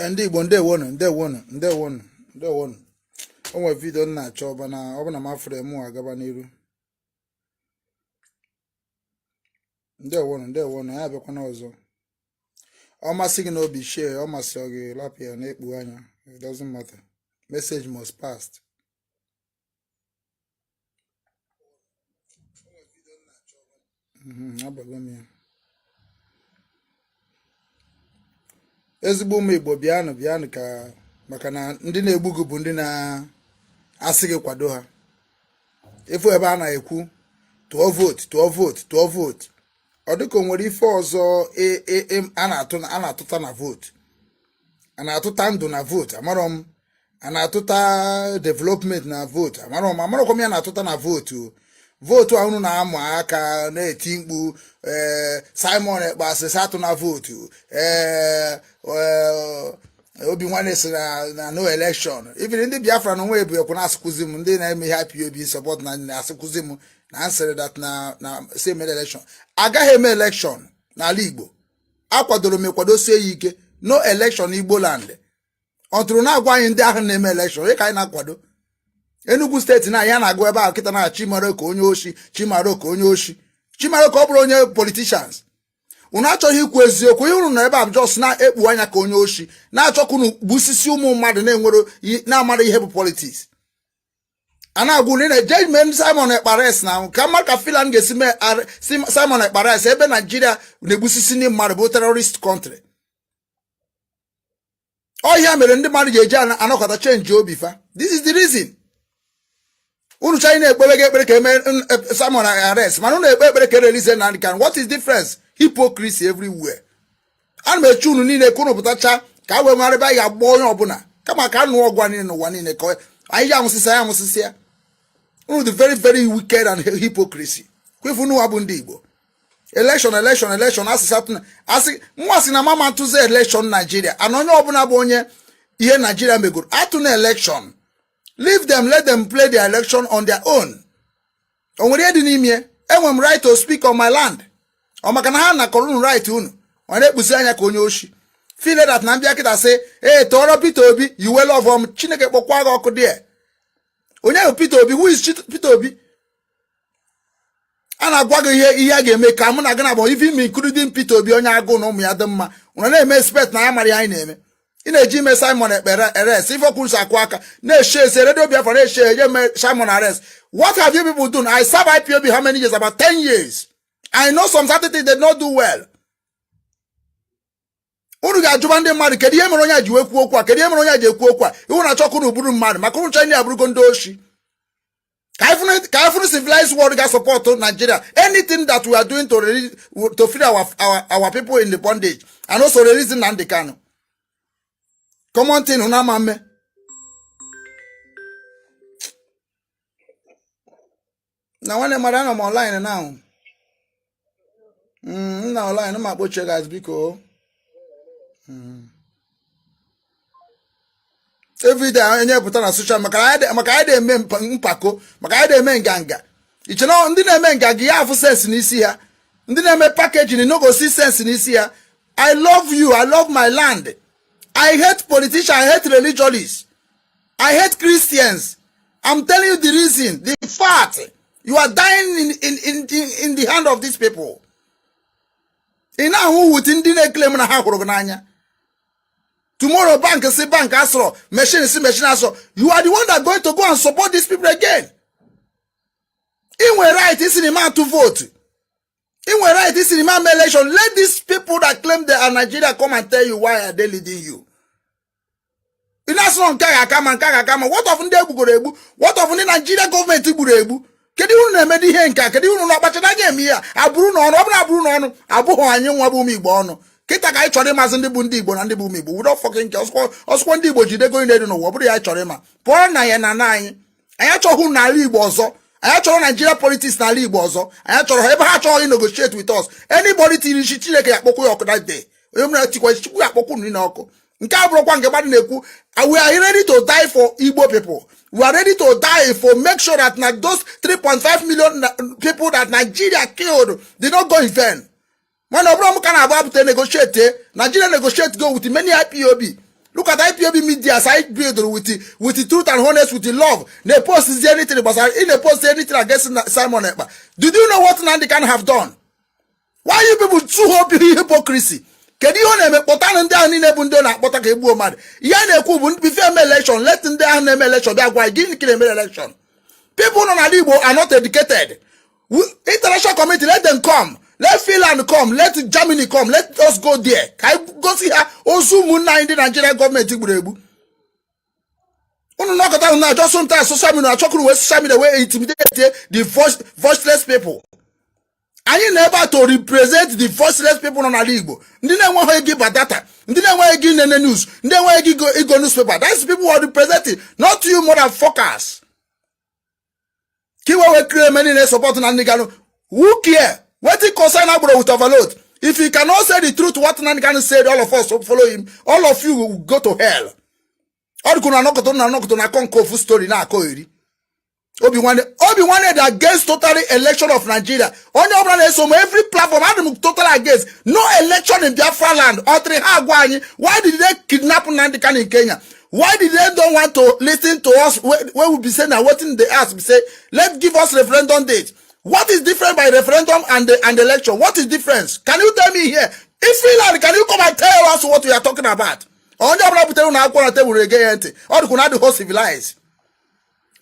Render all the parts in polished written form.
Ndigbo ndewonu. Onwe video na-achọ ọ bụ na m afụrụ emu agaba n'iru. Ndewonu ya abịakwana ọzọ. Ọ masị gị n'obi share, ọ masị gị lapụ ya na-ekpu anya. It doesn't matter. Message must pass. Abago m ya. Ezigbo ụmụ Igbo bịanụ ka maka na ndị na-egbu gị bụ ndị na-asị gị kwado ha. Efu ebe a na-ekwu tụọ vote. Ọ dịka o nwere ife ọzọ a na-atụta na vote. A na-atụta ndụ na vote, amarọ m. A na-atụta development na vote, amarọkwa m ya na-atụta na vote. Vote ahụ na-amụ aka na-eti mkpu Simon Ekpa asịsị atụ na vote. OBINWANNE si na no election. Even ndị Biafra na onwe ebu ekwu na-asịkwụzi m ndị na-eme ihe IPOB support na-asịkwụzi m na ansịrị that na same election. Agaghị eme election n'ala Igbo. Akwadoro m ekwadosie ya ike. No election Igbo land. Ọ tụrụ na-agwa anyị ndị ahụ na-eme election. Ka anyị na-akwado. Enugu steeti na ya na-agụ ebe ahụ kịta na Chimaroka onye oshi. Chimaroka ọ bụrụ onye politicians. Unu achọghị ikwu eziokwu. Ihe unu nọ ebe a just na-ekpu anya ka onye oshi. Na-achọkwu unu gbusisi ụmụ mmadụ na-amara ihe bụ politics. A na-agwụ na judgment Simon Ekpa na ka mma ka Finland ga-esi mee Simon Ekpa ebe Nigeria na-egbusisi ndị mmadụ bụ terrorist country. Ọhịa mere ndị mmadụ ga-eji anọkọta change obi fa. This is the reason. Unu chai na-ekpere ga-ekpere ka eme Simon arrest, mana unu ekpe ekpere ka release Nnamdi Kanu. What is difference? Hypocrisy everywhere. Ana m echu unu niile ka unu pụtacha ka wee mara ebe anyị ga-agba onye ọbụla kama ka anụ ọgwa niile n'ụwa niile ka anyị ya amụsịsị ya. Unu the very very wicked and hypocrisy. Kwefu unu abụ ndị Igbo. Election asị mwasị na mama ntụzi election Nigeria. Ana onye ọbụla bụ onye ihe Nigeria megoro atụ na election. Leave them, let them play their election on their own. Onwere dị n'ime enwe m right to speak on my land. Ọ maka na ha na kọrọ right unu. Ọ na-ekpusi anya ka onye oshi. Feel that na mbịa kịta sị, tọrọ Peter Obi, you will love him. Chineke kpọkwa gị ọkụ dị. Onye bụ Peter Obi? Who is Peter Obi? A na-agwa gị ihe a ga-eme ka mụ na gị na-abụ ife ime including Peter Obi onye agụ na ụmụ ya dị mma. Unu na-eme expect na ya mara ya anyị na-eme. Ị na-eji ime Simon Ekpa arrest. Ife kwuru akwa aka na-eshe ese Radio Biafra na-eshe eje Simon arrest. What have you people done? I serve IPOB how many years? About 10 years. I know some certain things they not do well. Unu ga-ajụba ndị mmadụ kedu ihe mere onye ji ekwu okwu a? Kedu ihe mere onye ji ekwu okwu a? Iwu na-achọkụ na uburu mmadụ maka unu chanye abụrụgo ndị oshi. Ka ifunu civilized world ga support Nigeria. Anything that we are doing to free our people in the bondage and also releasing Nnamdi Kanu. Common thing una mame. Na one mara I'm online now. Na online no ma kpoche guys biko. Every day onye pụta na social maka anyị na-eme mpako, maka anyị na-eme nganga. Iche na ndị na-eme nganga ya afụ sense n'isi ha. Ndị na-eme packaging no go see sense n'isi ha. I love you, I love my land. I hate politicians, I hate religionists. I hate Christians. I'm telling you the reason, the fact. You are dying in the hand of these people. Who would claim na ha hụrụ n'anya. Tomorrow bank asro, machine asro. You are the one that going to go and support these people again. In were right, it's in the man to vote. In were right, it's in the man election. Let these people that claim they are Nigeria come and tell you why are they leading you. What of ndị egbugoro egbu? What of ndị Nigeria government egburu egbu? Kedu unu na-eme ihe nka? Kedu unu na-agbacha na ga-eme ya? Abụrụ n'ọnụ, ọ bụrụ abụrụ n'ọnụ, abụghị anyị nwa bụ ụmụ Igbo ọnụ. Kịta ka anyị chọrọ ịmazị ndị bụ ndị Igbo na ndị bụ ụmụ Igbo. We don't fucking care. Ọsụkwa ndị Igbo jidego ihe dị n'ụwa, ọ bụrụ ya chọrọ ịma. Pụọ na ya na anyị. Anyị achọghị n'ala Igbo ọzọ. Anyị achọrọ Nigeria politics n'ala Igbo ọzọ. Anyị achọrọ ebe ha chọrọ negotiate with us. Anybody tiri isi Chineke ya kpọkụ ya ọkụ that day. Onye mra tikwa Chukwu ya kpọkụ nri na ọkụ. Nke abụrụkwa nke mmadụ na-ekwu, we are ready to die for Igbo people. We are ready to die for make sure that those 3.5 million people that Nigeria killed did not go in vain. When Abraham can negotiate, Nigeria negotiate go with many IPOB. Look at IPOB media side build with the truth and honest, with the love. They post is anything but in the post anything against Simon Ekpa. Did you know what Nandi can have done? Why you people too hope hypocrisy? Can you name potan down in a bundona potaka woman? Yan Ekubun before election, let them down name election. They are why didn't kill election. People on Adibo are not educated. International committee, let them come. Let Finland come. Let Germany come. Let us go there. Can I go see her? Also, Muna in the Nigerian government. Just sometimes social media the way intimidate the voiceless people. And you never to represent the voiceless people on Adibo. Didn't want to give data. Didn't want to give any news. Didn't want to give newspaper. That's people who are representing, not you motherfuckers. Kiwa we create many support Nandikano. Who care? What it concern Abro with overload? If he cannot say the truth, what Nandikano said, all of us will follow him. All of you will go to hell. All kuna na konkofu story na koiri. OBINWANNE against totally election of Nigeria. On your brother, so every platform had total against. No election in Biafra land. Why did they kidnap Nandikano in Kenya? Why did they don't want to listen to us when we be saying that what in they ask? We say, let's give us referendum date. What is different by referendum and the election? What is difference? Can you tell me here? If Finland, can you come and tell us what we are talking about? On your brother, now go and tell me again. Or you cannot do civilized.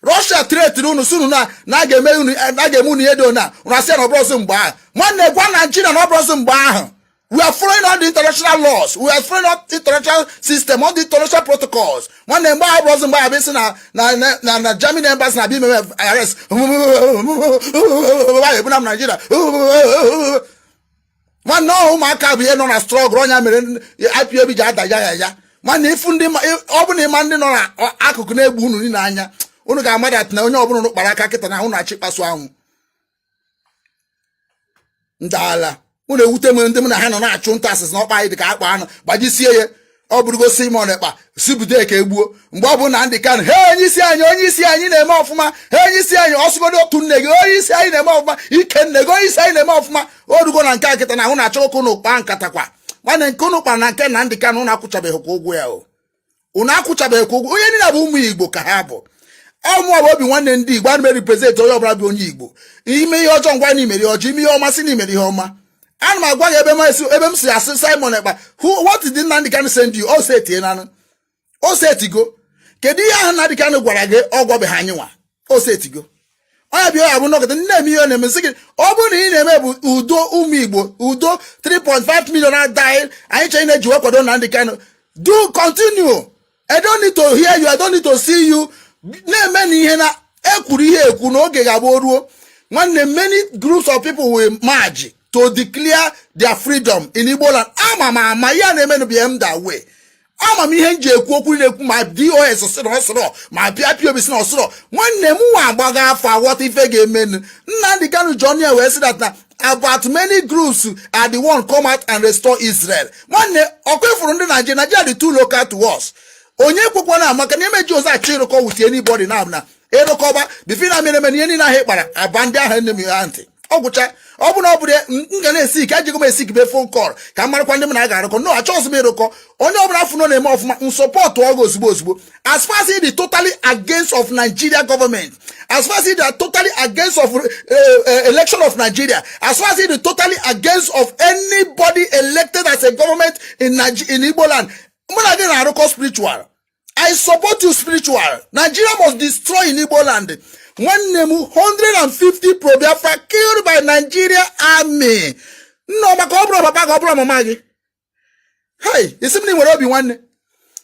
Russia trade through soon na gemuni edona. Una say no brosum ba. Man ne gwa Nigeria no brosum ba. We are following all the international laws. We are following all the international system, all the international protocols. One name by brosum ba be na Germany embassy na be arrest. Nigeria. Man no maka be no na struggle onya mere IPOB ja da ya. Man if ndi obunu man ndi no na akuku na egbu unu ni na anya. Unu ga amada at na onye obunu no kpara aka kita na unu achikpaso anwu. Ndala. Unu ewute m ndị m na ha nọ na-achụ nta asịsị na ọkpa anyị dị ka akpa anụ gbajisie ya ọ bụrụgo Simon Ekpa sibude ka egbuo mgbe ọ bụ na ndị kan he onye isi anyị na-eme ọfụma he onye isi anyị ọsụgodo otu nne gị onye isi anyị na-eme ọfụma ike nne gị onye isi anyị na-eme ọfụma orugo na nke akịta na ahụ na-achọ ụkwụ na ụkpa nkatakwa nwanne nke unu kpara na nke na ndị kan unu akwụchabeghị kwa ụgwọ ya o unu akwụchabeghị kwa ụgwọ onye niile bụ ụmụ Igbo ka ha bụ ọmụ OBINWANNE ndị Igbo ana represent onye ọbụla bụ onye Igbo ime ihe ọjọọ ngwa n'imeri ọjọọ ime ihe ọma si n'imeri ihe ọma. And my boy, Ebem say Simon Ekpa. What did Nandikano send you? Oh, say Tiana. Oh, say Tigo. Kedia Nandikano Guarage or go behind you. Oh, say Tigo. I will not get the name you name and second. Obuni name Udo Umibo. Udo 3.5 million died. I ain't changed you up on Nandikano. Do continue. I don't need to hear you. I don't need to see you. Many hena ekuri he kuno gegaboru. When many groups of people will merge to declare their freedom in Igbo land. My name be that way. Mi henje ekwu my DOS osoro my PIPOB is not so. When name baga for what if again Nnamdi Kanu Johnny we say that now about many groups are the one come out and restore Israel. One okay for Nigeria the two local to us. Onye kwukwa na maka na emeji oza chiroko with anybody now na erokoba befina mene na hekpara abandi aha nne mi anti. Ogucha obuna obude ngana esik ajigo me esik be phone call ka marakwa ndem na ga aroko no achos me roko onye obuna afuno na eme ofuma support ogo ozugbo as far as it is totally against of Nigeria government, as far as it is totally against of election of Nigeria, as far as it is totally against of anybody elected as a government in Igbo land. Muna dey na aroko spiritual. I support you spiritual. Nigeria must destroy in Igbo land. One name 150 pro-Biafra killed by Nigeria army. No, papa mamagi. Hey, it's something where OBINWANNE.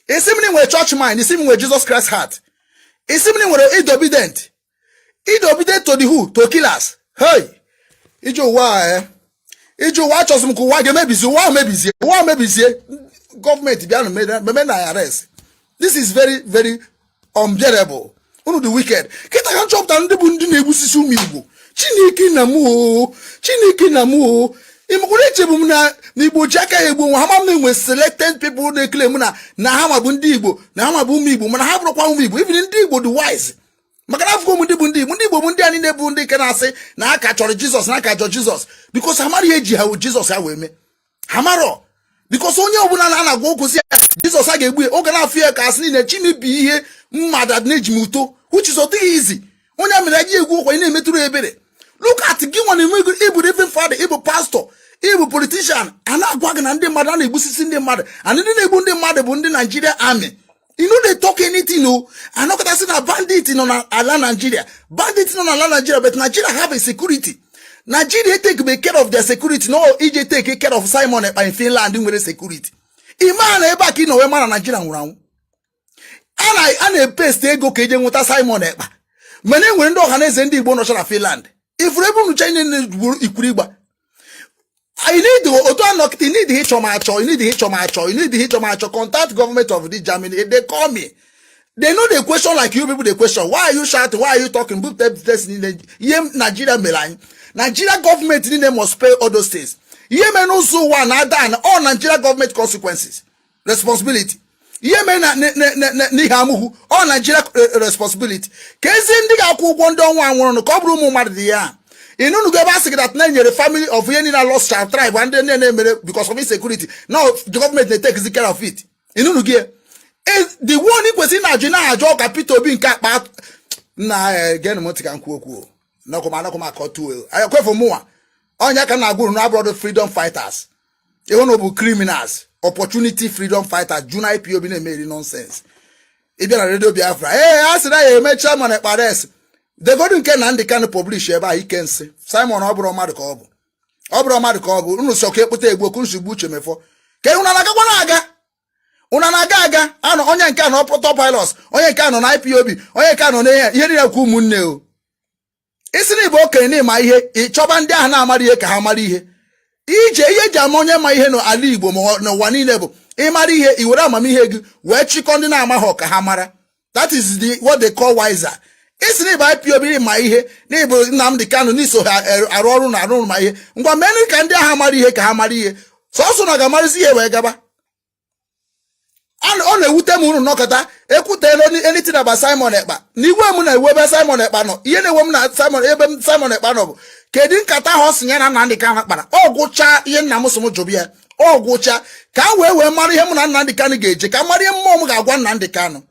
It's something where church mind. It's something where Jesus Christ heart. It's something where obedient. Obedient to the who? To kill us. Hey, Ijo wa chosum ku wa maybe government be na arrest. This is very, very unbearable. One of the wicked. Kita kan chop down the bundi nebusisi umigbo. Chineke na mu. Imukure bum na Igbo jaka egbo hama me selected people they claim na hama bundi Igbo, na hama bu umigbo, mana ha brokwa umigbo. Even ndi Igbo the wise. Maka na afgo mundi bundi ani ne bundi kana say na aka choro Jesus, na aka choro Jesus because hamari eji ha Jesus ha we me. Hamaro. because onye ọbụla na-agwa okwu si Jesus a ga-egbu oge na-afụ ya ka asị na Chinebi ihe mmadụ na-eji m uto, which is not easy. Onye mere gị egwu okwu na-emetụrụ ebere. Look at gị nwa na-eme ịbụ reverend father, ịbụ pastor, ịbụ politician, a na-agwa gị na ndị mmadụ a na-egbusisi ndị mmadụ, and ndị na-egbu ndị mmadụ bụ ndị Nigeria army. You know they talk anything, no. I know that say bandit in ala Nigeria. Bandit in ala Nigeria, but Nigeria have a security. Nigeria take care of their security. No, EJ take care of Simon in Finland with security. Iman eba ki no we man Nigeria nwuranwu. Ana paste ego ka eje nweta Simon Ekpa. Mene nwere ndị Ohaneze Ndigbo no na Finland. If we able to change ikurigba. I need you need the hitchomacho, you need the hitchomacho, you need the hitchomacho. Contact government of this Germany. They call me. They know the question like you people. The question: why are you shouting? Why are you talking? Nigeria meline. Nigeria government they must pay all those things. Yemen also one than all Nigeria government consequences, responsibility. Yemen nihamuhu all Nigeria responsibility. Kezi ndiga kukwando one kobru mu mardia. You go back that the family of any lost child tribe and then because of insecurity. Now the government they take care of it. You know the one in question na job capital being cut back na again motikan kuoku. No come to I go for more. Onya can na go na brother freedom fighters. You know criminals, opportunity freedom fighters, Juna IPOB na made nonsense. If you are radio Biafra, hey, I said I make chairman at Paris. The golden can and the can publish about he can say Simon Obro Madcob. Obro Madcob, Unusoke put a book to butcher me for. Can Unanagaga, and Onya can up pilots, Onya can on IPOB, Onya can on air, here a kumuneo. Isn't it broken in my head? It chobanda na Maria Kahamari. EJ Jamonia my heno alibo no one level. E Marie, you would have mammy heg, where chicken in Amahoka Hamara. That is what they call wiser. Isn't it by POB in my head? Neighbor Nam the canon is so around my head. But many can de Hamari Kahamari. So also Nagamari Wegaba. And on a Wutamun Nokata, could tell anything about Simon Ekpa. Ni woman a Weber Simon Ekpano, yen a woman at Simon Ekpano. Kedin Kata Hos Yana Nandi Kanakbana. Oh, Gocha, Yen Namusumo Jobia. Oh, Gocha, can't we marry him and Nandi Kanigage? Can marry him Mom one Nandi Kano.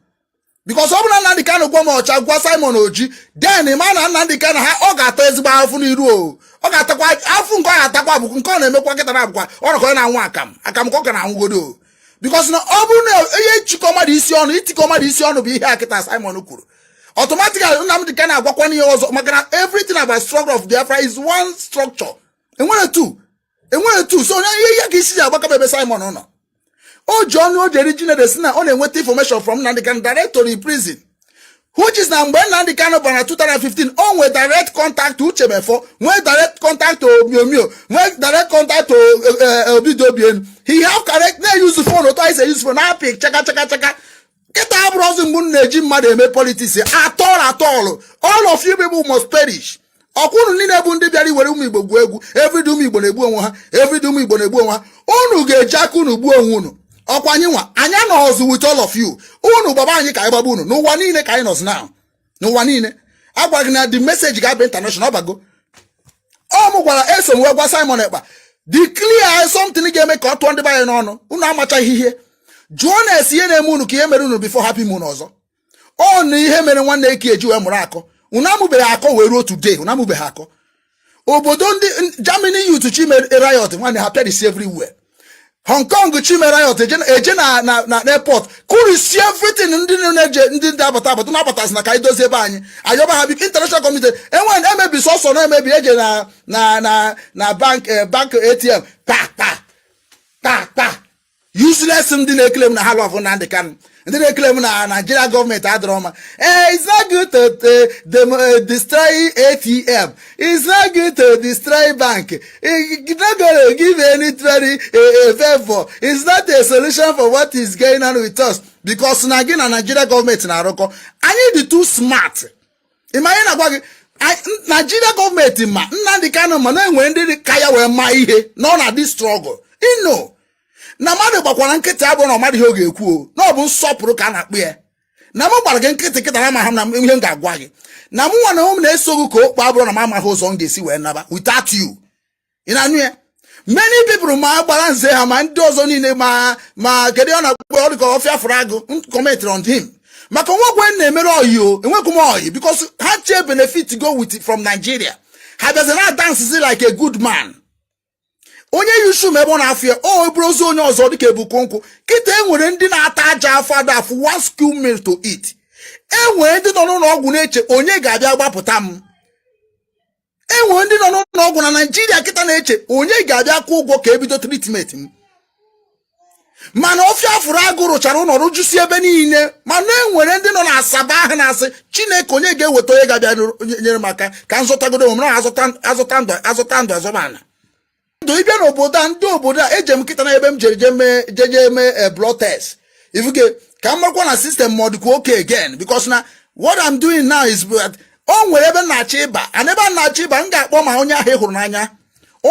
Because Obna Nandi Kano Gomocha, Gua Simon Oji, then a man and Nandi Kana Oga Tezba Funiru. Oga quite Afunga Atabu, Kone, Mokaka, or Kona Wakam. I come cock and I will do. Because no obu chikoma dision itikoma dision be here kita Simon Okuru automatically unam the kind of wakwani also everything about struggle of Biafra is one structure and one or two so now you kisi abaka bebe Simon ono oh John o the original desina on wait information from Nandikan direct to the prison which is now when Nandikan of 2015 on with direct contact to Uchemefo when direct contact to Miomio when direct contact to Obidobien. He have correct now use the phone or twice use phone now pick chaka get our browser moon regime made politics at all of you people must perish. Okunu nina bunde biari were umi gbogbo every do me bonebu onwa every do me bonebu onwa unu ge jaku nu bu onwu okwanyiwa anya no hozu with all of you unu baba anyi ka ibabu unu no one niile ka inos now no one niile agwagna the message ga be international bago o mu gwara eso mu gwa Simon Ekpa declare something ga make out ndị baye no no unu amacha ihe Jonas ye na emu ka ihe mere unu before happy moon ozo on ihe mere nwanne eke eji we mụrụ akọ unu amụbeghị akọ wee ruo today unu amụbeghị akọ obodo ndị Germany youth chi mere riot nwanne ha perish everywhere Hong Kong chi mere riot eje na airport kuri see everything ndị abata abata na abatas na ka idozi ebe anyị ayoba ha big international community enwen emebi so na emebi eje na bank ATM pa useless ndị na-claim na half of Nnamdi Kanu ndị na-claim na Nigeria government adroma it's not good to destroy ATM, it's not good to destroy bank, it's not going to give anybody a favor, it's not a solution for what is going on with us because again Nigeria government na aroko anyị dị too smart. Imagine agwa Nigeria government ma Nnamdi Kanu ma na enwe ndị kaya wee ma ihe no na this struggle na mmadụ gbakwara nkịtị abụ na ọmadụ ihe ọ ga-ekwu na ọ bụ nsọpụrụ ka a na-akpụ ya na m gbara gị nkịtị kịta na ma na ihe m ga-agwa gị na mụ nwa na ụmụ na-eso gị ka okpu abụrụ na m amaghị ụzọ m ga-esi wee naba without you ị na-anụ ya many people ma balance ha ma ndị ọzọ niile ma kedu ọ na-akpọ ọ dịka ọfịa fụrụ comment on him maka nwekwe na-emere oyi o enwekwu m oyi because ha chee benefit to go with it from Nigeria ha bịazi na dance like a good man onye yushu mebe ọ na-afịa o bụrụ ozi onye ọzọ dịka ebuko nkwụ kịta enwere ndị na-ata aja afọ adafụ one skill meal to eat enwere ndị nọ n'ụlọ ọgwụ na-eche onye ga-abịa gbapụta m enwere ndị nọ n'ụlọ ọgwụ na Nigeria kịta na-eche onye ga-abịa kwụ ụgwọ ka ebido treatment m mana ọfịa afụrụ agụ rụchara ụlọ rụjusi ebe niile mana enwere ndị nọ na Asaba ahụ na-asị Chineke onye ga-eweta onye ga-abịa nyere m aka ka nzụtagodo omume azụta ndụ azọmana ndụ ịbịa n'obodo a ndị obodo a eje m kịta na ebe m jeje eme blood test ifuge ka m makwa na system mod kwa okay again because na what I'm doing now is that o nwere ebe na-achọ ịba and ebe na-achọ ịba m ga-akpọ ma onye ahụ hụrụ n'anya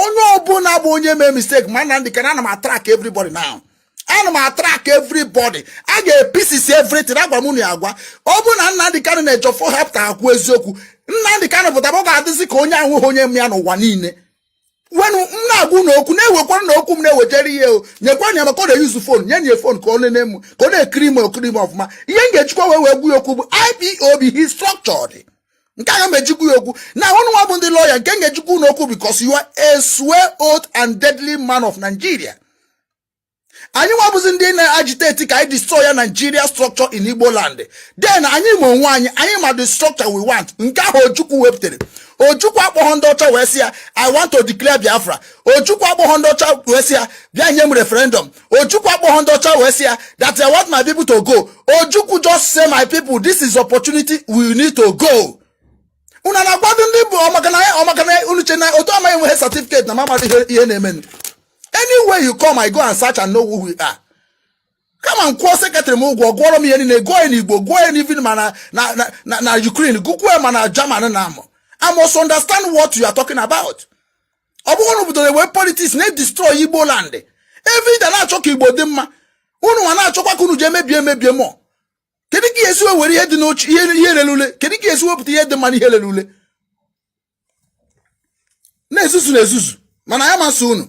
onye ọbụla bụ onye mee mistake ma na ndị kana ana m attrack everybody now ana m attrack everybody a ga-episisi everything agwa m na agwa ọ bụ na Nnamdi Kanu na-ejofọ hapụta akwu eziokwu Nnamdi Kanu pụtara ọ ga-adịzi ka onye ahụ onye m ya n'ụwa niile when m na-agwụ n'okwu na-ewekwara n'okwu m na-ewejere ihe o nyekwa nya maka ọ na-eyuzu phone nye phone ka ọ nene m ka ọ na-ekiri m ọfụma ihe m ga-ejikwa wee gwu okwu bụ IPOB he structured nke aga m ejikwu okwu na ụnụ nwa bụ ndị lawyer nke m ga-ejikwu n'okwu because you are a swear oath and deadly man of Nigeria anyị nwabụzi ndị na-agitate ka anyị destroy ya Nigeria structure in Igbo land then anyị ma onwe anyị ma the structure we want nke ahụ Ojukwu wepụtara Ojukwu akpọghọ ndị ọcha wee sị ya I want to declare Biafra Ojukwu akpọghọ ndị ọcha wee sị ya bịa nye m referendum Ojukwu akpọghọ ndị ọcha wee sị ya that I want my people to go Ojukwu just say my people this is opportunity we need to go una na-agbado ndị bụ ọmakana unu che na otu amaghị enweghị certificate na mama ihe na-eme anywhere you come I go and search and know who we are come and call secretary m ụgwọ gwọrọ m ihe niile gụọ in Igbo gụọ in even na Ukraine gụkwuo ma na German na amụ I must understand what you are talking about ọ bụghị na obodo na-ewe politics na-destroy Igbo land every day na-achọ ka Igbo dị mma unu nwa na-achọkwa ka unu ji emebie mọ kedu ka esi were ihe dị n'oche ihe lelule kedu ka esi wepụta ihe dị mma n'ihe lelule na-ezuzu mana ya masị unu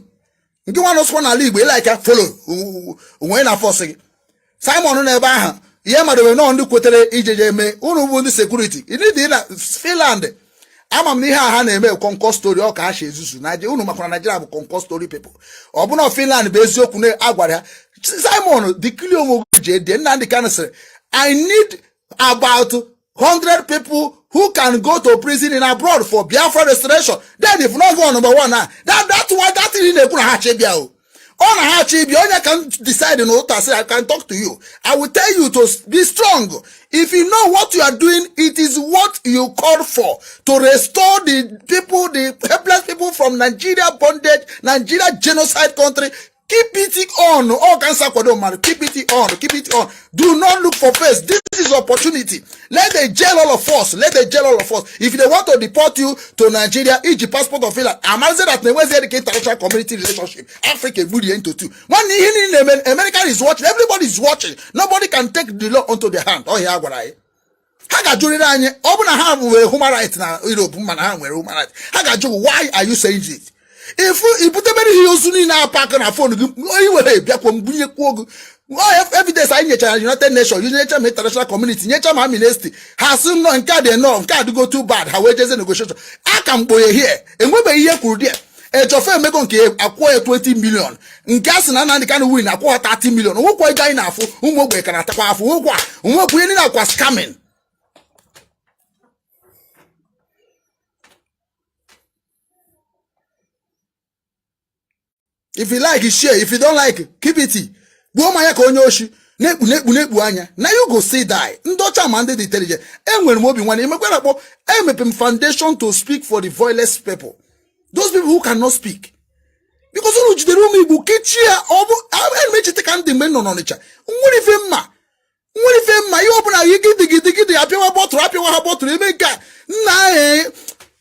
nke nwa nọsụkwa n'ala Igbo ịlaika follow onwe na force gị Simon n'ebe ahụ ihe madobe nọ ndị kwetere ijeje eme unu bụ ndị security ịdị na Finland ama m ihe ha na-eme conquest story ọ ka ha ezuzu na unu makwa na Nigeria bụ conquest story people ọ bụ na Finland bụ eziokwu na agwara ya Simon dikiliomoje Nnamdi Kanu sịrị I need about 100 people who can go to prison in abroad for Biafra restoration. Then if not go number one, that's why that is in the Kunahachibia. On a Hachibia, can decide in what say I can talk to you. I will tell you to be strong. If you know what you are doing, it is what you call for to restore the people, the helpless people from Nigeria bondage, Nigeria genocide country. Keep it on. All cancer keep it on. Keep it on. Do not look for face. This is opportunity. Let them jail all of us. Let them jail all of us. If they want to deport you to Nigeria, each passport of Finland. I'm saying that the West international community relationship. Africa will be into two. One America is watching. Everybody is watching. Nobody can take the law onto their hand. Oh yeah, what I. Haga juri ranye. Obuna have human rights na Europe. Man have human rights. Haga juri. Why are you saying this? If you put a na pack on a phone, you will evidence I United Nations, international community, nature ministry has no and card enough, can't go too bad. How wages and negotiation. I can go here and we be here could there. A chauffeur make acquire 20 million. In gas and another can win acquire 30 million. Who quite die enough? Who will can attack who winning was coming. If you like, share. If you don't like, keep it. Go my konyoshi. Nebu anya. Now you go say die. Ndocha mande the intelligence. And when OBINWANNE, MPM foundation to speak for the voiceless people. Those people who cannot speak. Because you know the room ibu kichia obu. I mean take and demand on nature. What if ma? What if ma? You open a yigi apiwa bottle emeka. Na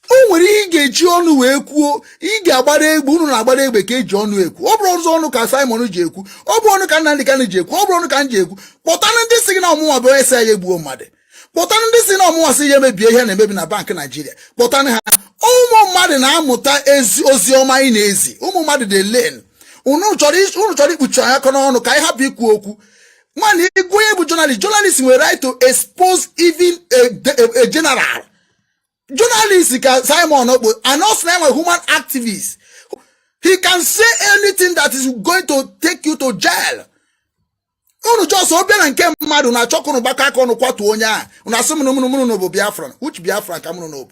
o nwere ihe ga-eji ọnụ wee kwuo ị ga-agbara egbe unu na-agbara egbe ka eji ọnụ ekwu ọ bụrụ ọzọ ọnụ ka Simon ji ekwu ọ bụrụ ọnụ ka Nnamdi Kanu ji ekwu ọ bụrụ ọnụ ka m ji ekwu kpọtana ndị sị gị na ọmụnwa bụ ese ya egbuo mmadụ kpọtara ndị si na ọmụwa si ihe mebie ihe na-emebi na bank Nigeria kpọtara ha ụmụ mmadụ na-amụta ozi ọma anyị na-ezi ụmụ mmadụ dị len unu chọrọ ikpuchi anya aka n'ọnụ ka anyị hapụ ikwu okwu mana ịgụnye bụ journalist nwere right to expose even a general journalist ka Simon Okpo and also a human activist. He can say anything that is going to take you to jail. Unu just open and kem madu na chokunu baka kono kwatu onya. Una sumu no bo Biafran. Which Biafran kamuno no?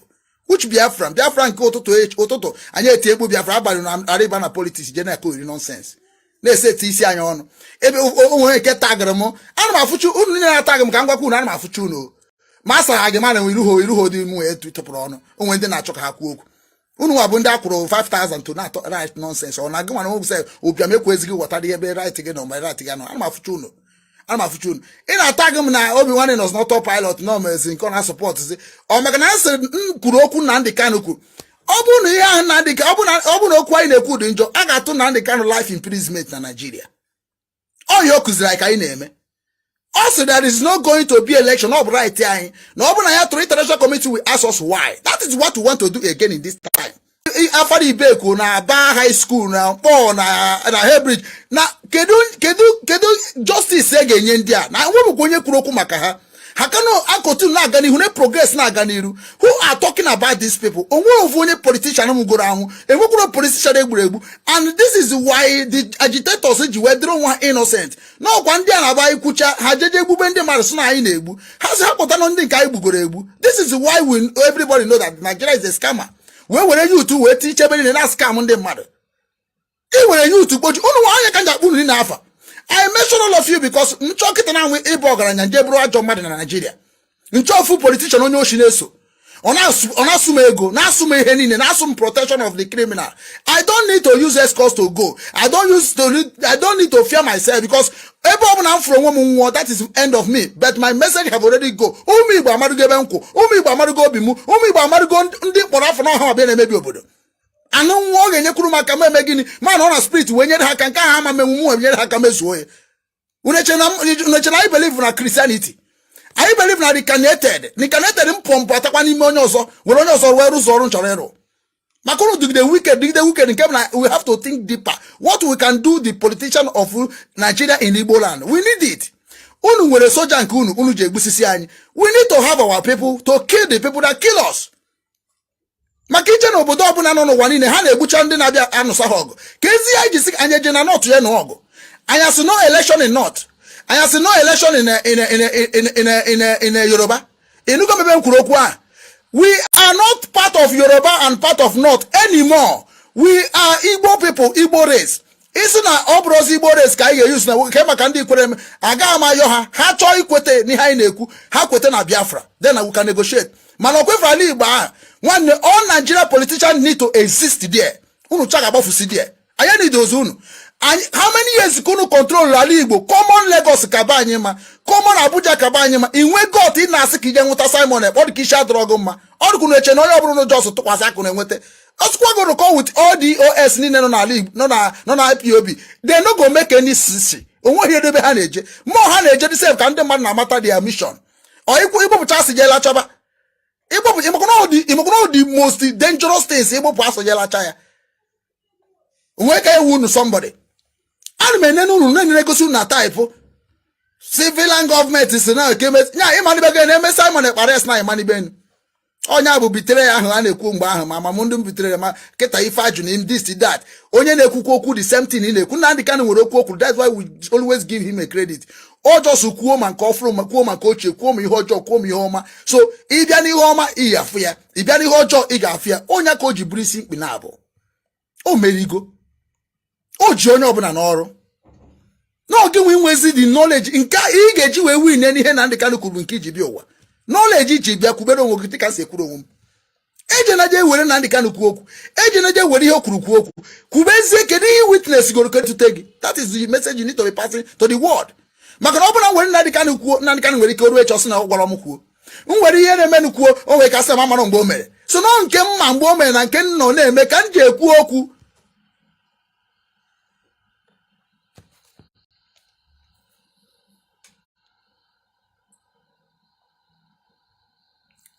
Which Biafran? Biafran ko ototo. Anye tebu Biafra abali na ariba na politics jena ko nonsense. Na say ti isi anya onu. Ebe o ke tagare mo. Ana mafuchu unu ni na tag mo ka ngwa ku na ana mafuchu no. Masa agema na iruho di mu etu toporo onu. Onwe ndi na choka ha ku okwu. Unu abunda akwụrụ 5,000 to not right nonsense. Ọ na-agụ mana say obiam ekwezigi wọta dị ebe right gị no my right gị no. Ana mafuchu unu. Ị na-atag m na OBINWANNE nọ not pilot no mezi nke ọ na support zi. Ọ maka na asị kwuru okwu na ndị Kanu kwuru. Ọ bụ na ihe ahụ na ndị ọ bụ na okwu anyị na-ekwu dị njọ a ga-atụ na ndị Kanu life imprisonment na Nigeria. Ọ ya okuziri ka anyị na-eme. Also, there is not going to be election of right here. No, but I to international committee will ask us why. That is what we want to do again in this time. After the Beko na Bar High School na Paul na Hebridge na kedu justice again India. Na we kwenye kuroku maka ha. Hakano akotu na agani hune progress na aganiru. Who are talking about these people? Onwe of onye politician mu gora hu. Enwe kuro politician egburegbu. And this is why the agitators ji wedro one innocent. No kwa ndi na ba ikucha ha jeje egbube ndi mmadụ na anyị na-egbu. Ha se hakota no ndi nke anyị gbugoro egbu. This is why everybody know that Nigeria is a scammer. We were you to wait teach everybody na scam ndi mmadụ. E were you to kpoju unu anya ka nja kpunu ni na afa. I mention all of you because nchokita na nwe ibo ogaranya nje buru ajo mmadụ na Nigeria. Nchofu politician onye oshi na-eso. Ona assume ego, na assume ihe niile, na assume protection of the criminal. I don't need to use escorts to go. I don't need to fear myself because I'm from woman, that is the end of me. But my message have already go. Umi Igbo amarugo ebe nko, Umi Igbo amarugo obimu, Umi Igbo amarugo ndị kpọrọ afọ na ha bịa na-emebi obodo. Anu nwa oge nyekuru maka meme gini, man on a spirit we nyere ha ka nka ha ma memu nyere ha ka mezuo ye. Unechena I believe na Christianity. I believe na reincarnated mpompo atakwa n'ime onye ọzọ were onye ọzọ were ụzọ ọrụ nchọrọ ịrụ. Maka unu do the wicked nke na we have to think deeper. What we can do the politician of Nigeria in Igbo land. We need it. Unu nwere soja nke unu je egbusisi anyị. We need to have our people to kill the people that kill us. Maka ije na obodo ọbụla nọ n'ụwa niile ha na-egbucha ndị na-abịa anụsa ha ọgụ. Ka ezi ya iji sị anyị eje na north ya na ọgụ. Anya si no election in north. Anya si no election in Yoruba. Inugo mebe nkwuru okwu a. We are not part of Yoruba and part of North anymore. We are Igbo people, Igbo race. Isi na obrozi Igbo race ka anyị use na ke maka ndị kwere aga amayo ha chọọ ikwete ni ha na-ekwu ha kwete na Biafra. Then we can negotiate. Mana okwefra ali Igbo a nwanne all Nigeria politicians need to exist there. Unu chaga gbafusi there. Anya need those unu. And how many years kunu control Ali Igbo? Common Lagos kabanyema, common Abuja kabanyema. Inwe got in na asiki je nwuta Simon e body kisha drogo ma. All kunu eche no onye oburu no just tukwasi akunu enwete. Asukwa go call with all DOS ni no na Ali no na IPOB. They no go make any sisi. Onwe here debe ha na-eje. Mo ha na-eje the same ka ndị mmadụ na amata their mission. O Igbo pụcha asị je lachaba. Igbo the most dangerous things Igbo pụ asị je lacha ya. Onwe ka ewu somebody. And menenu na negosu na type civilian government is na kemet nya imani be ga na Simon Ekpa na imani ben onya bụ bitere ahụ a na-ekwu mgbe ahụ ma mamundum bitere ma keta ife aju na this that onye na-ekwukwu okwu the same thing na-ekwu na ndị kan nwere okwu that's why we always give him a credit o just kwuo ma nke ofuru ma kwuo ma nke ochie kwuo ma ihe ọjọọ kwuo ma ihe ọma so ịbịa n'ihe ọma ị ga-afụ ya ịbịa n'ihe ọjọọ ị ga-afụ ya onya ka o ji buru isi mkpi na abụ o merigo o ji onye ọbụla n'ọrụ no gị nwezi the knowledge nke ị ga-eji wee win n'ihe na ndị Kanu kwuru nke iji bịa ụwa knowledge ji bịa kwubere onwe gị ka si ekwuru onwe m eje na je were na ndị Kanu kwuo okwu eje na je were ihe kwuru kwuo okwu kwubezie kedu ihe witness goro ketute gị that is the message you need to be passing to the world maka na ọ bụla were na ndị Kanu kwuo na ndị Kanu nwere ike oru eche ọsị na gwara m kwuo m nwere ihe na-eme kwuo o nwere ka sị ma mara mgbe o mere so no nke mma mgbe o mere na nke nọ na-eme ka m ji ekwu okwu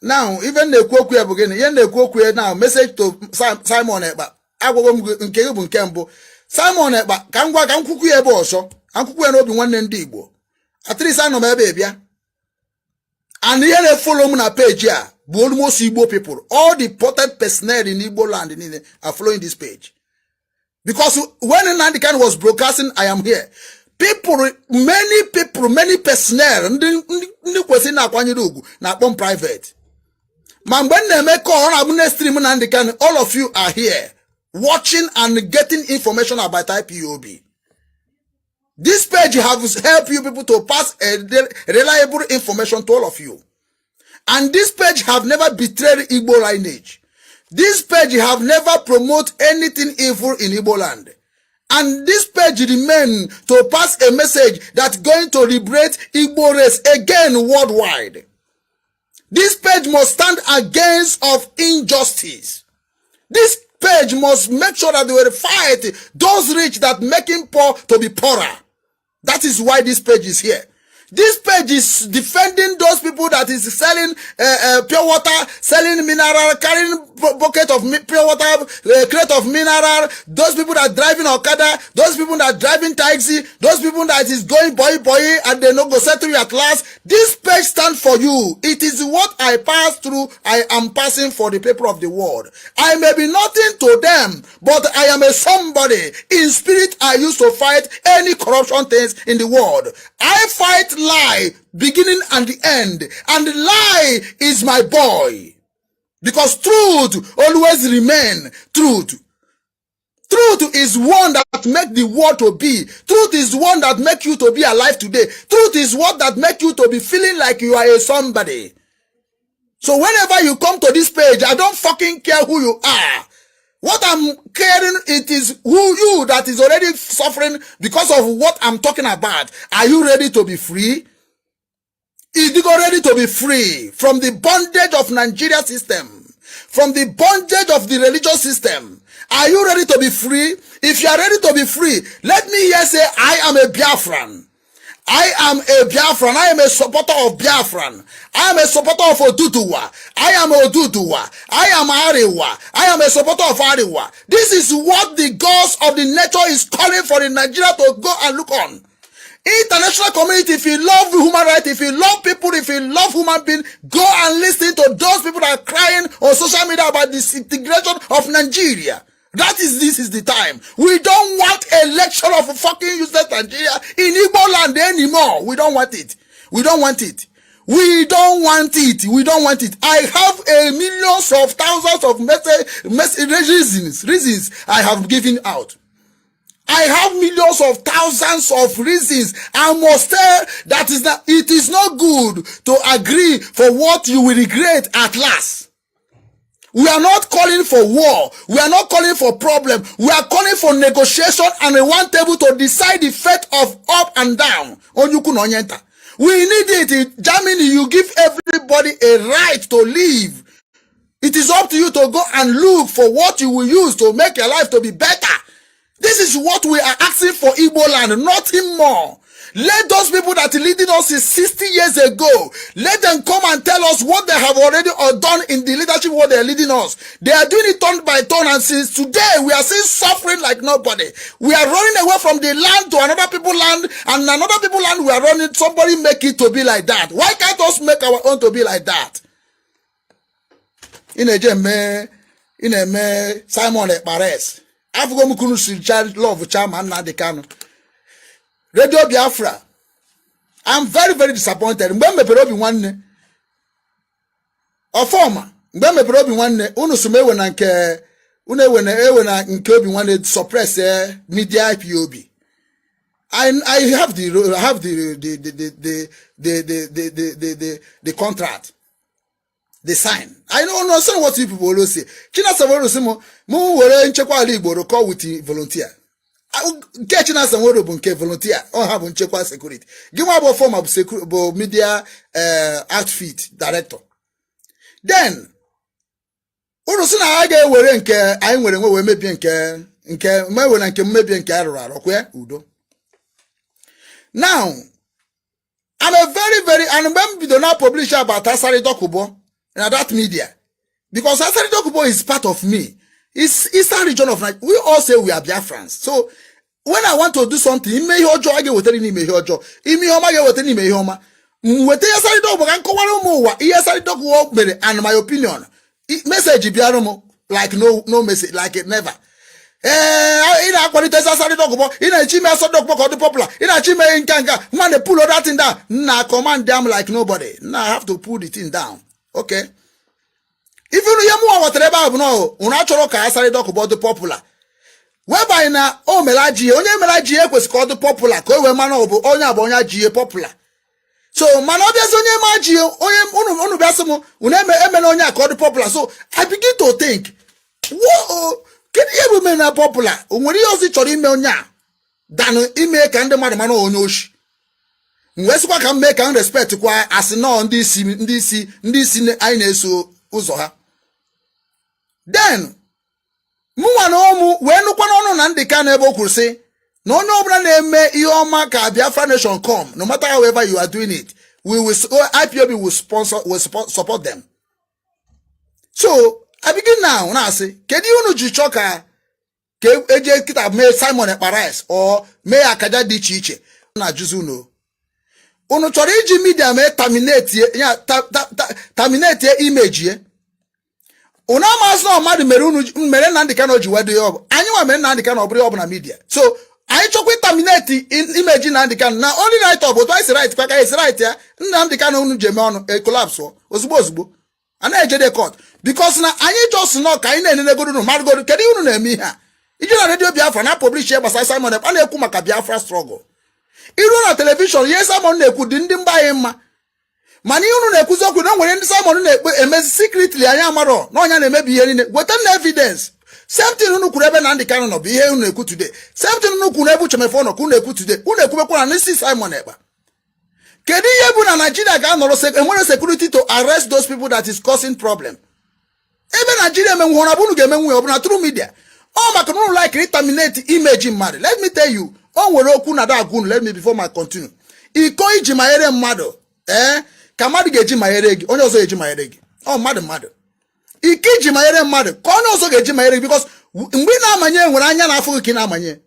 Now, even the Kwokwe beginning, yen the Kwokwe now, message to Simon Ekpa. I will go in Kembo. Simon Ekpa, can work and cook you also. And cook OBINWANNE Ndigbo. At least I know my baby. And here they follow me on a page here. Almost Igbo people. All the important personnel in Igbo land are following this page. Because when Nandikan was broadcasting, I am here. Many personnel, na private. Man, when they make call on stream Nandikan, all of you are here watching and getting information about IPOB. This page has helped you people to pass a reliable information to all of you. And this page have never betrayed Igbo lineage. This page have never promoted anything evil in Igbo land. And this page remain to pass a message that's going to liberate Igbo race again worldwide. This page must stand against of injustice. This page must make sure that they will fight those rich that making poor to be poorer. That is why this page is here. This page is defending those people that is selling pure water, selling mineral, carrying bucket of pure water, crate of mineral, those people that driving Okada, those people that driving taxi, those people that is going boy and they no go settle you at last. This page stands for you. It is what I pass through. I am passing for the people of the world. I may be nothing to them, but I am a somebody. In spirit, I used to fight any corruption things in the world. I fight lie, beginning and the end, and lie is my boy, because truth always remain truth. Truth is one that make the world to be. Truth is one that make you to be alive today. Truth is what that make you to be feeling like you are a somebody. So whenever you come to this page, I don't fucking care who you are. What I'm caring, it is who you that is already suffering because of what I'm talking about. Are you ready to be free? Is you ready to be free from the bondage of Nigeria system? From the bondage of the religious system? Are you ready to be free? If you are ready to be free, let me here say, I am a Biafran. I am a Biafran. I am a supporter of Biafran. I am a supporter of Oduduwa. I am Oduduwa. I am Ariwa. I am a supporter of Ariwa. This is what the gods of the nature is calling for in Nigeria to go and look on. International community, if you love human rights, if you love people, if you love human beings, go and listen to those people that are crying on social media about disintegration of Nigeria. This is the time. We don't want a lecture of fucking useless Nigeria in Igbo land anymore. We don't want it. We don't want it. We don't want it. We don't want it. I have millions of thousands of reasons I have given out. I have millions of thousands of reasons. I must tell that it is not good to agree for what you will regret at last. We are not calling for war. We are not calling for problem. We are calling for negotiation and a one table to decide the fate of up and down. We need it. In Germany, you give everybody a right to live. It is up to you to go and look for what you will use to make your life to be better. This is what we are asking for Igbo land, nothing more. Let those people that leading us 60 years ago, let them come and tell us what they have already done in the leadership, what they are leading us. They are doing it turn by turn, and since today, we are still suffering like nobody. We are running away from the land to another people's land, and another people's land we are running, somebody make it to be like that. Why can't us make our own to be like that? In a Simon Ekpa Afghan Mukunu child love chairman Nadekano. Radio Biafra. I'm very, very disappointed. Mbembe OBINWANNE. Former. Mbembe OBINWANNE. Unusumewe na nke. Unewe na nke OBINWANNE suppress media IPOB. I have the contract. The sign. I don't understand what you people always say. China Savoro Simo. Mu were nchekwa ala Igbo call with volunteer. China Savoro bunke volunteer. Or have nchekwa security. Give me a form of media outfit director. Then urusina aga were nke anyị nwere nwe mebi nke mewe na nke mebi nke arụrụ arụkwe udo. Now I'm a very and when we do not publish about Asari Dokubo. in that media. Because Asari Dokubo is part of me. It's Eastern region of Nigeria. We all say we are Biafrans. So when I want to do something, and my opinion, message like no message, like it never. Ina quality Asari Dokubo, ina chime Asari Dokubo popular, ina chime inkanga, man they pull all that thing down. Nah, command them like nobody. Nah, I have to pull the thing down. Okay. If you know whatever no, unachoro ka Asari Dokubo the popular. Whereby na o melaji, onye melaji ekwes called the popular, ko we man obo onya abonya GA popular. So man obvious onye maji, onye unu biasomo, uneme emena onya called the popular. So I begin to think, whoa, can you be na popular? Unweri ozi chori ime onya than ime ka ndị mmadụ mana onye oshi. Nwesikwa ka mme ka respect kwa as no ndị isi anyị na-eso ụzọ ha. Then mụnwa na ọmụ wee nụkwa n'ọnụ na ndị ka na-ebe okwuru sị na onye ọbụla na-eme ihe ọma ka Biafra nation come, no matter however you are doing it, IPOB will support them. So I begin now na asị kedu unu ji chọ ka eje kita mee Simon Ekpa or mee akaja dị iche iche na juzu unu chọrọ iji media mee terminate image ye. Unu amasị na mmadụ mere na ndị ka no ji wedo ya ọbụ. Anyị nwa mere na ndị ka no bụrụ ọbụ na media. So anyị chọkwa terminate image na ndị ka na only right of twice right kwa ka is right ya. Nna ndị ka no unu jeme ọnụ collapse ozugbo. Ana ejede court because na anyị just know ka anyị na-enenegodo no margodo kedu unu na-eme ihe a. Iji na radio Biafra na publish ya gbasara Simon Ekpa na-ekwu maka Biafra struggle. Iru na television yes Simon na-ekwu dị ndị mba anyị mma. Mana unu na-ekwuzi okwu na nwere ndị Simon na-ekpe emezi secretly anyị amaro na onya na-emebi ihe niile. Weta na evidence. Same thing unu kwuru ebe na ndị ka no bụ ihe unu na-ekwu today. Same thing unu kwuru na ebu Chemefo ka unu na-ekwu today. Unu ekwubekwa na nisi Simon Ekpa. Kedu ihe bụ na Nigeria ga-anọrọ enwere security to arrest those people that is causing problem? Ebe Nigeria emenwu na bunu ga-emenwu ya ọbụna through media. Oh, maka unu like terminate image mmadụ. Let me tell you, o nwere okwu na da agunu, let me before my continue. Iko iji mayere mmadụ, ka mmadụ ga-eji mayere gị, onye ọzọ ga-eji mayere gị. Oh, mmadụ. Ike iji mayere mmadụ, ka onye ọzọ ga-eji mayere gị because mgbe na-amanye nwere anya na afọ gị na-amanye.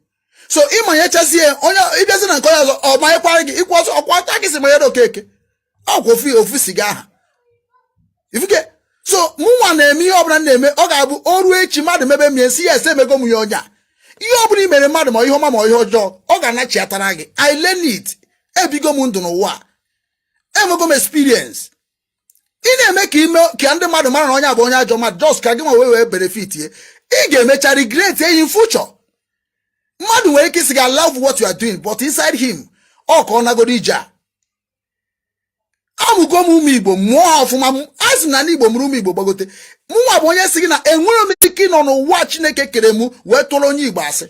So ịmanye chazie onye ịbịazi na nke onye ọzọ ọ manyekwara gị ikwu ọzọ ọkwa ata gị si mayere okeke. Ọkwa ofisi gị aha. Ifuke so mụnwa na-eme ihe ọbụla na-eme ọ ga-abụ oru echi mmadụ mebe mie si ya ese emego m ya ọnya. Ihe ọbụla imere mmadụ ma ihe ọma ma ihe ọjọọ ọ ga-anachi atara gị. I learn it. Ebigo m ndụ n'ụwa. Enwego m experience. Ị na-eme ka ndị mmadụ mara na onye abụ onye ajọ mmadụ just ka gị nwa wee benefit ye. Ị ga-emecha regret in future. Mmadụ nwere ike isi ga love what you are doing but inside him ọ ka ọ nagoro ije a. Amụgo m ụmụ Igbo mụọ ọfụma asị na ndị Igbo mụrụ ụmụ Igbo gbagote. Mụnwa bụ onye sị gị na enwere m ike nọ n'ụwa Chineke kere mụ wee tụrụ onye Igbo asị.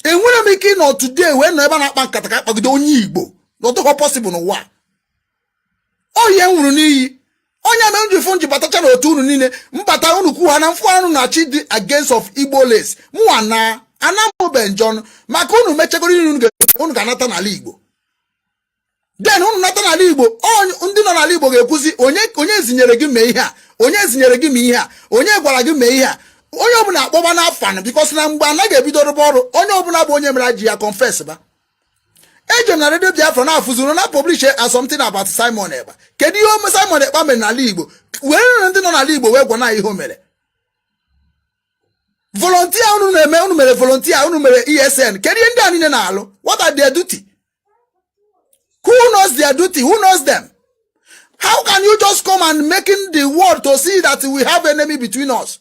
Enwere m ike nọ today wee nọ ebe na-akpa nkata ka akpagide onye Igbo. Not all possible n'ụwa. O ihe nwụrụ n'iyi. Onye ame nji fụ nji batacha na otu unu niile mbata unu kwuha na mfu anụ na chi dị against of Igbo lace. Mụwa na anambo benjon maka unu mechagoro unu ga-anata n'ala Igbo. Then unu nata n'ala Igbo, ndị nọ n'ala Igbo ga-ekwuzi onye zinyere gị mee ihe a, onye zinyere gị mee ihe a, onye gwara gị mee ihe a. Onye ọbụla akpọba na afan because na mgbe anaghị ebido rụba ọrụ, onye ọbụla bụ onye mere ji ya confess ba. Ejem na radio Biafra na afụzuru na publish something about Simon Ekpa. Kedu ihe Simon Ekpa mere n'ala Igbo? Were ndị nọ n'ala Igbo wee gwa na ihe o mere. Volunteer unu mere volunteer unu mere ESN. Kedu ihe ndị a niile na-alụ? What are their duty? Who knows their duty? Who knows them? How can you just come and making the world to see that we have enemy between us?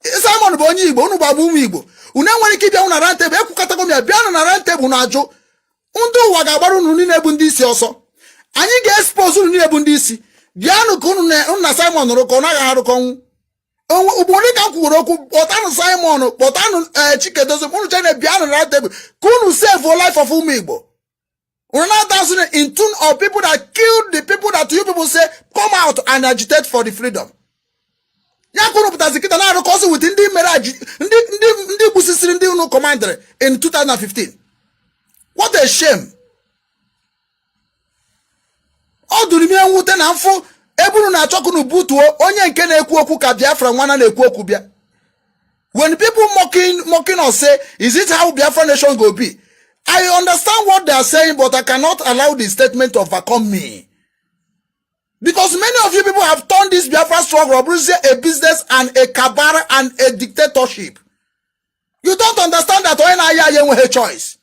Simon bụ onye Igbo, unu bụ ụmụ Igbo. Unu enwere ike ịbịa unu na round table, ekwukọtago m ya bịa na round table na ajụ. Ndị ụwa ga-agbara unu niile bụ ndị isi ọsọ. Anyị ga-expose unu niile bụ ndị isi. Bịanụ ka unu na Simon rụkọ ọ naghị arụkọ ọnwụ. Ugboro ka m kwuru okwu kpọtanụ Simon, kpọtanụ Chikedozie, unu chene bịanụ na round table ka unu save life of ụmụ Igbo. We're not dancing in tune of people that killed the people that you people say come out and agitate for the freedom. Yakuru Putazikita na rekosi with ndi meraji ndi busisiri ndi unu commander in 2015. What a shame. All do me nwute na mfu eburu na achọkunu butuo onye nke na-ekwu okwu ka Biafra nwana na-ekwu okwu bịa. When people mocking us say, is it how Biafra nation go be? I understand what they are saying, but I cannot allow the statement to overcome me. Because many of you people have turned this Biafra struggle a business and a cabal and a dictatorship. You don't understand that when I have a choice.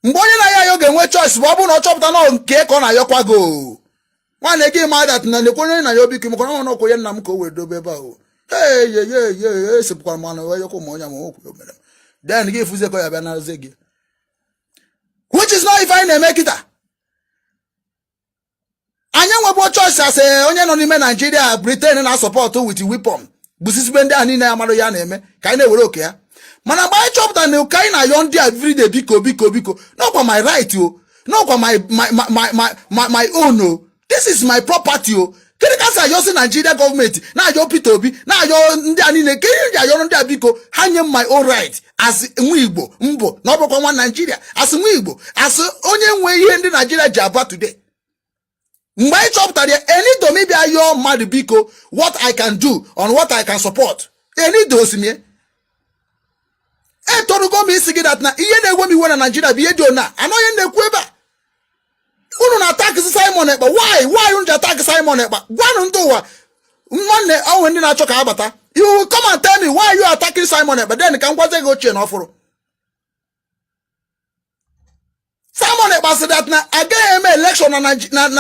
When I have a choice, Babu no chop down on cake on a yokwago. One again, my that Nanikon and Yobiki Mokono Koyan Namko will do beba. Hey, yeah, then give Fuzeko Yabanazegi. Which is not if I make it. I know about choice as a onion on Nigeria, Britain and I support with the weapon. Busis Benda and Nina Marianeme, kinda will okay. Man, I buy chop than you kind of yon dear every day, biko. Not for my right, you. Not for my own, no. This is my property, you. Kasa yosi Nigeria government na yo pitobi na yo ndi anine kiri yo ndi abiko hanye my own right as Igbo mbo na obokwa nwa Nigeria as Igbo as onye nwe ihe ndi Nigeria ji aba today. Mgbe I chọpụtara ya any do maybe ayo mad biko what I can do on what I can support any those me e torugo mi sigi that na iye na-egwe mi na Nigeria bi ejo na anoye na-ekwu ebe a. Unu na attack Simon Ekpa. Why unu attack Simon Ekpa? Gwanu ndo wa nwanne awu ndị na-achọ ka abata. You will come and tell me why you are attacking Simon Ekpa. Then ka ngwaze go chie na ofuru. Simon Ekpa said that na again election na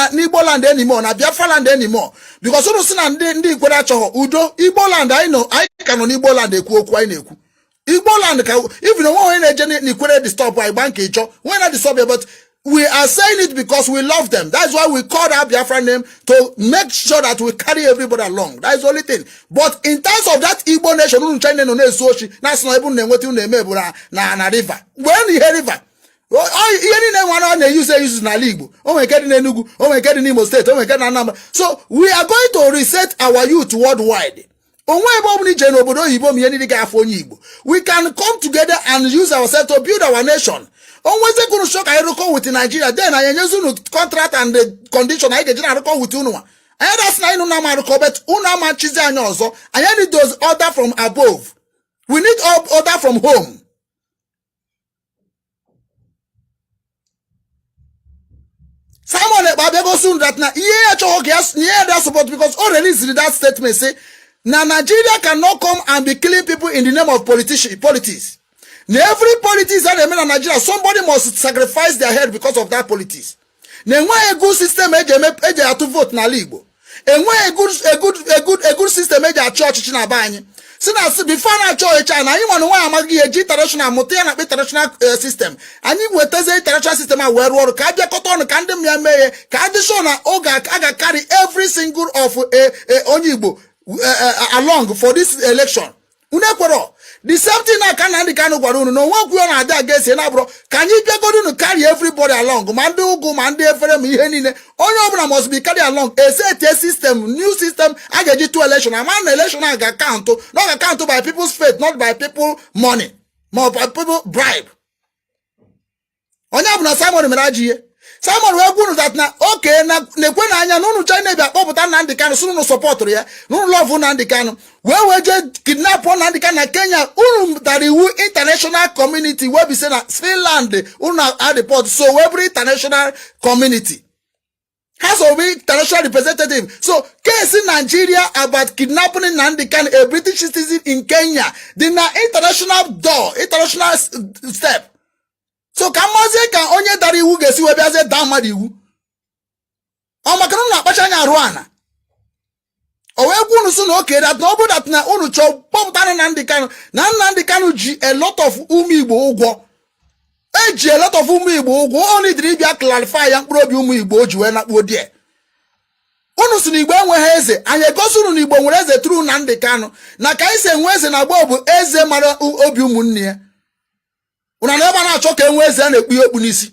Igbo land anymore, na Biafra land anymore. Because unu si na ndị ikwere achọghọ udo. Igbo land I know I can on Igbo land ekwu okwu anyị na-ekwu. Igbo land ka even when na-eje n'ikwere disturb I bank ejo. When na disturb but we are saying it because we love them. That's why we called our Biafra name to make sure that we carry everybody along. That is the only thing. But in terms of that Igbo nation, that's not even na river. When you hear river, use na Igbo. Oh my God, in Enugu. Oh my God, in Imo State. Oh my God, in number. So we are going to reset our youth worldwide. We can come together and use ourselves to build our nation. Always they gonna shock I record with Nigeria. Then I use contract and the condition I get record with Unua. And that's not Unama record, but Unama Chiza also. I need those order from above. We need order from home. Simon Ekpa soon that na that's support because already that statement say now Nigeria cannot come and be killing people in the name of politics. Now every politics that they mean in Nigeria, somebody must sacrifice their head because of that politics. Now a good system to vote na Igbo. And a good system church in Abanye. So now before na church and I want to amagi traditional motea traditional system. And you will tell the traditional system where work kaja koton kandem ya meye kadishona oga aga carry every single of Onyibo along for this election. Unekwero. The same thing I can and the kind of no one go on against you, bro. Can you go to carry everybody along? Mando go mande all must be carried along. A set system, new system, I get you to election. I'm an election I got count to not account by people's faith, not by people money, more by people bribe. On Simon Meraji. Simon will that na okay na nekwena anya no China bia kpọpụta na ndị Kanu sunu no support ya no love na ndị Kanu we je kidnap na ndị Kanu na Kenya unu that iwu international community we be say na Finland unu at the port so every international community has a international representative. So case in Nigeria about kidnapping Nnamdi Kanu, a British citizen in Kenya, the international door, international step. So kamaze kan onye dari iwu gesi we biaze dan mad iwu. O makanu na akpachanya aruana. O we gwu nusu na okay that no that na unu cho poputana Nnamdi Kanu. Na Nnamdi Kanu ji a lot of Igbo ugwo. Eji a lot of Igbo ugwo only did bia clarify yan probi Igbo ji we na kpo die. Unu si na Igbo enwe eze, anye gosi unu na Igbo nwere eze through Nnamdi Kanu. Na ka ise enwe eze na gbo bụ eze mara obi umunne ya. Una never na achọ ka enwe eze na-ekpu okpu n'isi.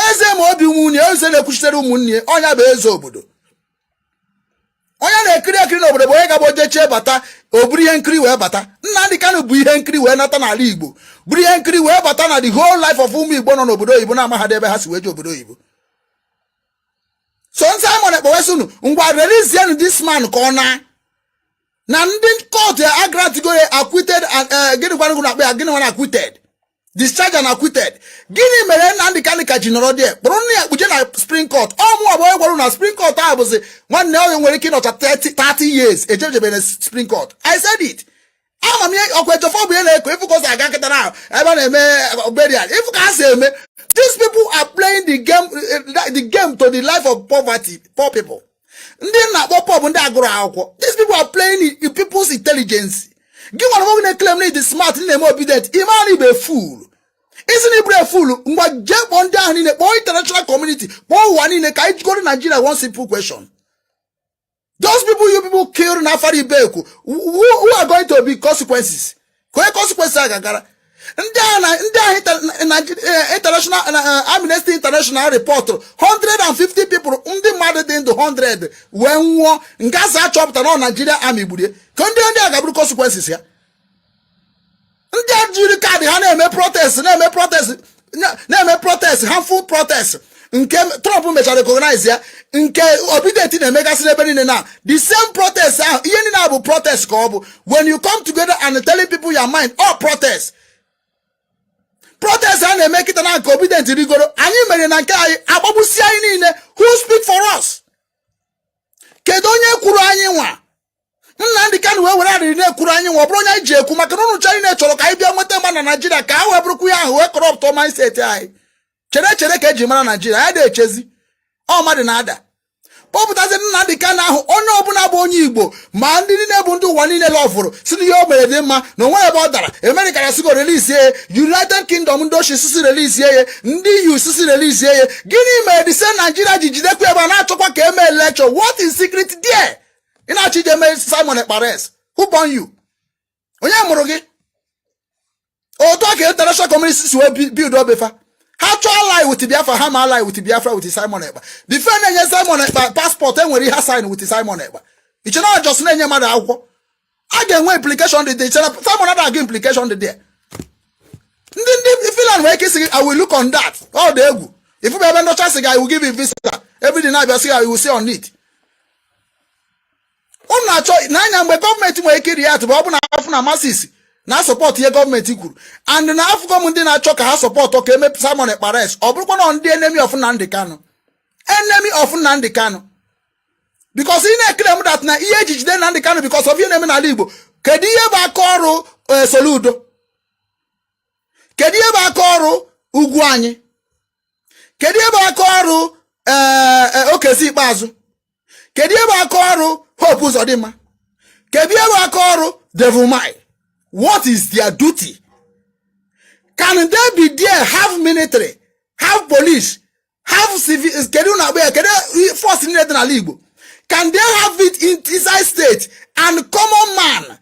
Eze ma obi umunne eze na-ekwuchitere umunne onya bụ eze obodo. Onya na-ekiri n'obodo bụ onye ga bojeche bata oburu ihe nkiri wee bata. Nnamdi Kanu bụ ihe nkiri wee nata n'ala Igbo. Buru ihe nkiri wee bata na the whole life of ụmụ Igbo nọ n'obodo Igbo na amahade ebe ha si weje obodo Igbo. So Simon Ekpa ngwa release this man corner. Na ndị court agreed to go acquitted and gini one acquitted. Discharged and acquitted. Gini mere na ndị kanika jinoro there. Bro ni akuje na Supreme Court. Omu aboy gwaru na Supreme Court abuzi one na onye nwere ike nọcha 30 years. Ejebe na Supreme Court. I said it. Ama mi okwetofo bu ele ko if cause aga kita na ebe na eme burial. If ka say me these people are playing the game to the life of poverty, poor people. These people are playing in people's intelligence. Give one more claim the smart in the more obedient. Imani be a fool. Isn't he a fool? But jump on down in the international community. One in a kite go to Nigeria. One simple question. Those people you people killed in Afari Beku, who are going to be consequences? Consequences. International Amnesty International report 150 people murdered into 100 when war Gaza chopped on Nigeria army bude can consequences here. Protest harmful protest Trump may recognize here obedient in a now the same protest when you come together and telling people your mind protest and make it an obedient rigoro. Who speak for us? Kedonye Kurani wa. Nandi can we were Kurani wa bronya jeku makarono chine cholo ka ibia mwete na Nigeria ka we bruku ya we corrupt to mindset ai. Chere ka ejimara Nigeria ya de echezi. O madu na ada. Poputaze Nandi kan ahụ onye ọbụla bụ onye Igbo ma ndị niile bụ ndị ụwa niile lọfụrụ si na ihe o mere dị mma na onwe ebe ọ dara America ya sigo release ye United Kingdom ndị ochi sisi release ye ndị EU sisi release ye gịnị mere dị se Nigeria ji jidekwa ebe a na-achọkwa ka eme election? What is secret there? Ị na-achị je mee Simon Ekpa? Who born you? Onye mụrụ gị? Otu aka international community si wee build obefa actual lie with Biafra, ham ally with Biafra with Simon Ekpa. The friend and Simon Ekpa passport and where he has signed with Simon Ekpa. It's not just name mother. I get one implication the day. Simon other implication the day. If I will look on that. Oh, there you go. If you have no chance, I will give you visa. Every day I will say on it. On na government will carry out but masses. Na support your government ikuru and na Africa ndị na-achọ ka ha support ka eme Simon Ekpa ọ bụrụkwa na ndị enemy of Nnamdi Kanu because ị na-claim that na ihe ejijide Nnamdi Kanu because of ihe na-eme n'ala Igbo. Kedu ihe bụ aka ọrụ Soludo? Kedu ihe bụ aka ọrụ ugwu anyị? Kedu ihe bụ aka ọrụ Okezi Ikpeazụ? Kedu ihe bụ aka ọrụ Hope Uzodimma? Kedu ihe bụ aka ọrụ Devil Mai? What is their duty? Can they be there, have military, have police, have civil, force in the Igbo? Can they have it inside state and common man,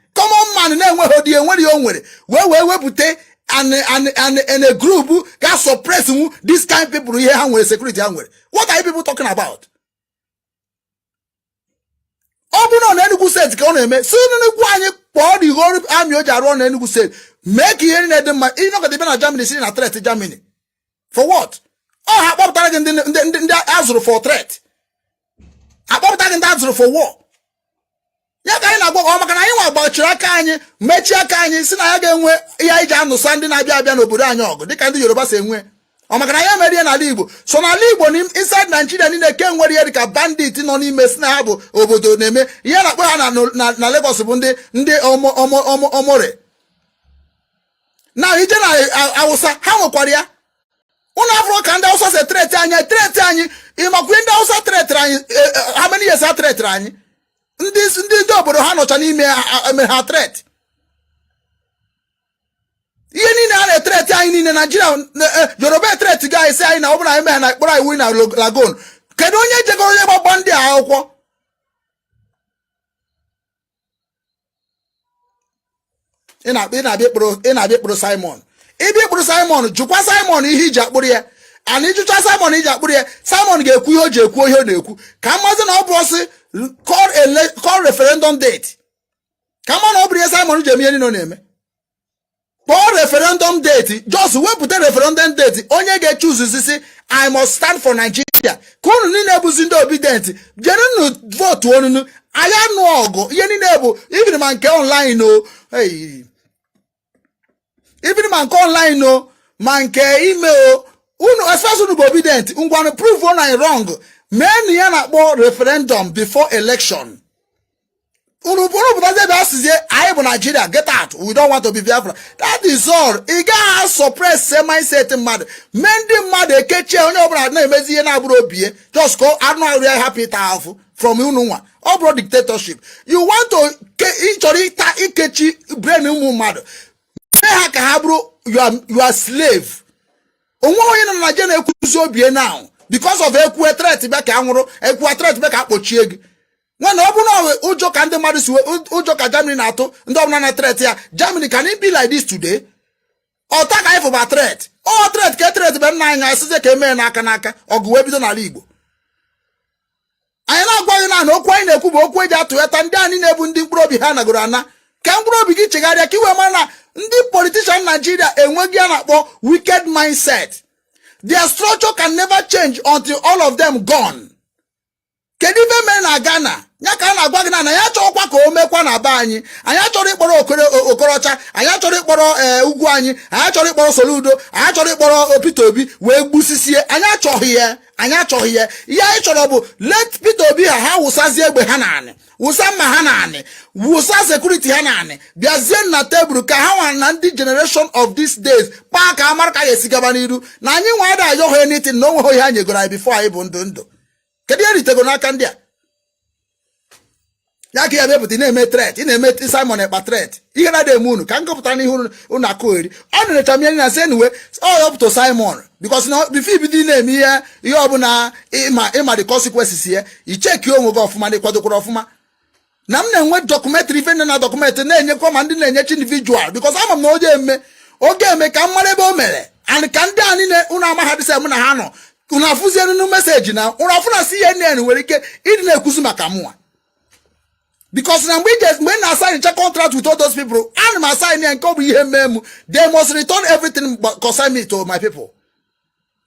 and a group that suppress this kind of people here with security? What are you people talking about? Obuno na Enugu State ka ọ na-eme so Enugu anyị kpọọ the whole army o ji arụ na Enugu State make ihe na dị mma ị nọkọta ebe na Germany si na threat Germany for what? Oh, ha kpọpụtara gị ndị azụrụ for threat, ha kpọpụtara gị ndị azụrụ for war. Ya ka anyị na-agba ọ maka na anyị nwa gbachiri aka anyị mechie aka anyị si na ya ga-enwe ihe anyị ji anụsa ndị na-abịa abịa n'obodo anyị ọgụ dịka ndị Yoruba si enwe ọ maka na ya mere ihe n'ala Igbo. So n'ala Igbo inside Nigeria niile ke nwere ihe dịka bandit nọ n'ime si na ha bụ obodo na-eme ihe na-akpọ ha na Lagos bụ ndị omore na ije na Hausa ha nwekwara ya. Ụlọ afọ ka ndị Hausa se treti anyị ịmakwa ndị Hausa tretiri anyị how many years ha tretiri anyị ndị obodo ha nọcha n'ime ha tret ihe niile a na-etreti anyị niile Nigeria Yoruba etreti ga isi anyị na ọ bụrụ na eme ha na kpọrọ iwu na Lagoon. Kedu onye jegoro onye gbagba ndị a akwụkwọ? Ị na-abịa kpụrụ Simon. Ịbịa kpụrụ Simon jụkwa Simon ihe iji akpụrụ ya. Ana ịjụcha Simon iji akpụrụ ya, Simon ga-ekwu ihe o ji ekwu ihe ọ na-ekwu. Ka mmazi na ọ bụ ọsị call referendum date. Ka mma na ọ bụrụ ihe Simon ji eme ihe niile ọ na-eme. For referendum date, just wepụta referendum date, onye ga-choose sisi I must stand for Nigeria. Kunu ni nebuzi ndo obedient. Jenu vote onunu. Aya no ogo. Yeni nebu. Even man ke online no. Hey. Even man ke online no. Man ke email. Unu as far as unu be obedient. Ungwana prove one I wrong. Men yana bo referendum before election. Unu I am Nigeria, get out. We don't want to be Biafra. That is all. Iga suppress same mindset mad. Mending mad a catch on your name as you know, just go. I'm not really happy to have from you. Or bro dictatorship. You want to each or each brain new mad. You are slave. Now because of a threat back a threat back up when Ujo can the Maris Ujo Germany NATO, and threat here. Germany can it be like this today? Or take I for a threat? Or threat get threat by 9 I say came in Nakanaka or Guebidon Aligo. I am not going on no quite a kubo quaja to it and down in a bundi bro behind a grana. Can bro begin to get a kiwamana? The politician Nigeria and Wagiana wicked mindset. Their structure can never change until all of them gone. Can even men Ghana? Nyakana gwagna na ya chọkwa ka o mekwa na ba anyị anya chọrọ ikpọrọ okorocha anya chọrọ ikpọrọ ugwu anyị anya chọrọ ikpọrọ Soludo anya chọrọ ikpọrọ Peter Obi wee gbusisie anya chọghị ya ihe anyị chọrọ bụ let Peter Obi ha wụsazie egbe ha naanị wụsa mma ha naanị wụsa security ha naanị bịazie na tebụl ka ha nwa na ndị generation of these days kpaa ka amara ka ya esigaba n'iru na anyị nwa ada ayọghị anything na onwe ihe anyị goro before anyị bụ ndụ kedu ihe ritego n'aka ndị a yaki ya bepụta na-eme threat na-eme Simon Ekpa threat ihe na dem unu ka ngopụta n'ihu unu akụgheri ọ na-echa m na say anyway all up to Simon because no before bidi na-eme ihe ọbụla ịma the consequences here i check onwe gị ọfụma na ịkwadokwara ọfụma na m na-enwe documentary ife na document na-enyekwa ma ndị na-enyechi individual because ama m na oge eme ka m mara ebe o mere and ka ndị a niile unu amaghị adịsa m na ha nọ unu afụzie unu message na unu afụ na CNN nwere ike ịdị na-ekwuzi maka mụnwa. Because now when I sign a contract with all those people, and my sign and come here, they must return everything concern me to my people.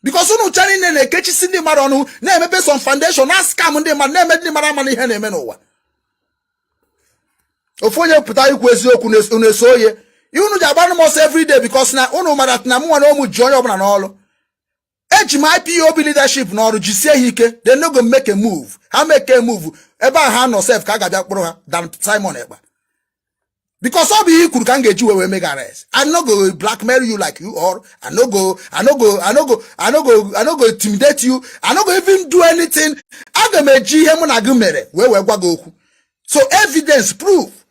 Because you know, China and catch Cindy Maronu, name based on foundation, ask come on them and name the Maramani Hennemenoa. Ofoya Putayu Kwezio Kunesoye, you know the almost every day because now Uno Maratnamu and Omu join up and all. Edge my POB leadership nor Hike, they're not gonna make a move. How make a move? Eba ha no self kaga than Simon Ekpa. Because all be could can get you away make arrest. I no go blackmail you like you or I no go intimidate you. I no go even do anything. I go make GM na gumere where go. So evidence proof.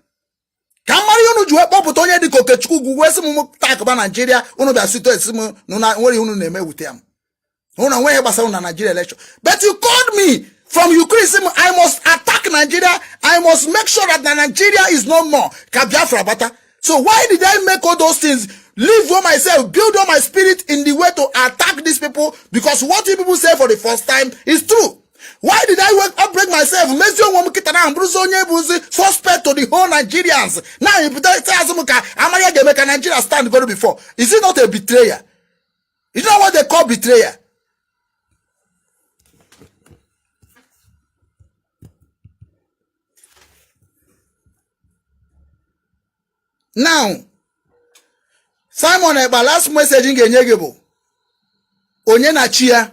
Kamari unu juwe popo tonye di kokechukwu wese mu tak ba Nigeria unu bia sito esimu nuna nwere unu na eme wutem. Una when gbasa una Nigeria election. But you called me from Ukraine, I must attack Nigeria. I must make sure that Nigeria is no more. So why did I make all those things? Live for myself, build on my spirit in the way to attack these people because what you people say for the first time is true. Why did I break myself? Suspect to the whole Nigerians. Now you say Nigeria stand very before. Is it not a betrayer? Is that what they call betrayer? Now, Simon Ekpa last message in Genyegebo. Onye na chia.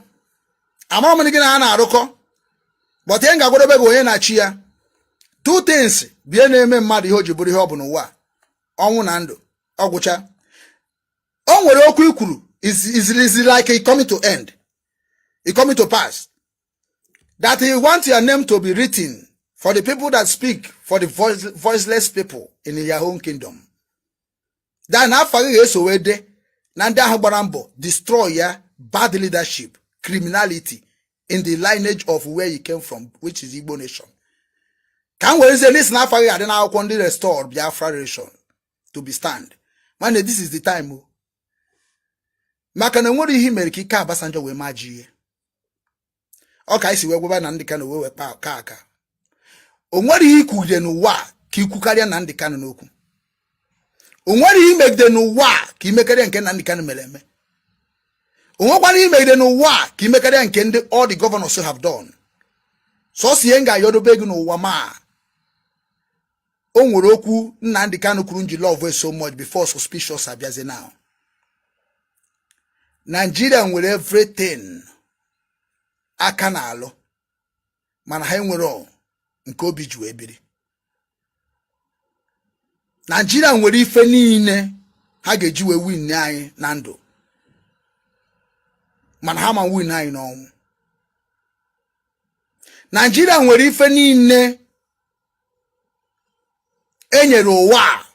Amara m na na arụkọ. But yenga godobe onye na chia. Two things bie na-eme mmadụ ihe o ji bụrụ ihe ọ bụ n'ụwa. Ọnwụ na ndụ. Ọgwụcha. O nwere okwu ikwuru is like it coming to end. It coming to pass. That he wants your name to be written for the people that speak for the voiceless people in your own kingdom. Then after so wede nanda habarambo destroy ya bad leadership, criminality in the lineage of where you came from, which is Igbo nation. Can we say this now for you now restore Biafra nation to be stand? Man, this is the time. Maka na nwere ihe mere ka ike Abasanjo we maji. Okay, si we go ba na ndị Kano we pa aka. O nwere ihe ikwuje n'ụwa ka ikwukarịa na ndị Kano n'okwu. O nwere ihe megide n'ụwa ka imekarịa nke na ndị Kano mere eme. onwekwana imegide n'ụwa ka imekarịa nke ndị all the governors have done. So si yenga yodobe gị n'ụwa ma o nwere okwu Nnamdi Kanu kwuru nji love so much before suspicious abịazi now. Nigeria nwere everything aka na alụ mana ha nwere nke obi ji wee biri. Nigeria nwere ife niile ha ga-eji wee win anyị na ndụ mana ha ma win anyị n'ọnwụ. Nigeria nwere ife niile enyere ụwa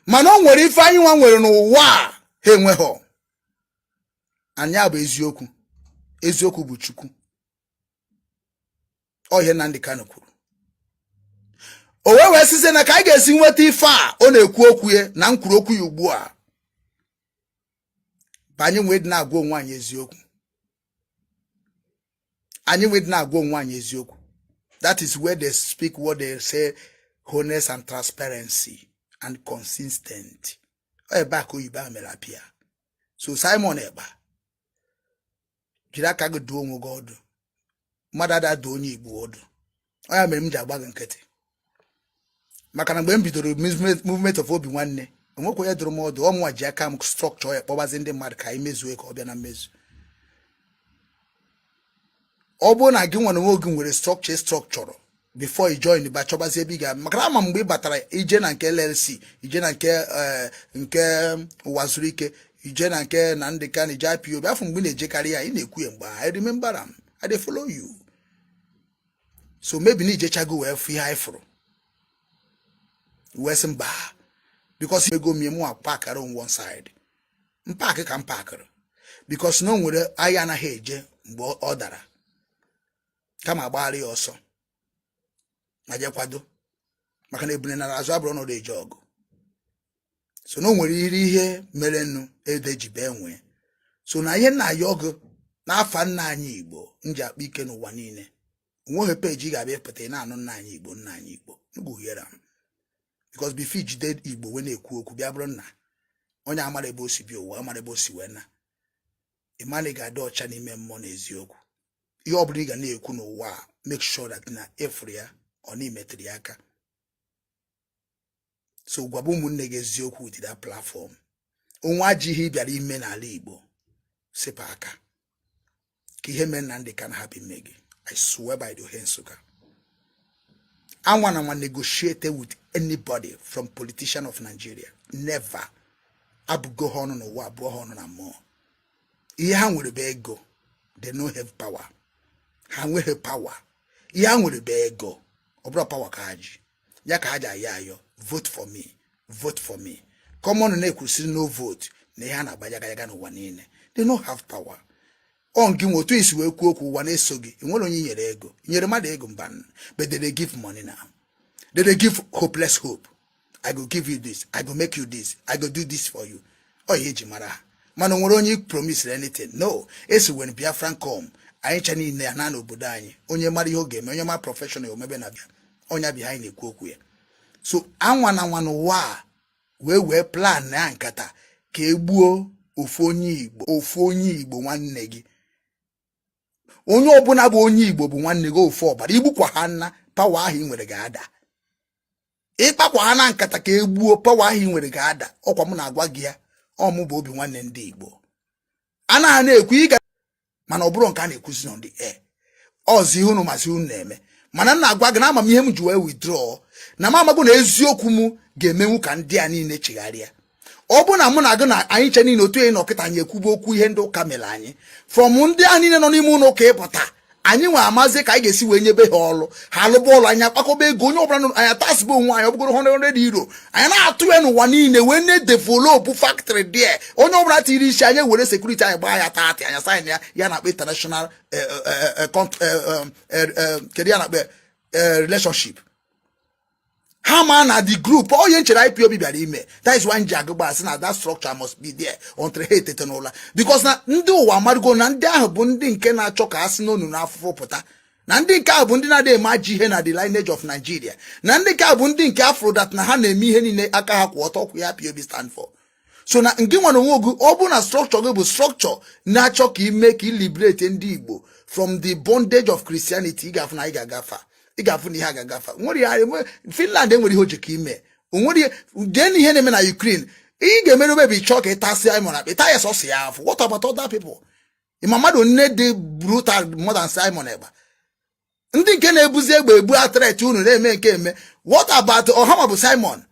mana o nwere ife anyị nwa nwere n'ụwa ha enweghọ. Anyị bụ eziokwu. Eziokwu bụ Chukwu. Ọ ihe Nnamdi Kanu kwuru. O wee size na ka anyị ga-esi nweta ife a ọ na-ekwu okwu ya na nkwuru okwu ya ugbu a. Anyị nwee dị na-agwa onwe anyị eziokwu. Anyị nwee dị na-agwa onwe anyị eziokwu. That is where they speak what they say, honest and transparency and consistent. Ebe ka oyibo amela apịa. So Simon Ekpa jiri aka gị duo onwe gị ọdụ. Mmadụ ada duo onye Igbo ọdụ. Ọ ya mere m ji agba gị nkịtị. Maka na mgbe m bidoro movement of OBINWANNE, onwekwa ya dụrụ m ọdụ. Ọmụnwa ji aka m structure ya kpọbazi ndị mmadụ ka anyị mezuo ka ọ bịa na mmezu. Ọ bụrụ na gị nwere oge nwere structure before you join ba chọbazi ebe ị ga maka ama mgbe ị batara ije na nke LLC, ije na nke ụwa zuru ike, ije na nke na ndị ka na ije IPO bịa afọ mgbe na-ejekarị ya ị na-ekwu ya mgbe I remember am, I dey follow you. So maybe na ijechago wee fụ ihe anyị fụrụ wee sị mba because ego mie mụ park on one side mpark ka mpakịrị because no nwere anyị anaghị eje mgbe ọ dara kama agbagharị ya ọsọ ma je kwado maka na ebune na azụ abụrụ n'ọdụ eje ọgụ. So no nwere ihe merenụ ede ji be enwe. So na ihe nna ya ọgụ n'afa nna anyị Igbo nji akpa ike n'ụwa niile onweghị peji ga-abịa pụta na anụ nna anyị Igbo ngụ hiere m because before jide Igbo we na-ekwu okwu bịa bụrụ nna onye amara ebe o si bi ụwa amara ebe o si wee na ịmana ga-adị ọcha n'ime mmụọ na eziokwu. Ihe ọ bụla ị ga na-ekwu n'ụwa make sure that na efuru ya ọ na-emetụrụ ya aka. So gwaba ụmụnne gị eziokwu with that platform. Onwe ajị ihe bịara ime n'ala Igbo sepụ aka ka ihe mere Nnamdi Kanu hapụ ime gị. I swear by the Ohensuka. I want to negotiate with anybody from politician of Nigeria. Never. Abugo hono no wa abugo hono na more. Ihe nwere be ego. They no have power. Ha nwere power. Ihe nwere be ego. Obra power ka haji. Ya ka haji ayayo. Vote for me. Vote for me. Come on na ekwusi no vote. Na ihe na agbajaga n'ụwa niile. They no have power. On gị otu isi wee kwuo okwu ụwa na-eso gị enwere onye nyere ego nyere mmadụ ego mban but they give money now. They give hopeless hope. I go give you this, I go make you this, I go do this for you. Oh ihe ji mara mana nwere onye promise anything. No, esi when Biafran come anyị cha niile na n'obodo anyị onye mara ihe oge eme onye ma professional omebe na bịa onye behind na-ekwu okwu ya. So anwa na nwa n'ụwa wee plan na nkata ka egbuo ofu onye Igbo nwanne gị. Onye ọbụla bụ onye Igbo bụ nwanne gị ofu ọbara igbukwa ha nna power ahụ ị nwere ga-ada. Ịkpakwa ha na nkata ka egbuo power ahụ ị nwere ga-ada. Ọkwa m na-agwa gị ya ọmụ bụ OBINWANNE ndị Igbo anaghị na-ekwu ịga mana ọ bụrụ nke a na-ekwuzi on the air ọzi ihe unu masị unu na-eme mana nna agwa gị na amamihe m ji wee withdraw na m amago na eziokwu m ga-emenwu ka ndị a niile chigharịa. Ọ bụ na mụ na gị na anyị che niile otu anyị nọkịta anyị ekwubo okwu ihe ndị ụka mere anyị from ndị a niile nọ n'ime ụlọ ụka ịpụta anyị nwe amazi ka anyị ga-esi wee nyebe ha ọlụ ha alụba ọlụ anyị akpakọba ego onye ọbụla anyị atasịba onwe anyị ọbụgoro 100 euro anyị na-atụ ya n'ụwa niile wee na-develop factory there onye ọbụla tiri isi anyị were sekuriti anyị gbaa ya taatị anya sign ya na-akpa international kedu ya na-akpa relationship ha ma na the group onye nchere IPOB bịara ime. That is why nji agụgba asị na that structure must be there until ha etete n'ụla because na ndị ụwa amarụgo na ndị ahụ bụ ndị nke na-achọ ka asị n'onu n'afụfụ pụta na ndị nke ahụ bụ ndị na-adị eme ajị ihe na the lineage of Nigeria na ndị nke ahụ bụ ndị nke afro that na ha na-eme ihe niile aka ha kwụ ọtọ kwụ ya IPOB stand for. So na nke nwana nwogu obu na structure go bụ structure na achọ ka ime ka liberate ndị Igbo from the bondage of Christianity. Igafu na igagafa. Igafu na ihe agagafa. Nwere ya Finland enwere ihe oje ka ime. Onwere den ihe na-eme na Ukraine. Ị ga-emere be chọ ka itasi Simon akpa. Ita yes osi ya afọ. What about other people? Imamado ne dey brutal more than Simon Ekpa. Ndị nke na-ebuzi egbe ebu atret unu na-eme nke eme. What about Ohama bụ Simon?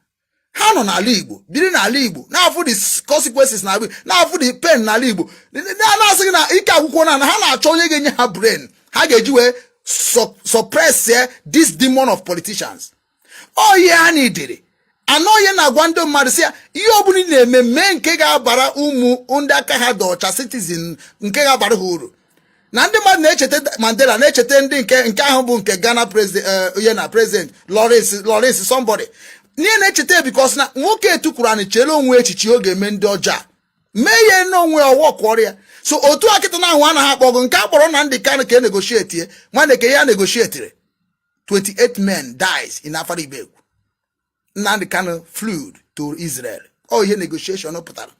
Ha nọ n'ala Igbo, biri n'ala Igbo, na-afụ the consequences na na-afụ the pain n'ala Igbo. Na-asị na ike agwụkwọ na ha na-achọ onye ga-enye ha brain. Ha ga-eji wee suppress this demon of politicians. Oh yeah, anyị dịrị. Anọ ihe na-agwa ndị mmadụ sị ya ihe ọbụla na-eme mee nke ga-abara ụmụ ndị aka ha dị ọcha citizen nke ga-abara ha uru. Na ndị mmadụ na-echeta Mandela, na-echeta ndị nke ahụ bụ nke Ghana president onye na president Lawrence somebody. Niye na-echeta because na nwoke etukwuru anyị chere onwe echichi oge eme ndị ọja mee ihe n'onwe ọwọ kwọrịa. So otu akịta na ahụ anaghị akpọgo nke akpọrọ na ndị Kanu ka negotiate nwanne ka ya negotiate 28 men dies in Afarigbe. Nnamdi Kanu flew to Israel. Oh, ihe negotiation pụtara.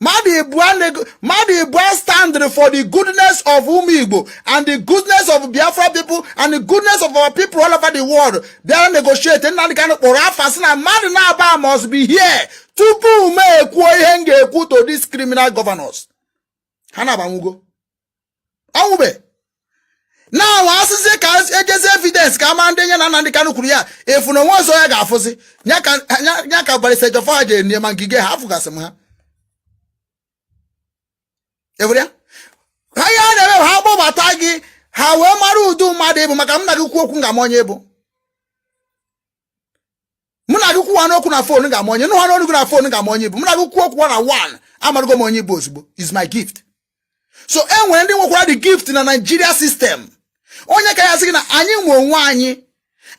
Madi Ebua stand for the goodness of Igbo and the goodness of Biafra people and the goodness of our people all over the world. They are negotiating. Nnamdi Kanu or Afasina Madi Naba must be here. Tupu me ekwu to these criminal governors. Hana bamugo. Awube. Now, asịsị ka ejezi evidence ka ama ndị nye na Nnamdi Kanu kwuru ya efu na nwa ọzọ ya ga-afụzi nya ka Barrister Joffa je nie ma ngige ha afụgasị m ha. Everia? Ha ya na-eme ha gbọbata gị ha wee mara udu mmadụ ịbụ maka m na gị kwuo okwu ngamonye ịbụ. Mụ na gị kwuo n'okwu na phone ngamonye, nụ ha n'onu gị na phone ngamonye ịbụ. Mụ na gị kwuo okwu na one amarugo m onye ịbụ ozugbo. Is my gift. So enwere ndị nwekwara the gift na Nigeria system. Onye ka ya sị na anyị nwe onwe anyị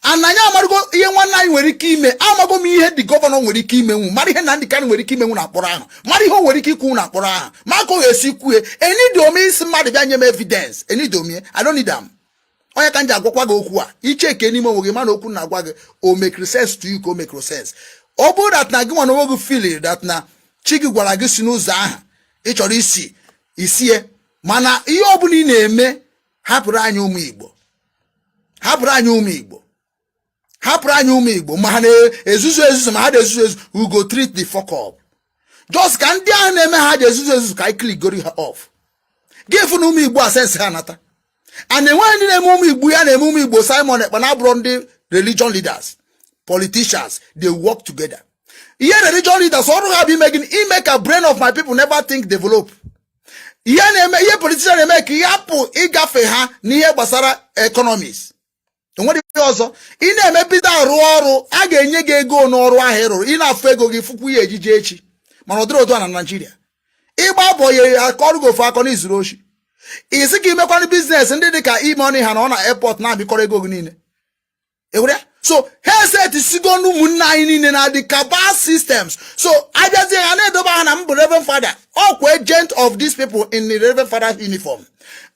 ananya amarugo ihe nwanne anyị nwere ike ime amago m ihe the governor nwere ike imenwu mara ihe Nnamdi Kanu nwere ike imenwu na akpọrọ ahụ mara ihe o nwere ike ikwu na akpọrọ ahụ maka o ga-esi kwue enidomi isi mmadụ bịa nye m evidence enidomi I don't need them. Onye ka nji agwakwa gị okwu a icheke n'ime onwe gị mana okwu na-agwa gị o make sense to you ka o make sense. Ọ bụrụ that na gị nwa na onwe gị feel that na chi gị gwara gị si n'ụzọ ahụ ị chọrọ isie mana ihe ọ bụla ị na-eme hapụrụ anyị ụmụ Igbo. Hapụrụ anyị ụmụ Igbo. Hapụrụ anyị ụmụ Igbo ma ha na-ezuzu ma ha na-ezuzu we go treat the fuck up. Just ka ndị ahụ na-eme ha ji ezuzu ka I click go ha off. Give na ụmụ Igbo a sense ha nata. And enweghị ndị na-eme ụmụ Igbo ya na-eme ụmụ Igbo Simon Ekpa na abụrụ ndị religion leaders, politicians, they work together. Ihe religion leaders ọrụ ha bụ ime ka brain of my people never think develop. Ihe politician na-eme ka ihe apụ ịgafe ha n'ihe gbasara economies. Enwere ihe ọzọ ị na-eme bido arụ ọrụ a ga-enye gị ego n'ọrụ ahụ ị rụrụ ị na-afụ ego gị fụkwu ya ejije echi mana ọ dịrị otu a na Nigeria. Ịgba bọ ya akọrụ gị ofu akọ n'izuru oshi isi ka imekwanụ biznes ndị dịka e-money ha na ọ na airport na-abịkọrọ ego gị niile. Ewere so ha set sigo ụmụnne anyị niile na the cabal systems. So abịazie ha na-edobe ha na mbụ Reverend Father ọkwa agent of these people in the Reverend Father uniform.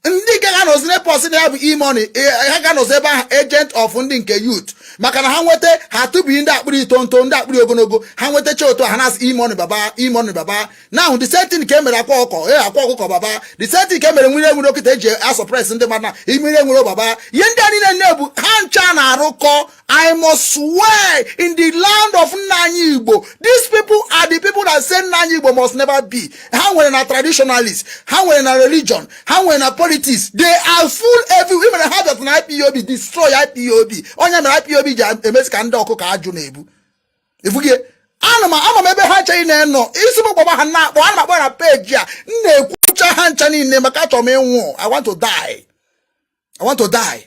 Ndị ga nọzi n'epọs na ya bụ e-money ha ga nọzi ebe ahụ agent of ndị nke youth maka na ha nweta ha tụbi ndị akpịrị itonto ndị akpịrị ogologo ha nweta cheoto ha na-asị e-money baba now the same thing ka emere akwa ọkụkọ baba the same thing ka emere nwere enwere okịta eji asọpres ndị mmadụ na imere enwere baba ihe ndị a niile na-ebu ha ncha na-arụkọ. I must swear in the land of Nna Igbo, these people are the people that say Nna Igbo must never be. How when a traditionalist, how when a religion, how when a politics, they are full everywhere. Even how that an IPOB destroy IPOB. Only an IPOB Mexican dog cook a junebu. If we get I'm maybe hatching no. It's about Hana, one a page ya. Ne kucha hanchani ne makato me. I want to die. I want to die.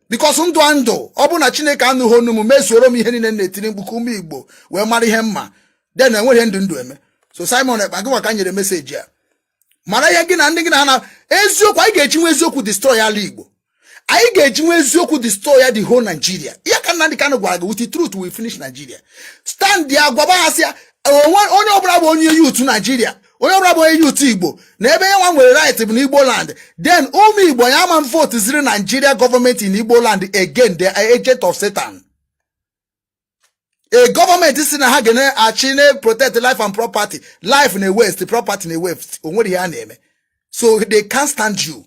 Because ndụ andụ ọ bụ na Chineke anụ ho nụ mesoro m ihe niile na-etiri mkpuku ụmụ Igbo wee mara ihe mma then enwere ndụ eme. So Simon Ekpa gị ka nyere message ya mara ihe gị na ndị gị na na eziokwu anyị ga-eji nwe eziokwu destroy ala Igbo anyị ga-eji nwe eziokwu destroy the whole Nigeria. Ya ka Nnamdi Kanu gwara gị with the truth we finish Nigeria. Stand there gwaba ha sị ya onye ọbụla bụ onye youth Nigeria onye ọbụla bụ onye youth Igbo na ebe nwa nwere right bụ n'Igbo land then ụmụ Igbo ya ma vote ziri Nigeria government in Igbo land again they are agent of Satan. A government is in a hagene achine protect life and property. Life in a waste, the property in a waste. So they can't stand you.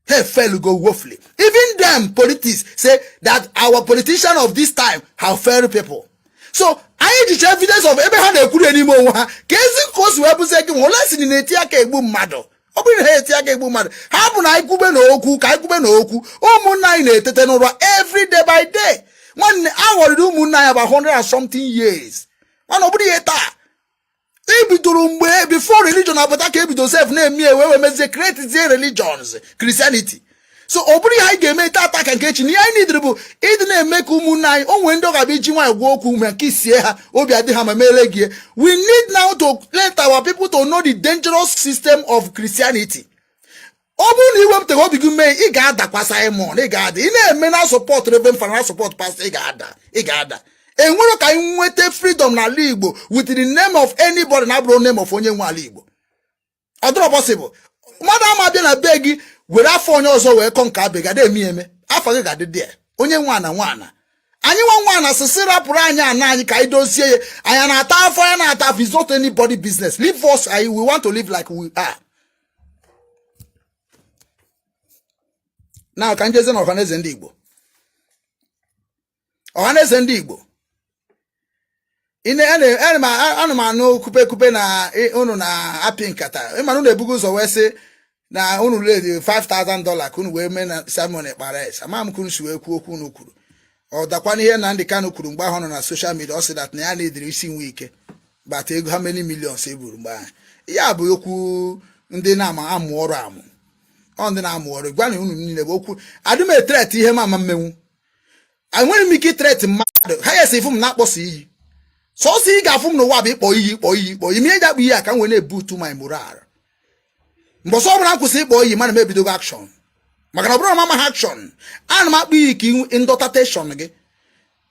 Hey, fail go woefully. Even them politics say that our politicians of this time have failed people. So I need evidence of Abraham they could anymore. Kezi cause we have said less in the tiake boom mado. Open here tiake boom mado. Happen I kube no oku, kai kube no oku. Oh muna in a tetanora every day by day. 1 hour do muna about 100 and something years. One nobody eta. Before religion, about Joseph name me where we create religions, Christianity. So obri high game attack and catch ni I need rebu. It name make umunai on window abijima woku me kiss here obi adihama melegie. We need now to let our people to know the dangerous system of Christianity. Obu ni web te go begin me igada kwasa emo igada. Ine me na support reverend fan support pastor igada. And when can wait freedom na Igbo with the name of anybody na bro name of onye nwa Igbo. Other possible. Madam Abia begi we that for also we conquer bega de mi eme. Afa ga de there. Onye nwa na. Anyi nwa na sisira pura anya na anyi kai don sie anya na ata afọ ya na ata is not anybody business. Leave us we want to live like we are. Now can you say Ohaneze Ndigbo? Ohaneze Ndigbo. Ine anụmanụ kupe na unu na apị nkata ịmanụ na-ebugo ụzọ wee sị na unu ledi $5,000 ka unu wee mee na Simon Ekpa ama m kunu si wee kwuo okwu unu kwuru ọ dakwa n'ihe na ndị Kanu kwuru mgbe ahụ nọ na social media ọ sị that na ya na-ediri isi nwe ike bata ego how many millions eburu mgbe ahụ ya bụ okwu ndị na-ama amụ ọrụ amụ ọ ndị na-amụ ọrụ gwa na unu niile bụ okwu adịm etret ihe ma mmenwu enwere m ike itret mmadụ ha ya sị ifu m na-akpọsa iyi so si ga fum no wa be kpo yi mi eja bi ya ka nwe na ebutu my moral mbo so bra kwusi kpo yi mana me bido action maka na bro mama action an ma kpo yi ki indotation gi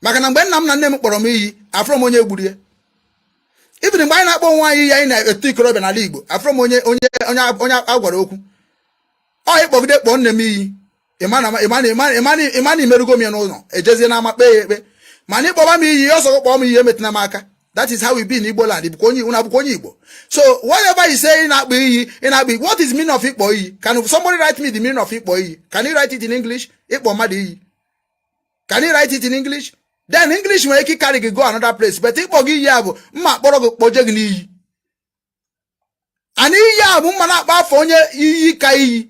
maka na mgbe nna m na nne m kpọrọ m iyi afrom onye egburie ibiri mgbe anyị na-akpọ nwa anyị ya na etikoro be na Igbo afrom onye agwara okwu ọ ikpogide kpọ nne m iyi imana imerugo m ya n'ụlọ ejezie na amakpe ya ekpe mani kpọba m iyi ọsọ kpọ m ihe metina m aka. That is how we be in Igbo land. Igbo. So whatever you say in Igbo, what is meaning of Ikpo iyi? Can somebody write me the meaning of Ikpo iyi? Can you write it in English? Ikpo madi iyi. Can you write it in English? Then English will carry go another place. But Ikpo gi yabu mma kpọrọ go kpoje gi n'iyi. Ani yabu mma na akpa afọ onye iyi ka iyi.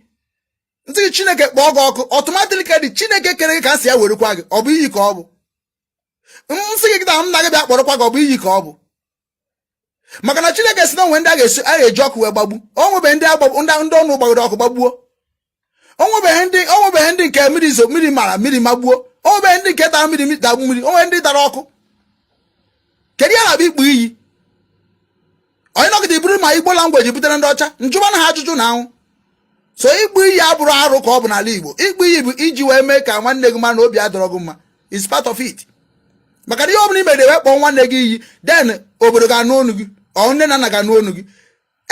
Ntị Chineke kpọọ gị ọkụ automatically Chineke kere gị ka si ya werekwa gị. Ọ bụ iyi ka ọ bụ. Msị gị ta m na gị bịa kpọrọkwa gị ọ bụ iyi ka ọ bụ. Maka na Chineke si na onwe ndị a ga-eji ọkụ wee gbagbu. O nwebe ndị ọnụ gbagoro ọkụ gbagbuo. O nwebeghị ndị nke mmiri mara mmiri magbuo. O nwebeghị ndị nke tara mmiri dagbu mmiri. O nwere ndị dara ọkụ. Kedu ya na-abịa ikpu iyi? Onye nọgide buru ma Igbo language butere ndị ọcha njụba na ha ajụjụ na anwụ. So ikpu iyi abụrụ arụ ka ọ bụ n'ala Igbo. Ikpu iyi bụ iji wee mee ka nwanne gị ma na obi adọrọ gị mma. It's part of it. Maka ihe ọbụla imere wee kpọọ nwanne gị iyi then obodo ga-anụ onu gị ọ nne na nna ga-anụ onu gị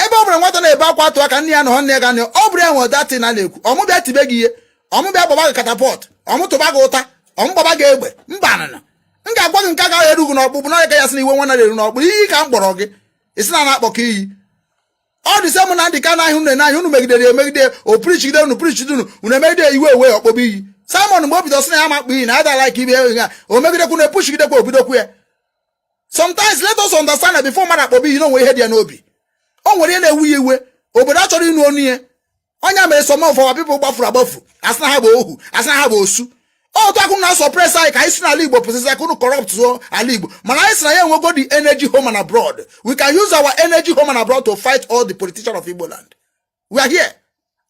ebe ọ bụla nwata na-ebe akwa atụ aka nne ya na nne ya ga-anụ ọ bụrụ enwe datin na na-ekwu ọmụbịa tibe gị ihe ọmụbịa gbaba gị katapọt ọmụtụba gị ụta ọmụgbaba gị egbe mba anana m ga-agwa gị nke agaghị eru gị n'ọkpụkpụ na ya sị na iwe nwana na-eru n'ọkpụkpụ iyi ka m kpọrọ gị isi na na-akpọkọ iyi ọ dị sị m na ndị ka n'ahịa unu n'ahịa unu megidere emegide o prichigide unu emegide iwe ewe ọkpọba iyi Simon mgbe obido sị na ya makpụ iyi na ada like ibe ya o megidekwu na epuchigidekwa obidokwu ya. Sometimes let us understand that before mmadụ akpọba iyi na onwe ihe dị ya n'obi o nwere ihe na-ewu ya iwe obodo achọrọ ịnụ onu ihe onye mere some of our people gbafuru agbafu asị na ha bụ ohu asị na ha bụ osu otu akụnụ na suppress anyị ka anyị si n'ala Igbo pụsịsị akụnụ corrupt so ala Igbo mana anyị si na ya enwego the energy home and abroad. We can use our energy home and abroad to fight all the politicians of Igbo land. We are here.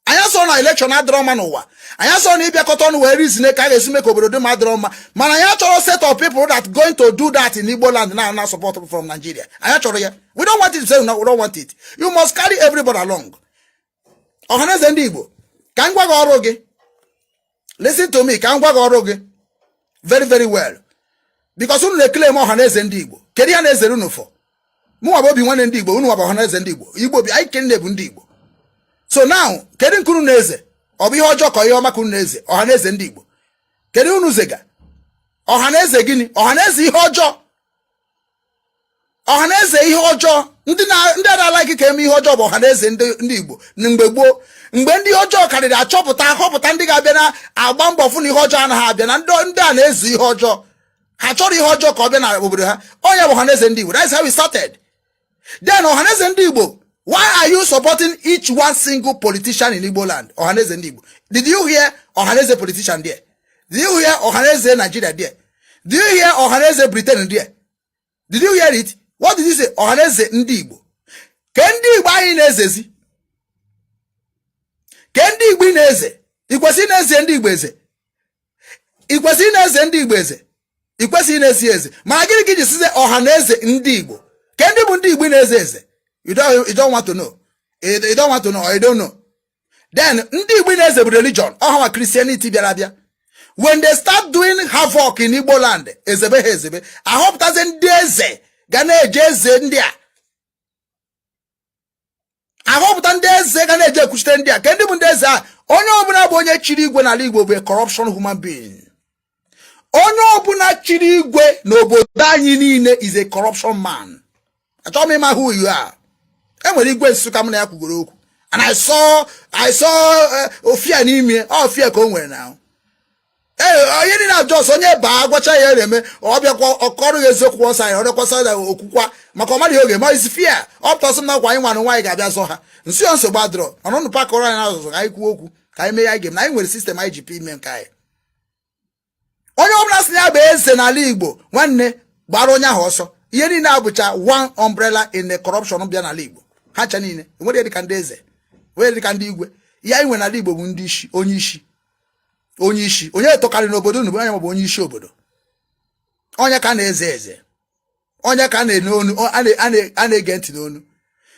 Anya so na election adịrọ mma n'ụwa anya so na ịbịakọta ọnụ wee reason ka a ga-esi mee ka obodo dị mma adịrọ mma mana anya chọrọ set of people that going to do that in Igbo land now support from Nigeria. Anya chọrọ ya. We don't want it to say no, we don't want it. You must carry everybody along. Ohaneze Ndigbo ka m gwa gị ọrụ gị. Listen to me ka m gwa gị ọrụ gị very very well because unu na-claim Ohaneze Ndigbo kedu ya na-ezere unu for mụ nwa bụ OBINWANNE Ndigbo unu nwa bụ Ohaneze Ndigbo Igbo bi anyị kenne bụ ndị Igbo. So now, kedu nkunu na-eze? Ọ bụ ihe ọjọọ ka ihe ọma kunu na-eze? Ohaneze Ndigbo. Kedu unu zega? Ohaneze gịnị? Ohaneze ihe ọjọọ. Ohaneze ihe ọjọọ ndị na-like ka eme ihe ọjọọ bụ Ohaneze ndị Igbo mgbe gboo mgbe ndị ọjọọ karịrị ahọpụta ndị ga-abịa na agba mbọ fụ na ihe ọjọọ anaghị abịa na ndị a na-ezu ihe ọjọọ ha chọrọ ihe ọjọọ ka ọ bịa na obodo ha onye bụ Ohaneze ndị Igbo. That's how we started. Then Ohaneze ndị Igbo, why are you supporting each one single politician in Igbo land? Ohaneze ndị Igbo. Did you hear Ohaneze politician there? Did you hear Ohaneze Nigeria there? Did you hear Ohaneze Britain there? Did you hear it? What did you say? Ohaneze ndị Igbo. Ke ndị Igbo anyị na-ezezi? Ke ndị Igbo na-eze? Ikwesị na-eze ndị Igbo eze? Ikwesị na-eze ndị Igbo eze? Ikwesị na-esi eze? Ma gịnị ka iji size Ohaneze ndị Igbo? Ke ndị bụ ndị Igbo na-eze eze? You don't want to know. You don't want to know or you don't know. Then ndị Igbo na-eze bụ religion. Ọ ha Christianity bịara abịa. When they start doing havoc in Igbo land, ezebe ha ezebe, ahọpụtazi ndị eze ga na-eje eze ndị a. Ahọpụta ndị eze ga na-eje ekwuchite ndị a. Ke ndị bụ ndị eze a? Onye ọbụla bụ onye chiri igwe n'ala Igbo bụ a corruption human being. Onye ọbụla chiri igwe n'obodo anyị niile is a corruption man. Achọrọ m ịma who you are. Enwere igwe Nsụka m na ya kwugoro okwu. And I saw ofia n'ime, ofia ka o nwere na. Onye dị na Jos onye baa gwacha ya eme ọ bịakwa ọkọrọ eziokwu ọsọ anyị ọrịakwasa da okwukwa maka ọmadị oge ma isi fear ọpụtasị na kwa anyị nwanụ nwaanyị ga-abịa zọ ha nsi nso gbadrọ ọnụnụ pakọrọ anyị n'azụzụ ka anyị kwuo okwu ka anyị mee ya game na anyị nwere sistem IGP ime nke anyị. Onye ọbụla sị ya bụ eze n'ala Igbo nwanne gbara onye ahụ ọsọ. Ihe niile abụcha one umbrella in the corruption bịa n'ala Igbo. Ha cha niile enwere dị ka ndị eze nwere dị ka ndị igwe. Ihe anyị nwere n'ala Igbo bụ ndị isi onye isi onye tokarị n'obodo unu bụ onye maọbụ onye isi obodo. Onye ka na-eze eze, onye ka na-ene onu a na-ege ntị n'onu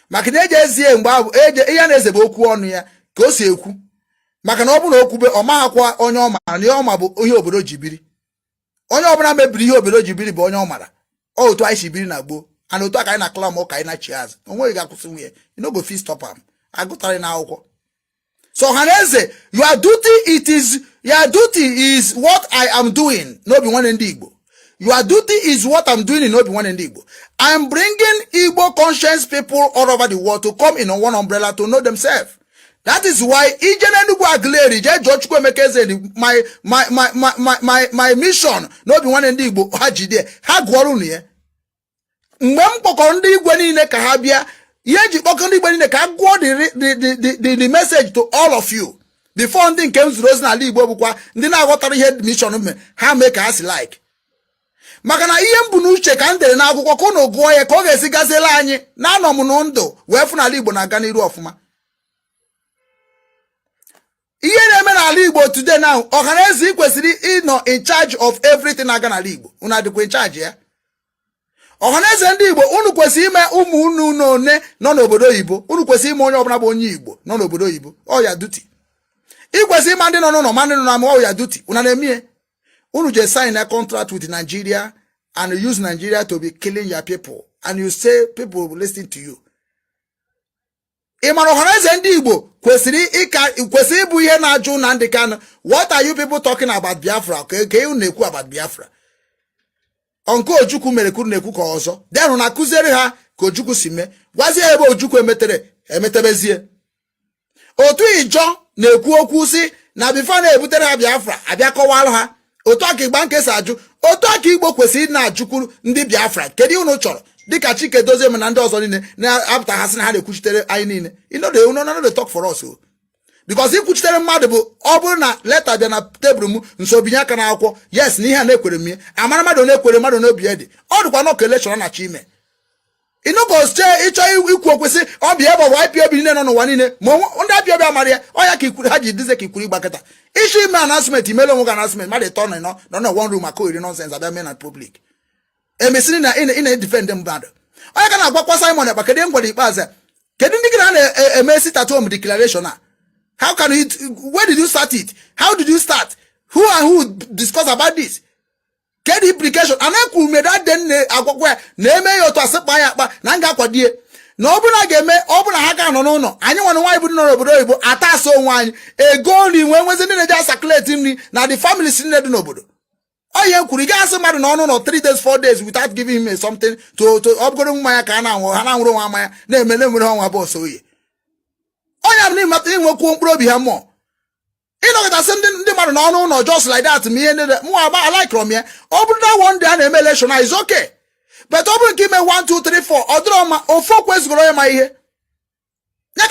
maka na eji ezie mgbe ahụ ihe na-eze bụ okwu ọnụ ya ka o si ekwu maka na ọ bụ na okwube ọ maghakwa onye ọ mara na ihe ọma bụ ihe obodo ji biri. Onye ọbụla mebiri ihe obodo ji biri bụ onye ọ mara. Otu anyị si biri na gboo and otu aka anyị na klam ụka anyị na chi azụ onweghị ga-akwụsị nwunye you no go fit stop am. Agụtara na akwụkwọ. So Ohaneze, your duty is what I am doing no OBINWANNE Ndigbo. Your duty is what I'm doing in OBINWANNE Ndigbo. I'm bringing Igbo conscious people all over the world to come in on one umbrella to know themselves. That is why my mission no OBINWANNE Ndigbo hajide ha gworu nie mgbe m kpọkọrọ ndị Igwe niile ka ha bịa ihe ji kpọkọ ndị Igwe niile ka gụọ the message to all of you before ndị nke m zuru ozi n'ala Igbo bụkwa ndị na-aghọtara ihe mission me ha mee ka ha si like maka na ihe m bụ n'uche ka m dere n'akwụkwọ ka unu gụọ ya ka ọ ga-esi gazela anyị na-anọ m n'ndụ wee fụ n'ala Igbo na-aga n'iru ọfụma. Ihe na-eme n'ala Igbo today now Ohaneze kwesịrị ịnọ in charge of everything na-aga n'ala Igbo. Unu adịkwa in charge ya. Ohaneze ndị Igbo unu kwesịrị ime ụmụ unu n'one nọ n'obodo oyibo. Unu kwesịrị ime onye ọbụla bụ onye Igbo nọ n'obodo oyibo. Ọ ya duty. Ị kwesịrị ime ndị nọ n'ụlọ ma ndị nọ n'ama ọ ya duty. Unu na-eme unu just sign a contract with Nigeria and use Nigeria to be killing your people and you say people will listen to you. Ịmara Ohaneze ndị Igbo kwesịrị ịbụ ihe na-ajụ na ndị Kanu. What are you people talking about Biafra? Ka unu na-ekwu about Biafra. Onko Ojukwu mere kwuru na-ekwu ka ọzọ. Then na akụziere ha ka Ojukwu si mee. Gwazie ebe Ojukwu emetebezie. Otu Ijọ na-ekwu okwu si na bifo na-ebutere ha Biafra abịa kọwalụ ha. Otu aka Igba nke si ajụ. Otu aka Igbo kwesịrị na-ajụkwuru ndị Biafra. Kedu unu chọrọ? Dịka Chike Dozie na ndị ọzọ niile na-apụta ha sị na ha na-ekwuchitere anyị niile. You know they talk for us. Because ikwuchitere mmadụ bụ ọ bụrụ na leta bịa na tebụl m nso binye aka na akwụkwọ yes na ihe a na-ekwere m amara mmadụ na-ekwere mmadụ n'obi ede ọ dịkwa na keleshọn na chi ime ịnụgoche ịchọ ikwu okwesị ọ bịa ebe ọwa IPOB niile nọ n'ụwa niile ma ndị IPOB amara ya ọ ya ka ikwuru ha ji dize ka ikwuru ịgbakọta ishi ime announcement imele onwe gị announcement mmadụ ịtọ nọ na one room maka ori nonsense abịa mee na public emesiri na ị na-edefend mmadụ onye ka na-agwakwa Simon Ekpa kedu ngwere ikpeazụ kedu ndị gị na-eme sit at home declaration a how can it where did you start it? How did you start? Who and who discuss about this? Get implication and I could make that then agwakwa na eme ya otu asịkpa ya akpa na nga akwadie na ọbụna ga-eme ọbụna ha ga nọ n'ụlọ anyị nwanne nwaanyị bụ nọ n'obodo oyibo ataso onwe anyị ego nri nwee nwezi ndị na-eji asakuleti nri na the families nne dị n'obodo Oh, yeah, could you guys no 3 days, 4 days without giving him something to upgrade my kana or Hana my name and then boss. Oh, yeah, I'm nothing will come probe him more. You know that sending the man no just like that to me and more about I like from here. Open that one day and election is okay. But open give me 1, 2, 3, 4 or draw my or 4 questions go my here. We are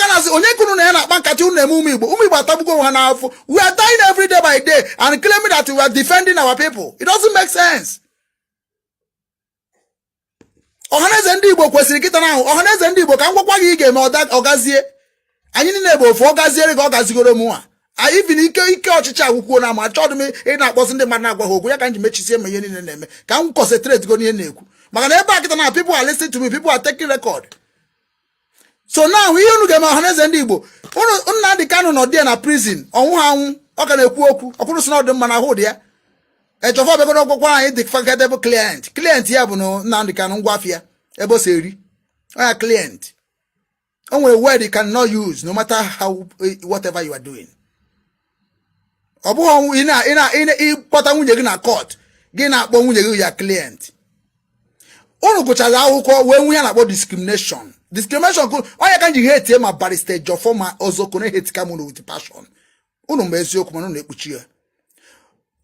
dying every day by day and claiming that we are defending our people. It doesn't make sense. Ohaneze Ndigbo kwesịrị kita na Ohaneze Ndigbo ka ngwakwa gị ga eme ogazie. Anyị ni na-ebo ofu ogazie ga ogazigoro mu a. Even ike ọchịchị agwụkwọ na ma chọdụ m ị na-akpọsị ndị mmadụ na-agwa ha okwu ya ka nji mechisie eme ihe niile na-eme ka m concentrate go n'ihe na-ekwu. Maka na ebe a kita na people are listening to me, people are taking record. So now we unu ga Ohaneze Ndigbo unu Nnamdi Kanu no dey na prison onwu ha anwu o ka na-ekwu okwu okuru so na odị mma na hold ya echofo be go gwakwa anyị the forgettable client ya bụ no Nnamdi Kanu ngwafia ebe o seri oya client onwe word you cannot use no matter how whatever you are doing obu ina ikpọta nwunye gị na court gị na-akpọ nwunye gị ya client unu gụchara akwụkwọ wee nwe ya na-akpọ discrimination could why can't you hate him a barrister Jofo ma ozoko ne hate kamuno with passion unu meziokwu ma no na-ekpuchi ya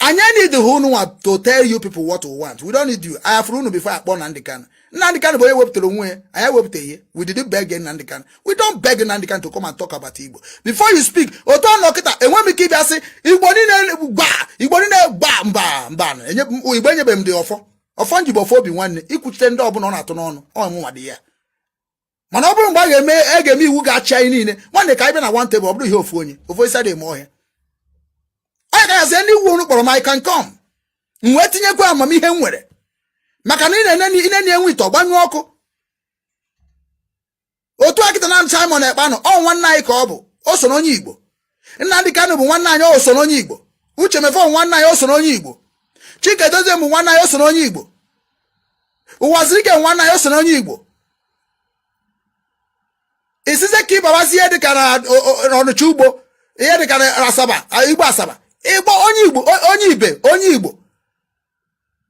anya need the who know to tell you people what we want. We don't need you. I have runu before I born Nnamdi Kanu. Nnamdi Kanu boy wep to the way I wep to here. We didn't beg Nnamdi Kanu. We don't beg Nnamdi Kanu to come and talk about Igbo. Before you speak, oto no kita and when we keep say Igbo ni mba Igbo nye bem de ofo Ndigbo ofo OBINWANNE ikuchite ndị ọbụla ọ na-atụ n'ọnụ ọ mụ nwade ya mana ọ bụrụ mgbe a ga-eme iwu ga-achị anyị niile nwanne ka anyị bịa na one table ọ bụrụ ihe ofu onye isa dị eme ọhịa anyị ga-asị ndị iwu unu kpọrọ m I can come nwee tinyekwa amamihe m nwere maka na ị na-enwe ite ọgbanyụ ọkụ otu akịta na Simon Ekpa nọ ọ nwanne anyị ka ọ bụ o so n'onye Igbo Nnamdi Kanu bụ nwanne anyị o so n'onye Igbo Uche Mefo nwanne anyị o so n'onye Igbo Chike Dozie bụ nwanne anyị o so n'onye Igbo Ụwazirike nwanne anyị o so n'onye Igbo isize ka ịbabazi ihe dịka na ọnụcha ugbo ihe dịka na Asaba Igbo Asaba Igbo onye Igbo onye Igbo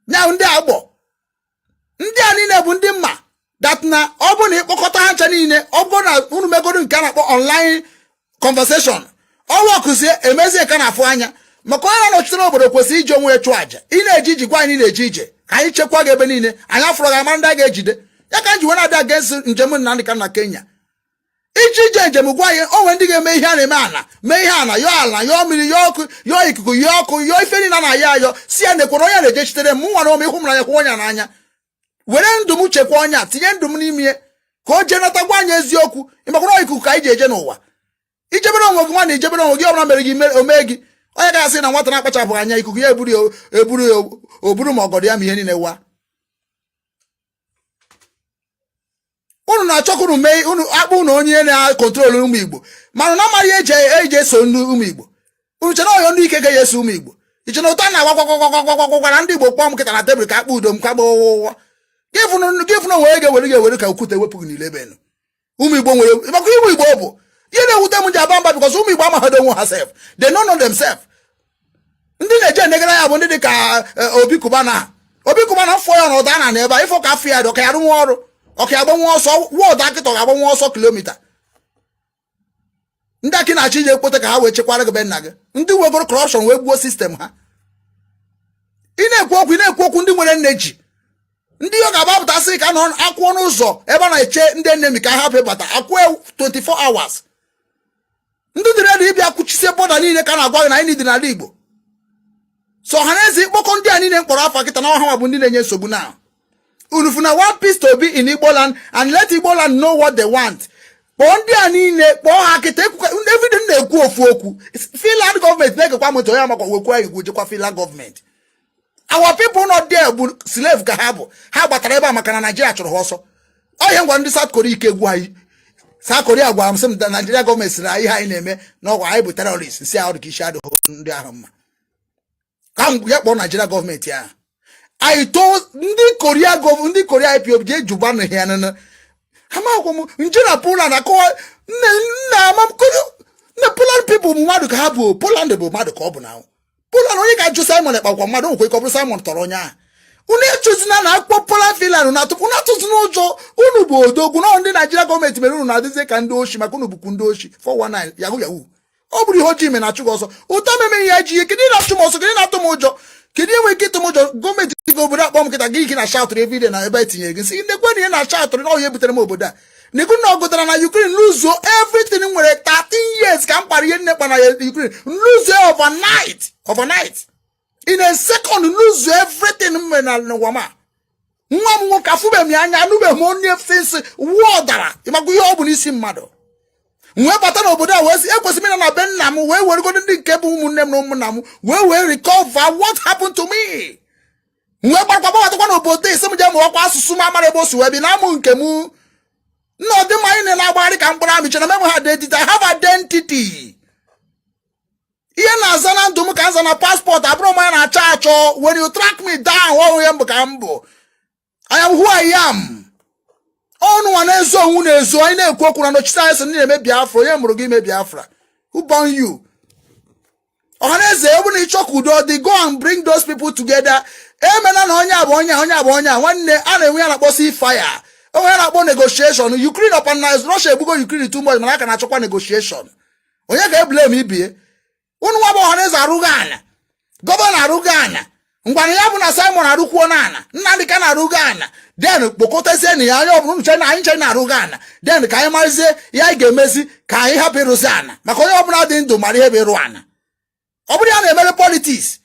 nya ndị agbọ ndị a niile bụ ndị mma that na ọ bụ na ịkpọkọta ha ncha niile ọ bụ na unu megoro nke a na-akpọ online conversation ọwa ọkụzie emezie ka na-afụ anya maka onye na-anọchite n'obodo kwesịrị iji onwe chụọ aja ị na-eji iji gwa anyị na-eji ije ka anyị chekwa gị ebe niile anyị afọrọ gị ama ndị a ga-ejide ya ka nji wee na-abịa against njem Nnamdi Kanu na Kenya iji ije njem gwa anyị onwe ndị ga-eme ihe a na-eme ana mee ihe ana yọọ ala yọọ mmiri yọọ ọkụ yọọ ikuku yọọ ọkụ yọọ ife niile na ya ayọ si ya na-ekwe na onye na-ejechitere m nwa na ome ihu m na ya hụ onye n'anya were ndụ m chekwa ọnya tinye ndụ m n'ime ka o jee nata gwa anyị eziokwu ịmakwara ikuku ka anyị ji eje n'ụwa ijebere onwe gị nwa na ijebere onwe gị ọbụla mere gị omee gị onye ga-asị na nwata na-akpachapụ anya ikuku ya oburu ma ọgọdụ ya ma ihe niile wa unu na-achọkwuru mee unu akpụ na onye na-akọntrolu ụmụ Igbo mana na amaghị eji eso ndị ụmụ Igbo unu chere ọyọ ndị ike ga-eso ụmụ Igbo iche na ụta na-agwagwagwagwagwagwara ndị Igbo kpọọ m kịta na tebụl ka akpụ udo m kwagba ụwa gịfụ na onwe ga-ewere ka okwute wepụ gị n'ile ebe ụmụ Igbo nwere maka ụmụ Igbo bụ ihe na-ewute m ji aba mba because ụmụ Igbo amaghị onwe ha sef they don't know themselves ndị na-eje enegara ya bụ ndị dị ka Obi Kubana mfọ ya na ụda na ebe a ịfọ ka afọ ya dị ọka ya rụnwa ọrụ ọka agbanwe ọsọ wọọdụ akịta ga-agbanwe ọsọ kilomita ndị akị na-achị ije ekpote ka ha wee chekwara gị be nna gị ndị wegoro corruption wee gbuo sistem ha ị na-ekwu okwu ndị nwere nne ji ndị ọ ga-agbapụtasị ka nọ akwụọ n'ụzọ ebe a na-eche ndị enemi ka ha hapụ ịbata akwụọ 24 hours ndị dịrị ede ịbịa kwuchisie bọda niile ka na-agwa gị na anyị dị n'ala Igbo so Ohaneze ịkpọkọ ndị a niile mkpọrọ afọ kịta na ọha bụ ndị na-enye nsogbu na Unufuna want peace to be in Igbo land and let Igbo land know what they want. Bondi anine, boha kite, everything they go for Finland government make a comment to Yamako Wekwa Finland government. Our people not there but slave kahabo. How about Reba Makana Nigeria to Hoso? I am one South Korea Kwai. South Korea Guam, some the Nigeria government say name, no I but terrorists, see how the Kishado come get one Nigeria government, yeah. I told ndị Korea IPOB je juba no here no ama ko njira Poland akọ na Poland people mmadụ ka ha bụ Poland bụ mmadụ ka ọ bụ na Poland onye ga-ajụ Simon Ekpa kwa mmadụ nkwe ka ọ bụrụ Simon tọrọ onye ahụ. Unu echuzina na akpọ Poland Finland na atụpụ na atụtụ n'ụjọ unu bụ odogwu na ndị Nigeria gọọmenti mere unu na-adịzi ka ndị oshi maka unu bụkwu ndị oshi 419 yahoo yahoo. Ọ bụrụ ihe ojii me na-achụ gị ọsọ ụtọ meme ihe ji ihe kedụ na-achụ m ọsọ kedụ na-atụ m ụjọ kedụ enwe ike ịtụ m ụjọ gọọmenti gị obodo akpọ m nkịta gị na shatụrụ everyday na ebe etinye gị sị ndekwe na ihe na shatụrụ na onye butere m obodo a n'ekwu na ọ gụtara na Ukraine lose everything nwere 13 years ka m kpara ihe nnekpa na Ukraine lose overnight in a second lose everything nwere na n'ụwa ma nwa m nwoke afụbeghị m ya anya anụbeghị m onye sinsi wụọ dara ịmakwa ihe ọ bụ n'isi mmadụ nwe bata n'obodo a wee sị ekwesịrị ịnọ na be nna m wee weregodo ndị nke bụ ụmụnne m na ụmụnna m wee recover what happened to me nwe gbatakwa n'obodo isi m jee mụọkwa asụsụ m amara ebe o si wee bi na amụ nke m nna ọdịmma anyị na-agbagharị ka mkpụrụ amị chena menwe ha identity I have identity ihe na-aza na ndụ m ka nza na paspọtụ abụrụ m ya na-achọ achọ when you track me down ọrụ ya mbụ ka m bụ I am who I am. Ọnụ nwa na-ezo onwu na-ezo anyị na-ekwu okwu na nọchite anyị sị ndị na-eme Biafra onye mụrụ gị ime Biafra who born you? Ohaneze ọ bụ na ịchọ ka udo dị go and bring those people together. Emena na onye abụ onye a nwanne a na-enwe ya na-akpọ ceasefire onwe ya na-akpọ negotiation. Ukraine upon Russia egbugo Ukraine too much mana aka na-achọkwa negotiation. Onye ga-eblame ibie unu nwa bụ Ohaneze arụghị ana gọvanọ arụghị ana ngwana ya bụ na Simon arụkwuo n'ana Nnamdi ka na-arụghị ana den kpokọtazie na ya onye ọbụla nche na anyị nche na-arụghị ana den ka anyị marizie ya anyị ga-emezi ka anyị hapụ ịrụzi ana maka onye ọbụla dị ndụ mara ihe bụ ịrụ ana ọ bụrụ ya na-emere politics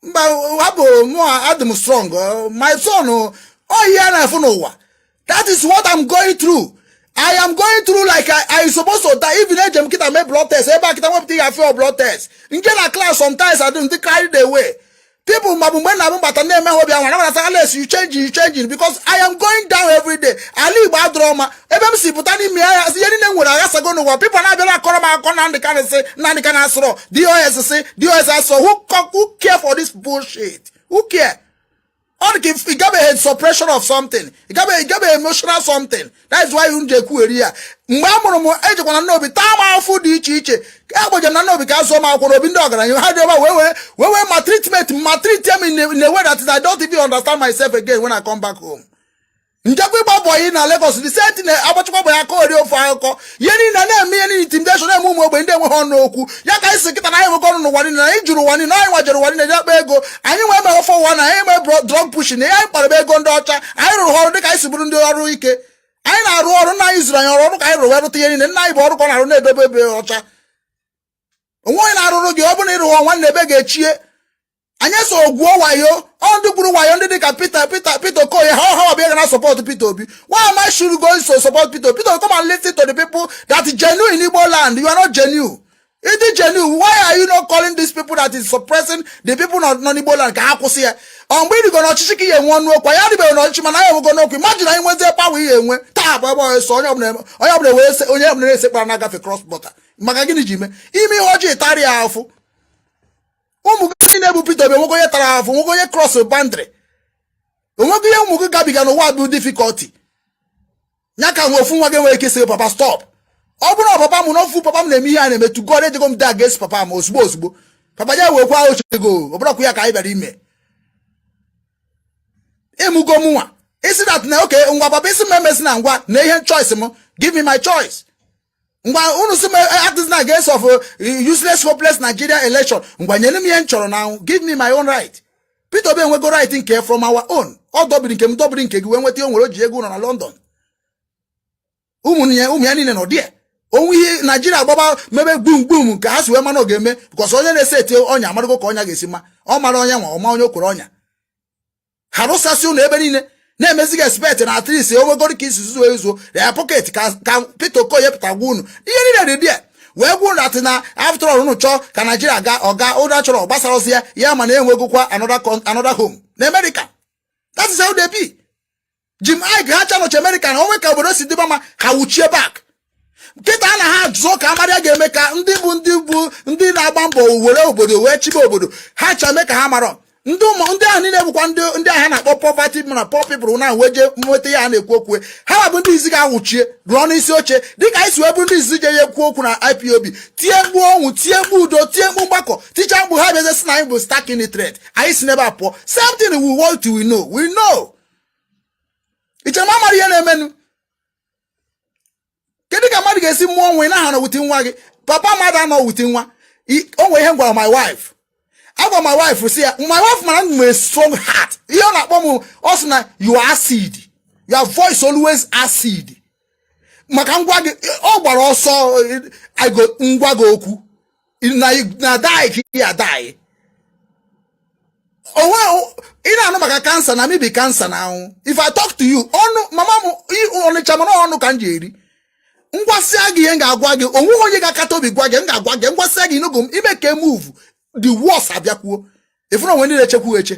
mba hapụ mụ adịm strong my son ihe na-efu n'ụwa that is what I'm going through. I am going through like I supposed to die. Even if I'm getting my blood test, every time I feel blood test. In general class, sometimes I don't carry the way. People, unless you change because I am going down every day. I live bad drama. MMC, but I need me. I see anything with us. I go to work. People are not going to come and say, Nani can answer. DOS say, DOS answer. Who care for this bullshit? Who care? It got a suppression of something. It got a emotional something. That's why you nje kueria. Mbamuro mo eje kwa no bi tama food ichi. Abo je na no bi ka so ma ko bi ndogara. You had we my treatment them in a way that I don't even understand myself again when I come back home. Njagwe boy na Lagos the same thing abachukwa boy akọ ri ofa akọ. Yeni na me any intimidation na mumu ogbe ndem ho no okwu. Ya ka isi kita na anyị go no wani na ijuru wani na anyị wajere wani na jakpa ego. Anyị we me ofo one na anyị me drug pushing na anyị kpara ego ndị ọcha. Anyị rụrụ ọrụ dị ka isi buru ndị ọrụ ike. Anyị na-arụ ọrụ na anyị zuru anyị ọrụ ka anyị rụrụ ọrụ tinye niile nna anyị bụ ọrụ ka na-arụ na-edebe ebe ọcha. Onwe anyị na-arụrụ gị ọ bụ na ịrụ ọrụ nwanne ebe ga-echie. Anyị so ogwuo wayo ndị gburu wayo ndị dị ka Peter Okoye how are going to support Peter Obi? Why am I should go to support Peter? Peter, come and listen to the people that is genuine in Igbo land. You are not genuine. It is genuine. Why are you not calling these people that is suppressing the people not Igbo land? Ka akwụsị ya. Mgbe go na ọchịchị ka ihe nwe ọnụ okwa ya dịbe na ọchịchị mana ya go n'okwu. Imagine anyị nweze power ihe enwe. Taa bụ ebe so onye ọbụla wee onye ọbụla na-esekpara na agafe cross border. Maka gịnị ji ime? Ime ihe ọjọọ ịtarị ya afụ. Ụmụ gị na-ebu Peter Obi nwoke onye tara afụ nwoke onye cross boundary onwego ihe ụmụ gị gabiga n'ụwa bụ difficulty nya ka nwe ofu nwa gị nwere ike sị papa stop ọ bụrụ papa m na ofu papa m na-eme ihe a na-eme to God ejego m da against papa m ozugbo papa ya wekwa ochego ọ bụrụ kwa ya ka anyị bịara ime emugo m nwa isi that na okay ngwa papa isi m emesi na ngwa na ihe choice m give me my choice ngwa unu si act na against of useless hopeless Nigeria election ngwa nyere m ihe nchọrọ na give me my own right. Peter Obi enwego right nke from our own ọ dobiri nke m dobiri nke gị wee nweta onwere oji ego nọ na London ụmụ ya niile nọ die onwe ihe Nigeria agbaba mebe gbum ka ha si wee mana ọ ga-eme because onye na-ese eti ọnya amarago ka ọnya ga-esi ma ọ mara onye nwa ọma onye okwere ọnya ha rụsasị ụlọ ebe niile na-emezi expect na at least onwegoro ka isi zuzo ezo ya pocket ka Peter Okoye pụta gwa unu ihe niile dị die wee gwuru that na after all unu chọọ ka Nigeria ga ọga ụda chọrọ gbasara ozi ya ma na-enwegokwa another home na America. That is how they be. Jim Ige ha chanoch America na onwe ka obodo si dịba ma ha wuchie back nkịta na ha jụọ ka amarịa ga-eme ka ndị na-agba mbọ were obodo wee chibe obodo ha chame ka ha mara ndị ahụ niile bụkwa ndị ahụ na-akpọ poverty na poor people na weje nweta ya na-ekwu okwu ha bụ ndị izi ga-awụchie rụọ n'isi oche dịka anyị si wee bụ ndị izi je ya ekwu okwu na IPOB tie mgbu ọnwụ tie mgbu udo tie mgbu mgbakọ ticha mgbu ha bịazi si na anyị bụ starking the threat anyị si n'ebe a pụọ something we want to we know iche ma mara ihe na-emenu kedu ka mmadụ ga-esi mmụọ nwe na ha nọ wuti nwa gị papa mmadụ anọ wuti nwa o nwere ihe m gwara my wife agwa my wife si ya my wife mara m nwere strong heart ihe ọ na-akpọ m ọ sị na you are acid your voice always acid maka ngwa gị ọ gbara ọsọ ngwa gị okwu na die ka ya die onwe ị na-anụ maka kansa na maybe kansa na anwụ if I talk to you ọnụ mama m ọnịcha mana ọnụ ka m ji eri ngwasịa gị ihe m ga-agwa gị onwe onye ga-akata obi gwa gị m ga-agwa gị ngwasịa gị n'ogo m ime ka move the worst abịakwuo ifuru onwe ndị na-echekwu eche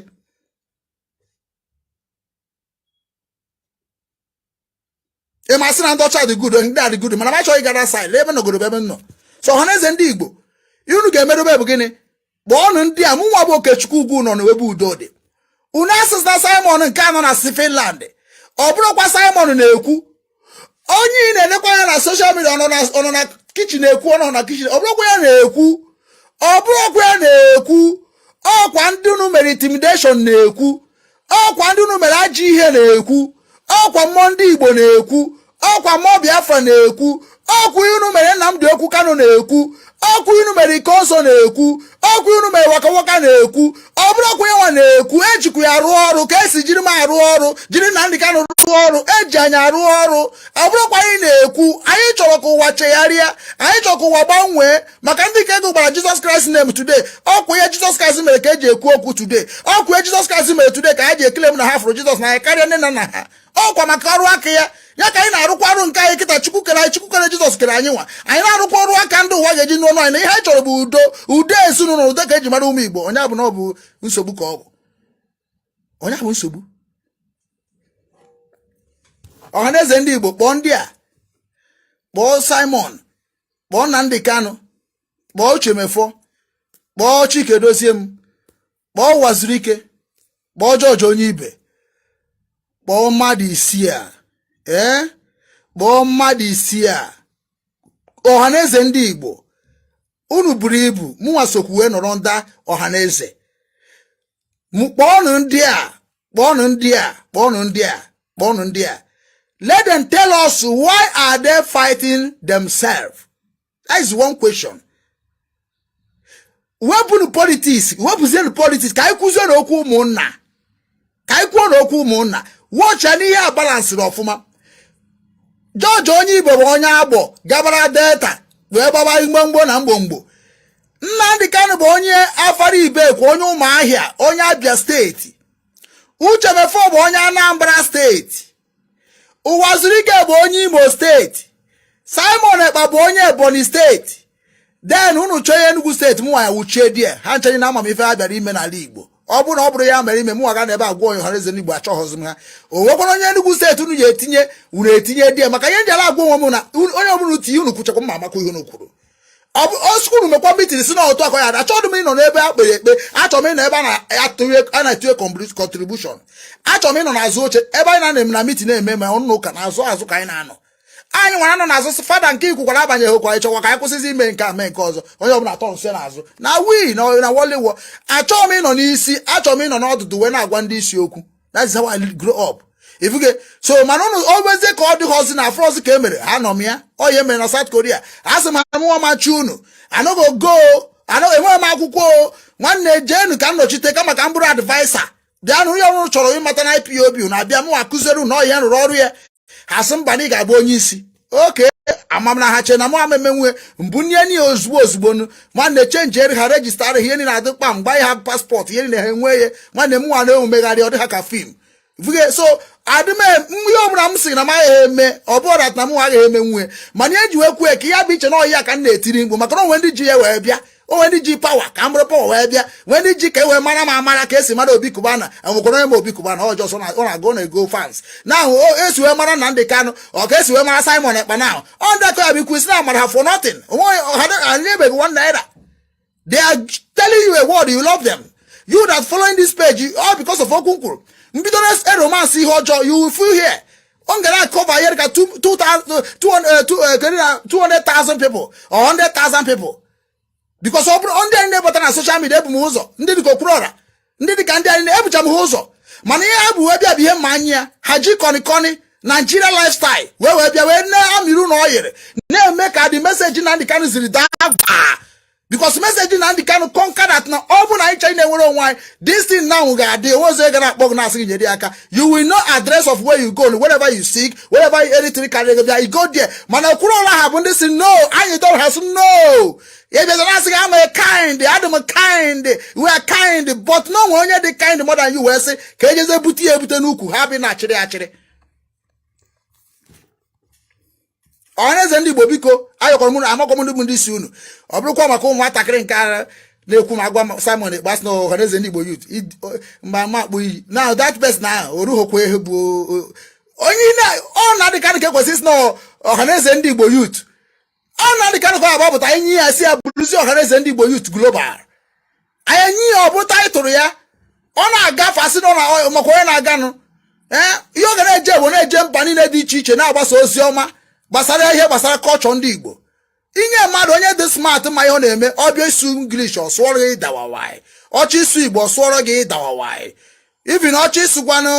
ị masị na ndị ọcha dị good ndị adị good mana m achọghị ịgara side ebe nọgoro ebe m nọ so Ohaneze ndị Igbo unu ga-emedobe bụ gịnị kpọọnụ ndị a mụnwa bụ Okechukwu ugwu nọ n'ebe udo dị unu asịs na Simon nke anọ na Finland ọ bụrụkwa Simon na-ekwu onye ị na-elekwa ya na social media ọnọ na kichin ekwu ọnọ na kichin ọ bụrụkwa ya na-ekwu ọkwa ndị unu mere intimidation na-ekwu ọkwa ndị unu mere ajọ ihe na-ekwu ọkwa mmụọ ndị Igbo na-ekwu ọkwa mmụọ Biafra na-ekwu ọkwa unu mere Nnamdi Okwu Kanu na-ekwu ọkwa unu mere Ikonso na-ekwu ọkwa unu mere Waka Waka na-ekwu ọ bụrụ ọkwa ya na-ekwu ejikwa ya rụọ ọrụ ka esi jiri m arụ ọrụ jiri Nnamdi Kanu rụọ ọrụ eji anyị arụ ọrụ ọ bụrụkwa anyị na-ekwu anyị chọrọ ka ụwa chegharịa anyị chọrọ ka ụwa gbanwee maka ndị ka ego gbara Jesus Christ name today ọkwa ya Jesus Christ mere ka eji ekwu okwu today ọkwa ya Jesus Christ mere today ka ha ji ekele m na ha fụrụ Jesus na ya karịa nne na nna ha ọkwa maka ọrụ aka ya ka anyị na-arụkwa ọrụ nke anyị kịta Chukwu kere Jizọs kere anyị nwa anyị na-arụkwa ọrụ aka ndị ụwa ga-eji n'ọnụ anyị na ihe anyị chọrọ bụ udo ezinụlọ udo ka eji mara ụmụ Igbo onye bụ na ọ bụ nsogbu ka ọ bụ onye bụ nsogbu Ohaneze ndị Igbo kpọọ ndị a kpọọ Simon kpọọ Nnamdi Kanu kpọọ Uchemefo kpọọ Chike Doziem kpọọ Wazirike kpọọ George Onyibe kpọọ mmadụ isii a kpọọ mmadụ isii a Ohaneze ndị Igbo unu buru ibu mụnwa sokwu wee nọrọ nda Ohaneze kpọọnụ ndị a let them tell us why are they fighting themselves. That is one question. Wepụnụ politics ka anyị kwuzie n'okwu ụmụnna wọcha n'ihe a balansịrị ọfụma George Onyibe bụ onye Agbọ gabara Delta wee gbaba mgbomgbo na mgbomgbo Nnamdi Kanu bụ onye Afara Ibekwe onye Ụmụahịa onye Abia steeti Uchemefo bụ onye Anambra steeti Wazirike bụ onye Imo steeti Simon Ekpa bụ onye Ebonyi steeti then unu chọọ Enugu steeti mụnwa ya wuchie die ha nchenye na amamife ha bịara ime n'ala Igbo ọ bụrụ ya mere ime mụnwa ga na ebe agwa onye Ohaneze Ndigbo achọghọzi m ha o nwekwara onye Enugu steeti unu etinye die maka ihe njela agwa onwe m na onye ọbụla tinye unu kwuchakwa mma amakwa ihe unu kwuru ọ skulu mekwa mitin si na otu akọ ya achọghị m ịnọ n'ebe a kpere ekpe achọrọ m ịnọ ebe a na-etinye contribution achọrọ m ịnọ n'azụ oche ebe anyị na-eme na mitin eme ma ọnụ ụka n'azụ ka anyị na-anọ anyị nwere anọ n'azụ fada nke ikwukwara abanyeghị ụkwa ịchọkwa ka anyị kwụsịzi ime nke a mee nke ọzọ onye ọbụla atọ nso n'azụ na na wọliwo achọghị m ịnọ n'isi achọrọ m ịnọ n'ọdụdụ wee na-agwa ndị isi okwu that's how I grow up ifuge so mana unu obezie ka ọ dịghọzi na afrozi ka emere ha nọ m ya onye mere na South Korea a sị m amụọ machi unu enweghị m akwụkwọ nwanne jeenu ka m nọchite kama ka m bụrụ advaisa bịanụ onye ọrụ chọrọ ịmata na IPOB na-abịa m akụziere unu ọhịa rụrụ ọrụ ya ha sị mba na ị ga-abụ onye isi oke amam na ha che na mụ amemenwe mbunye ni ozugbo nu nwanne chenji eri ha rejistara ihe niile adị kpa mgba ha paspọtụ ihe niile ha enwe ya nwanne m nwa na-emegharị ọ dị ha ka fim vuge so adịme ihe ọbụla m sị na m agaghị eme ọ bụrụ dat na m agaghị eme nwe mana eji wee kwue ka ya bụ iche na ọhịa ka m na-etiri mgbu maka na onwe ndị ji ya wee bịa onwe ndị ji pawa ka m bụrụ pawa wee bịa nwee ndị ji ka e wee mara ma amara ka esi mara Obi Kubana enwekwara onye ma Obi Kubana ọjọọ ọ na-agụ na-ego fans na ahụ esi wee mara Nnamdi Kanu ọ ka esi wee mara Simon Ekpa na ọ ndị aka ya bụ ikwu isi na amara ha for nothing onwe ha ebeghị one naira. They are telling you a word, you love them. You that following this page, all because of Okunkuru. Mbidonest a romance, you will feel here. On gonna cover here 200,000 people or 100,000 people. Because on the neighbor on social media, ndidi kokurora, ndidi kandi ani ebu jamuhozo. Mani ebu webia bihe mania, haji koni Nigeria lifestyle. We na amiru no yere. Ne make the message na ndika nziri dagba. Because message na ndika no conquer that na obu na icha ine wero why this thing now ga dey was e gonna bog na sigi aka. You will know address of where you go, wherever you seek, wherever anything can you go there. Man okurola have this no, and you don't have no. Yeah, there's an answer. I'm a kind, I'm a kind, we are kind, but no one the kind more than you will say. Can you say buti ebutenuku happy actually. Ohaneze Ndigbo biko ayoko mu amako mu ndi sunu obrukwa maka ụmụ atakịrị nke na-ekwu ma agwa Simon Ekpa no Ohaneze Ndigbo youth mama kpu iyi now that person na oruhokwa ehebu onye na ọ na dị ka nke kwesị no Ohaneze Ndigbo youth ọ na dị ka nke abụta enyi ya si abụrụzi Ohaneze Ndigbo youth global enyi ya ọbụ title ya ọ na-aga fasi no na maka onye na-aga no ihe ọ ga na-eje bụ na-eje mba niile dị iche iche na-agbasa ozi ọma gbasara ihe gbasara culture ndị Igbo inye mmadụ onye dị smart ma ihe ọ na-eme ọbịa isu English ọ sụọrọ gị dawawai ọchị isu Igbo sụọrọ gị dawawai even ọchị isukwanụ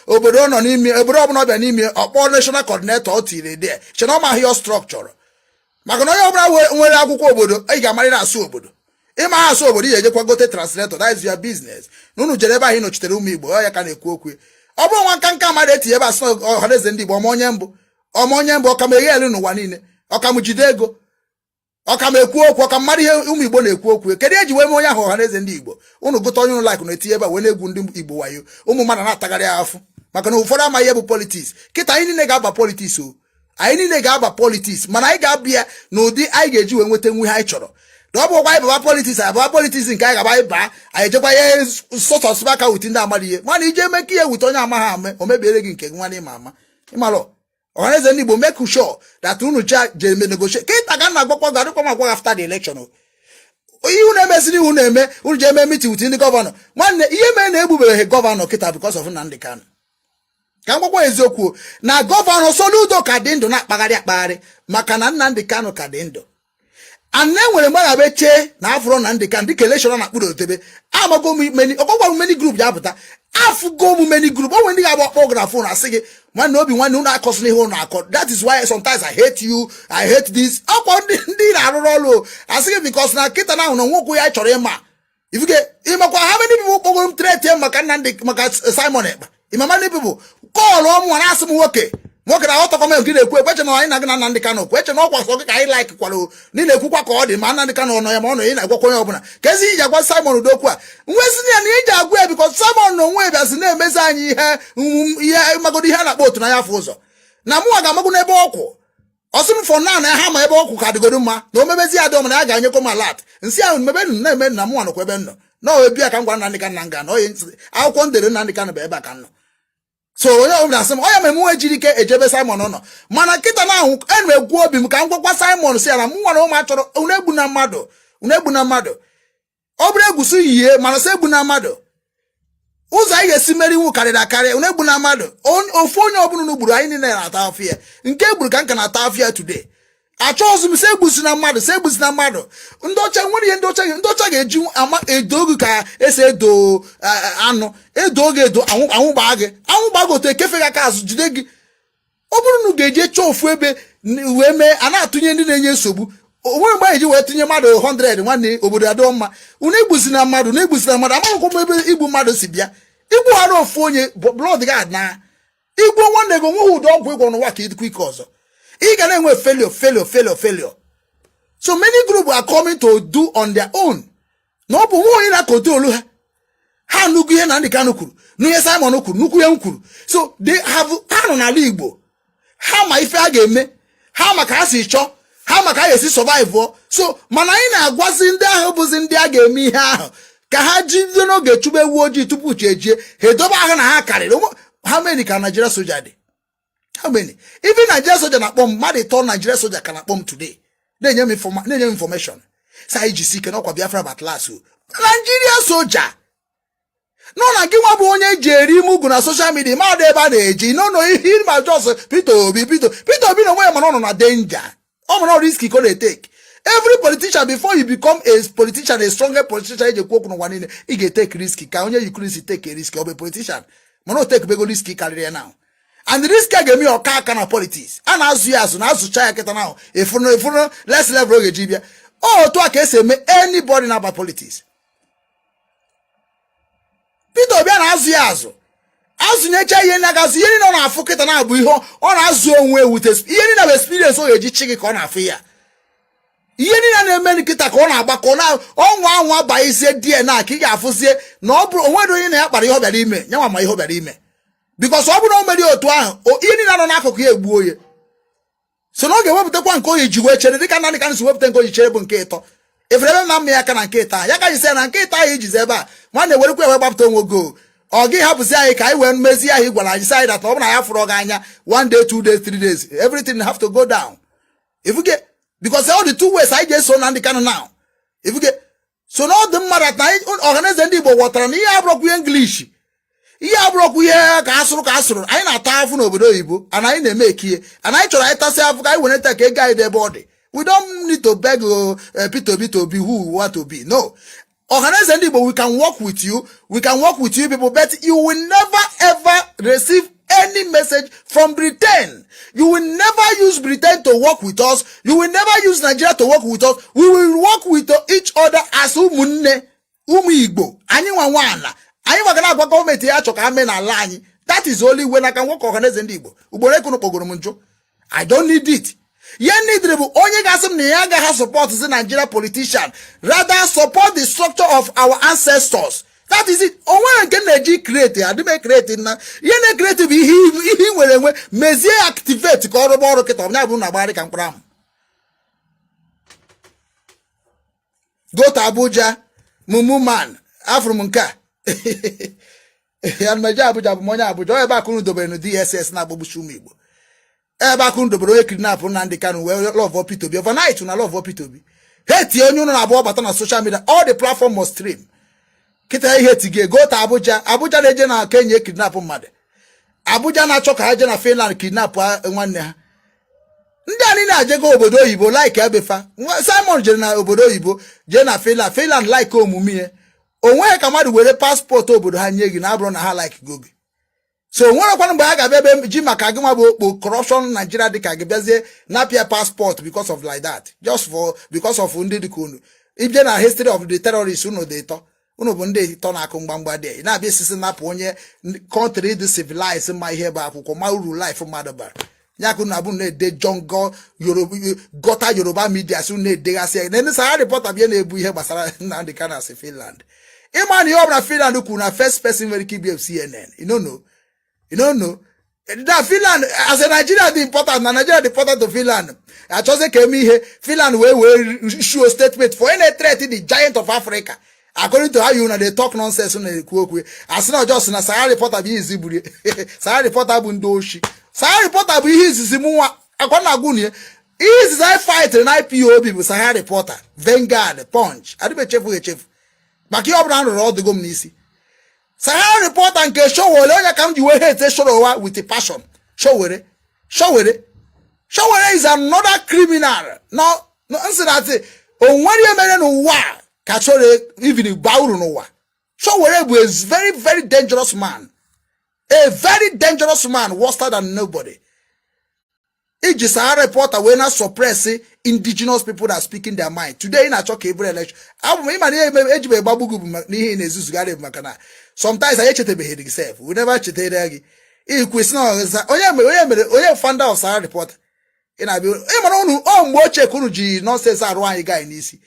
obodo nọ n'ime obodo ọbụla ọbịa n'ime ọkpọ national coordinator ọ tiri dị chena ọma ihe structure maka na onye ọbụla nwere akwụkwọ obodo ị ga-amarịrị asụ obodo ịma asụ obodo ị ga-ejekwa gote translator that is your business n'unu jere ebe ahụ nọchitere ụmụ Igbo ọ ya ka na-ekwu okwu ọ bụrụ nwa nka mmadụ etinye ebe asụ Ohaneze Ndigbo onye mbụ ọka meghe elu n'ụwa niile ọka m jide ego ọka m ekwu okwu ọka mmadụ ihe ụmụ Igbo na-ekwu okwu kedu eji wee mee onye ahụ Ohaneze Ndigbo unu gote onye ụlọ akụ na-etinye ebe a wee na-egwu ndị Igbo wayo ụmụ mmadụ na-atagharị afụ maka na ụfọdụ amaghị ihe bụ politiks kịta anyị niile ga-aba politiks anyị niile ga-aba politiks mana anyị ga-abịa n'ụdị anyị ga-eji wee nweta nwe ihe anyị chọrọ na ọ bụkwa anyị baba politiks nke anyị ga-aba ịba anyị ejekwa ihe sọtọsụba aka wute ndị amadị ihe mana ije eme ka ihe wute onye amaghị ame o mebiere gị nke nwa n'ịma ama ịmalụ Ohaneze Ndigbo make sure that unu cha je negotiate kita ga na gbakwa ga dịkwa makwa after the election ihu na-emesiri ihu na-eme unu je eme meeting with ndị governor nwanne ihe mere na egbubere governor kita because of Nnamdi Kanu ka ngwakwa eziokwu na governor Soludo ka dị ndụ na-akpagharị maka na Nnamdi Kanu ka dị ndụ anne nwere mgbe beche na afro Nnamdi Kanu dịka election na kpụrụ otebe amago many ọkọkwa many group ya pụta afugo many group o ndị ga-agba kpọgra phone asị gị nwanne obi nwanne unu akọsịla ihe unu akọ that is why sometimes I hate you I hate this akwa ndị na-arụrụ ọrụ asị gị because na kịta na ahụ na nwoke ya chọrọ ịma ifuge ịmakwa how many people kpọgoro m threat maka Nnamdi maka Simon Ekpa ịmama ndị people call ọmụ na asị m nwoke na ọtọkọm gị na-ekwu ekweche na anyị na-agị na Nnamdi Kanu kweche na ọkwa sọ gị ka anyị like kwara ni na-ekwukwa ka ọ dị ma Nnamdi Kanu nọ ya ma ọ nọ ị na-agwakwa onye ọbụla ka ezi iji agwa Simon Udokwu a nwesị ya na iji agwa ya because Simon na onwe bịazi na-emezi anyị ihe magodo ihe a na-akpọ otu na ya afọ ụzọ na mụnwa ga-amagụ n'ebe ọkwụ ọsị m fọ na ha ma ebe ọkwụ ka dịgodo mma na omebezi ya dị ọma na ya ga-anyekwa m alat nsị ahụ mebe na-eme na mụnwa nọkwa ebe m nọ na obi a ka m gwara Nnamdi Kanu na nga na oyi akwụkwọ ndere Nnamdi Kanu bụ ebe a ka m nọ so onye ọbụla asị m onye ma emuwe jiri ike ejebe Simon nọ mana nkịta na ahụ enu egwu obi m ka m gwakwa Simon si ya na m nwere ụmụ achọrọ unu egbu na mmadụ ọ bụrụ egwusi yie mana sị egbu na mmadụ ụzọ anyị ga-esi meri iwu karịrị akarị unu egbu na mmadụ ofu onye ọbụla unu gburu anyị niile na-ata afịa nke egburu ka nka na-ata afịa today achọ ọzọ m sị egbusi na mmadụ ndị ọcha nwere ihe ndị ọcha ga-eji edo oge ka esi edo anụ edo oge edo anwụ gbaa gị otu ekefe gị aka azụ jide gị ọ bụrụ na ụ ga-eji chọọ ofu ebe wee mee a na-atụnye ndị na-enye nsogbu onwe mgbe anyị ji wee tinye mmadụ 100 nwanne obodo adọ mma unu egbusi na mmadụ amaghịkwa m ebe igbu mmadụ si bịa igbughara ofu onye blood gad na igbu nwanne gị onweghị ụdị ọgwụ ịgwọ n'ụwa ka ịdịkwa ike ọzọ ị ga na-enwe failure so many groups are coming to do on their own na ọ bụ nwa onye na-akọntrolu ha nnukwu ihe Nnamdi Kanu kwuru n'ihe Simon kwuru nnukwu ihe m kwuru so ha nọ n'ala Igbo ha ma ife a ga-eme ha maka ha si chọọ ha maka ha esi survive so mana anyị na-agwazi ndị ahụ bụzi ndị a ga-eme ihe ahụ ka ha jide n'oge chụba ewu ojii tupu chi ejie ha edobe ahụ na ha karịrị ha many ka Nigeria soja dị how many even Nigeria soja na-akpọ m mmadụ ịtọ Nigeria soja ka na-akpọ m today na-enye m information sa iji si ike n'ọkwa Biafra batlas Nigeria soja No na gị nwa bụ onye ji eri mugu na social media ma dị ebe a na-eji no ihe ma just Peter Obi no way man no na danger. No risky ko dey take. Every politician before you become a politician, a stronger politician, you go no one he get take risky. Ka onye you couldn't take a risk of a politician. Man no take big risky career now. And the risk give me your car kana politics. And as you as chaya keta now. If no let's level gibia. Oh to aka say me anybody now about politics. Peter Obi na azu nyecha ihe na gazu ihe no na afu keta na abu ihe ọ na azu onwe with ihe na experience o eji chigi ka ọ na afu ya ihe ni na eme nkita ka ọ na agba ka ọ na ọnwa ba ise die na ka ị ga-afụzie na ọ bụrụ onwe do ihe na ya kpara ihe ọ bịara ime nyanwa ma ihe ọ bịara ime because ọ bụrụ na o mere otu ahụ ihe ni na nọ n'akụkụ ya egbuo ya so na ọ ga-ewepụtakwa nke oyi jiwe chere dịka na ka nsi wepụta nke oyi chere bụ nke ịtọ efere na mma ya aka na nke ịta ya ka ji sị na nke ịta anyị jizi ebe a nwanne werekwa ewe gbapụta onwe go ọ gị hapụzi anyị ka anyị wee mmezi ahụ gwara anyị sị that ọ bụrụ na ya fụrụ gị anya 1 day 2 days 3 days everything have to go down if you get because all the 2 ways I just so na ndị kanụ now if you get so na ọ dị mma that na Ohaneze ndị Igbo ghọtara na ihe abụrọkwa English ihe abụrọkwa ihe ka asụrụ anyị na-ata afụ n'obodo oyibo and anyị na-eme ekie and anyị chọrọ anyị tasị afụ ka anyị were nta ka ego anyị dị ebe ọ dị. We don't need to beg Peter Obi to be who we want to be. No. Ohaneze Ndigbo, we can work with you. We can work with you people, but you will never ever receive any message from Britain. You will never use Britain to work with us. You will never use Nigeria to work with us. We will work with each other as umunne, Igbo. Anyị nwanwana. Anyị magana agwa gọọmenti ya chọka ame na ala anyị. That is only when I can work Ohaneze Ndigbo. Ugboro ekuno kpogoro m njọ. I don't need it. Ye need bụ onye gasị m na ya agaghị support the Nigeria politician, rather support the structure of our ancestors. That is it. Onwe nke na-eji create adịme create na ihe na create bụ ihe nwere enwe mezie activate ka ọrụ kịta ọbụla bụ na agbagharị ka mkpụrụ ahụ. Go to Abuja, Mumu man, afro m nke a. Ya meje Abuja bụ onye Abuja, onye ebe akụrụ dobere na DSS na-agbagbuchi ụmụ Igbo. Ebe akụrụ dobere onye kidnap na ndị Kanu wee love Peter Obi overnight na love Peter Obi. Hate onye ụnụ na-abụọ bata na social media, all the platform must stream. Kita ihe tige go to Abuja na-eje na Kenya kidnap mmadụ. Abuja na-achọ ka ha je na Finland kidnap nwanne ha. Ndị anyị na-ajego obodo oyibo like ebefa. Simon jere na obodo oyibo je na Finland like omume ihe. Onwe ka mmadụ were passport obodo ha nye gị na abụrụ na ha like gogi. So nwere kwa mgbe ha ga-abịa ebe ji maka gị nwa bụ okpo corruption Nigeria dị ka gị bịazie napia passport because of like that, just for because of ndị dị ka unu. Ibje na history of the terrorists unu dị ịtọ. Unu bụ ndị ịtọ na-akụ mgbamgba dị. Na-abịa esisi napụ onye country dị civilized ma ihe bụ akwụkwọ ma uru life mmadụ bara. Nyaku na bụ na-ede jungle gota Yoruba media so na-edegasị ya. Na Sahara reporter bịa na-ebu ihe gbasara Nnamdi Kanu as Finland. Ịma na ihe ọbụla Finland kwuru na first person nwere ike ibi CNN. You don't know. That Finland, as a Nigeria, the important, na Nigeria the important to Finland. I just say came here, Finland will issue a statement for any threat in the giant of Africa. According to how you know they talk nonsense on the quote. As not just na Sahara reporter be easy, Sahara reporter bundoshi. Sahara reporter be easy, Simuwa. Akwana guni. Is I fight an IPOB with Sahara reporter, Vanguard, Punch. I do be chef. But you have run all the gumnisi. Sahara reporter and show onye come the way hate show with a passion. Show it. Is another criminal. No answer that. On one year man no wa kachore even bauru no wa. Show is very very dangerous man. A very dangerous man, worse than nobody. Each Sahara reporter will not suppress indigenous people that are speaking their mind. Today in a talk every election. Sometimes I cheat behead himself. We never cheated again. If we know founder of Sahara reporter. In a bill, nonsense guy in easy.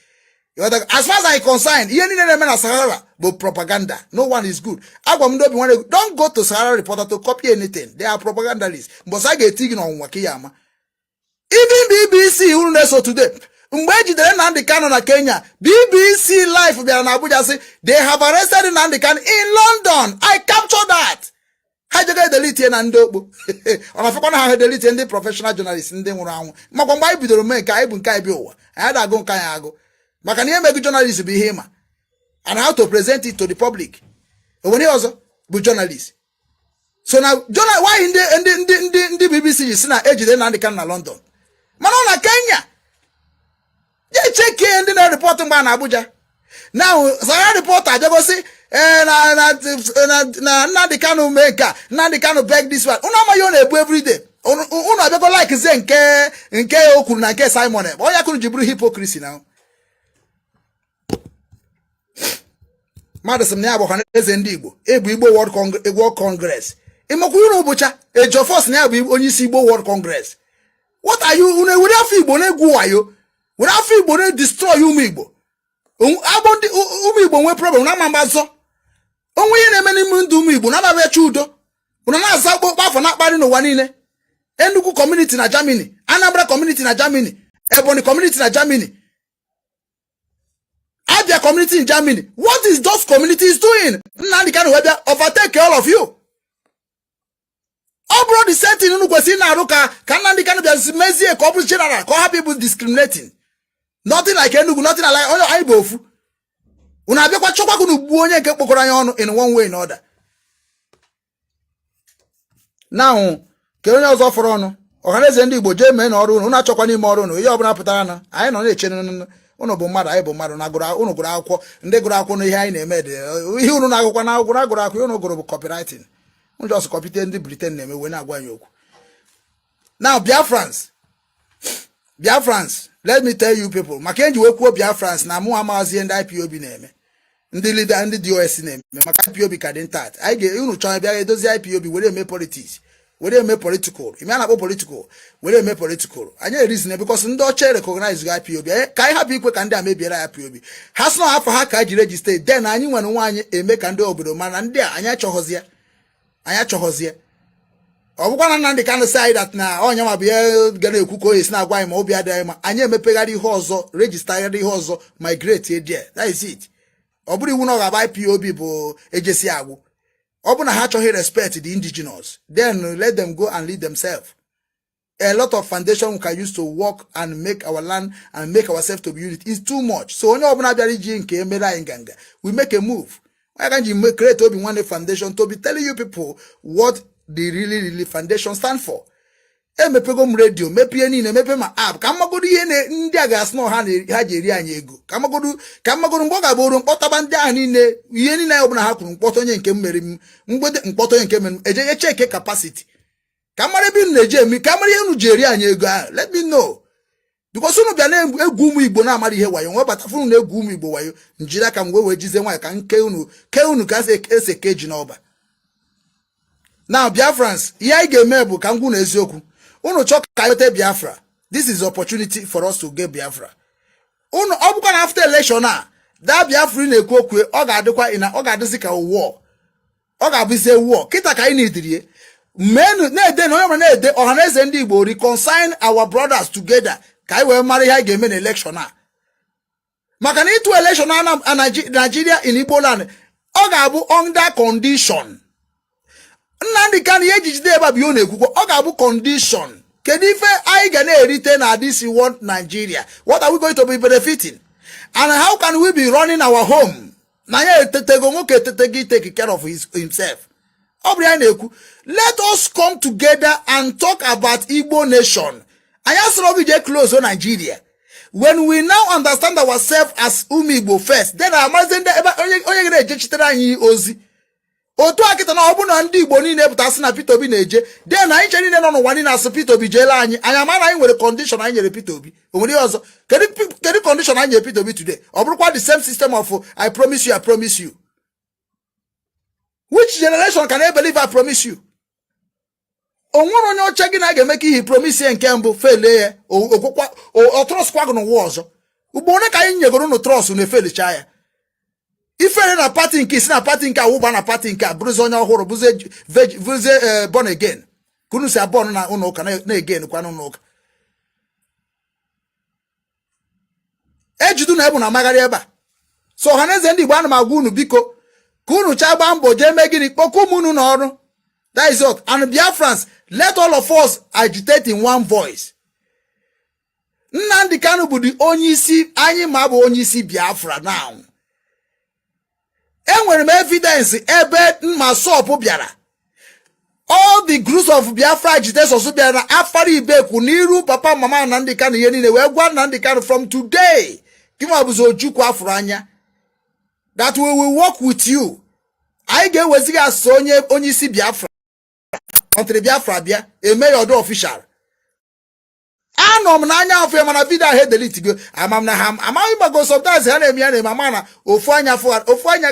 As far as I concerned, you need Sahara, but propaganda. No one is good. Don't go to Sahara reporter to copy anything. They are propagandalists. But I get taken on Wakiyama. Even BBC, who knows so today. Mgbe jidere Nnamdi Kanu na Kenya, BBC Live bịara na Abuja say they have arrested Nnamdi Kanu in London. I capture that. Ha jege delete na ndị okpo. Ona fekwana ha delete ndị professional journalists ndị nwụrụ anwụ. Makwa mgbe anyị bidoro mee ka anyị bụ nke anyị bi ụwa. Anyị da agụ nke anyị agụ. Maka na ihe megu journalist bụ ihe ịma. And how to present it to the public. When he also be journalist. So now why in the BBC is na ejide Nnamdi Kanu na London? Man on na Kenya. They check in the report man Abuja. Now Sarah reporter they go say na Nnamdi Kanu maker, Nnamdi Kanu beg this one. Una ma yo na ebu every day. Una be go like say nke okuru na nke Simon. But ya kunu jibru hypocrisy now. Madam Nya Ohaneze Ndigbo, Ebu Igbo World Congress. Imokuru Bucha, a Jofos Nya only Igbo World Congress. What are you? Would have Igbo ne guayo? Would have Igbo ne destroy you Igbo? About the Igbo we problem na mambazo. Onwe ye many mundu Igbo na ba chudo. Una na zabo ba for na kpari no wanine. Enugu community na Germany, Anambra community na Germany, Ebonyi community na Germany. Their community in Germany. What is those communities doing? Nnamdi Kanu will overtake all of you. Abroad the same thing. Nnamdi Kanu be messy a corporate general. How people discriminating? Nothing like Enugu, nothing like Aibofu. Una be kwa chokwa kunu buonye nke kpokoro anya onu in one way or another. Now, ke onye ozo foro onu. Ohaneze Ndigbo je me na oru unu na chokwa ni me oru unu. Ihe obuna putara na. Anyị no na eche no. Unu bụ mmadụ anyị bụ mmadụ na unu gụrụ akwụkwọ ndị gụrụ akwụkwọ n'ihe anyị na-eme dị ihe unu na-agụkwa na agụrụ akwụkwọ unu gụrụ bụ copywriting unu just copy ndị Britain na-eme we na-agwa anyị okwu. Now Biafrans, let me tell you people, maka enji we kwuo Biafrans na mụ amazie ndị IPOB na-eme ndị leader ndị DOS na-eme maka IPOB ka dị ntat anyị ga unu chọrọ bịa edozi IPOB were eme politics were eme political ime na-akpọ political were eme political anyị reason because ndị ọcha recognize IPOB ka anyị hapụ ikwe ka ndị a mebiere IPOB ha sị na afọ ha ka ji register then anyị nwere nwa anyị eme ka ndị obodo mana ndị a anyị achọghọzie ọ bụkwa na Nnamdi Kanu say that na onye ma bịa ga na-ekwu ka oyi si na-agwa anyị ma obi adịghị ma anyị emepegharị ihe ọzọ register ihe ọzọ migrate there that is it ọ bụrụ iwu na ọ ga-aba IPOB bụ ejesi agwụ ọ bụ na ha achọghị respect the indigenous then let them go and lead themselves. A lot of foundation we can use to work and make our land and make ourselves to be unit is too much. So onye ọbụla bịara iji nke emere anyị nganga we make a move. Why can't you create OBINWANNE foundation to be telling you people what the really foundation stand for? Emepego m radio mepie niile mepe ma app ka mmagodu ihe ndị a ga-asị na ha ji eri anyị ego ka mmagodu mgbe ọ ga-abụ oru mkpọtaba ndị ahụ niile ihe niile ọbụla ha kwuru mkpọtọ onye nke mmeri m mgbede mkpọtọ onye nke mmeri eje cheke capacity ka mara ebe unu na-eje emi ka mara ihe unu ji eri anyị ego ahụ let me know because unu bịa na-egwu ụmụ Igbo na-amara ihe wayo nwe batafunu na-egwu ụmụ Igbo wayo njiri aka m wee jize nwaanyị ka nke unu ka ese keji n'ọba. Now Biafrans ihe anyị ga-eme bụ ka ngwu na eziokwu unu chọ ka yote Biafra. This is opportunity for us to get Biafra. Unu ọbụkwa na after election that Biafra na-ekwu okwu ọ ga-adịkwa ọ ga-adịzi ka war. Ọ ga-abụzie war. Kita ka anyị na-edirie. Men na-ede na onye na-ede Ohaneze Ndigbo reconcile our brothers together ka anyị wee mara ihe anyị ga-eme na election maka na ịtụ election na Nigeria in Igbo land ọ ga-abụ under condition. Nnamdi Kanu ihe ejijide ebe bụ na-ekwukwo ọ ga-abụ condition. Kedu ife anyị ga na-erite na this world Nigeria? What are we going to be benefiting? And how can we be running our home? Na ya etetego nwoke etetego take care of himself. Ọ bụ ya na-ekwu. Let us come together and talk about Igbo nation. Anyị asọrọ gị je close on Nigeria. When we now understand ourselves as Igbo first, then amazi ndị ebe onye ga-eje chitere anyị ozi. Otu akịta na ọ bụ na ndị Igbo niile pụtasị na Peter Obi na-eje then anyị chere niile nọ n'ụwa niile asị Peter Obi jeela anyị amara anyị nwere condition anyị nyere Peter Obi o nwere ọzọ kedu condition anyị nyere Peter Obi today ọ bụrụkwa the same system of I promise you which generation can I believe I promise you? O nwere onye oche gị na ga-eme ka ihe promise nke mbụ fele ya o trust kwa gị n'ụwa ọzọ ugbo one ka anyị nyegoro no trust na efelicha ya ifere na party nke si na party nke awụba na party nke abụrụzi onye ọhụrụ bụzie born again kunu si abọn na ụlọ ụka na again kwa n'ụlọ ụka ejidu na ebu na magharị ebe a. So Ohaneze Ndigbo ana m agwa unu biko ka unu cha gba mbọ jee mee gịnị kpọkọ ụmụ unu n'ọrụ. That is what. And Biafrans, let all of us agitate in one voice. Nnamdi Kanu bụ the onye isi anyị ma bụ onye isi Biafra now. enwere m evidence ebe Masop bịara. All the groups of Biafra agitators bịara na Afara Ibeku n'iru papa mama na ndị Kanu ihe niile wee gwa na ndị Kanu from today Kima Buzo Ojukwu afụrụ anya that we will work with you. I ga-eweziga asụ onye isi Biafra country Biafra bịa eme ya ọdụ official. Anọ m n'anya afọ ya mana video ahụ delete go amam na ha amaghị gbago sometimes ha na-eme ya na ama na ofu anya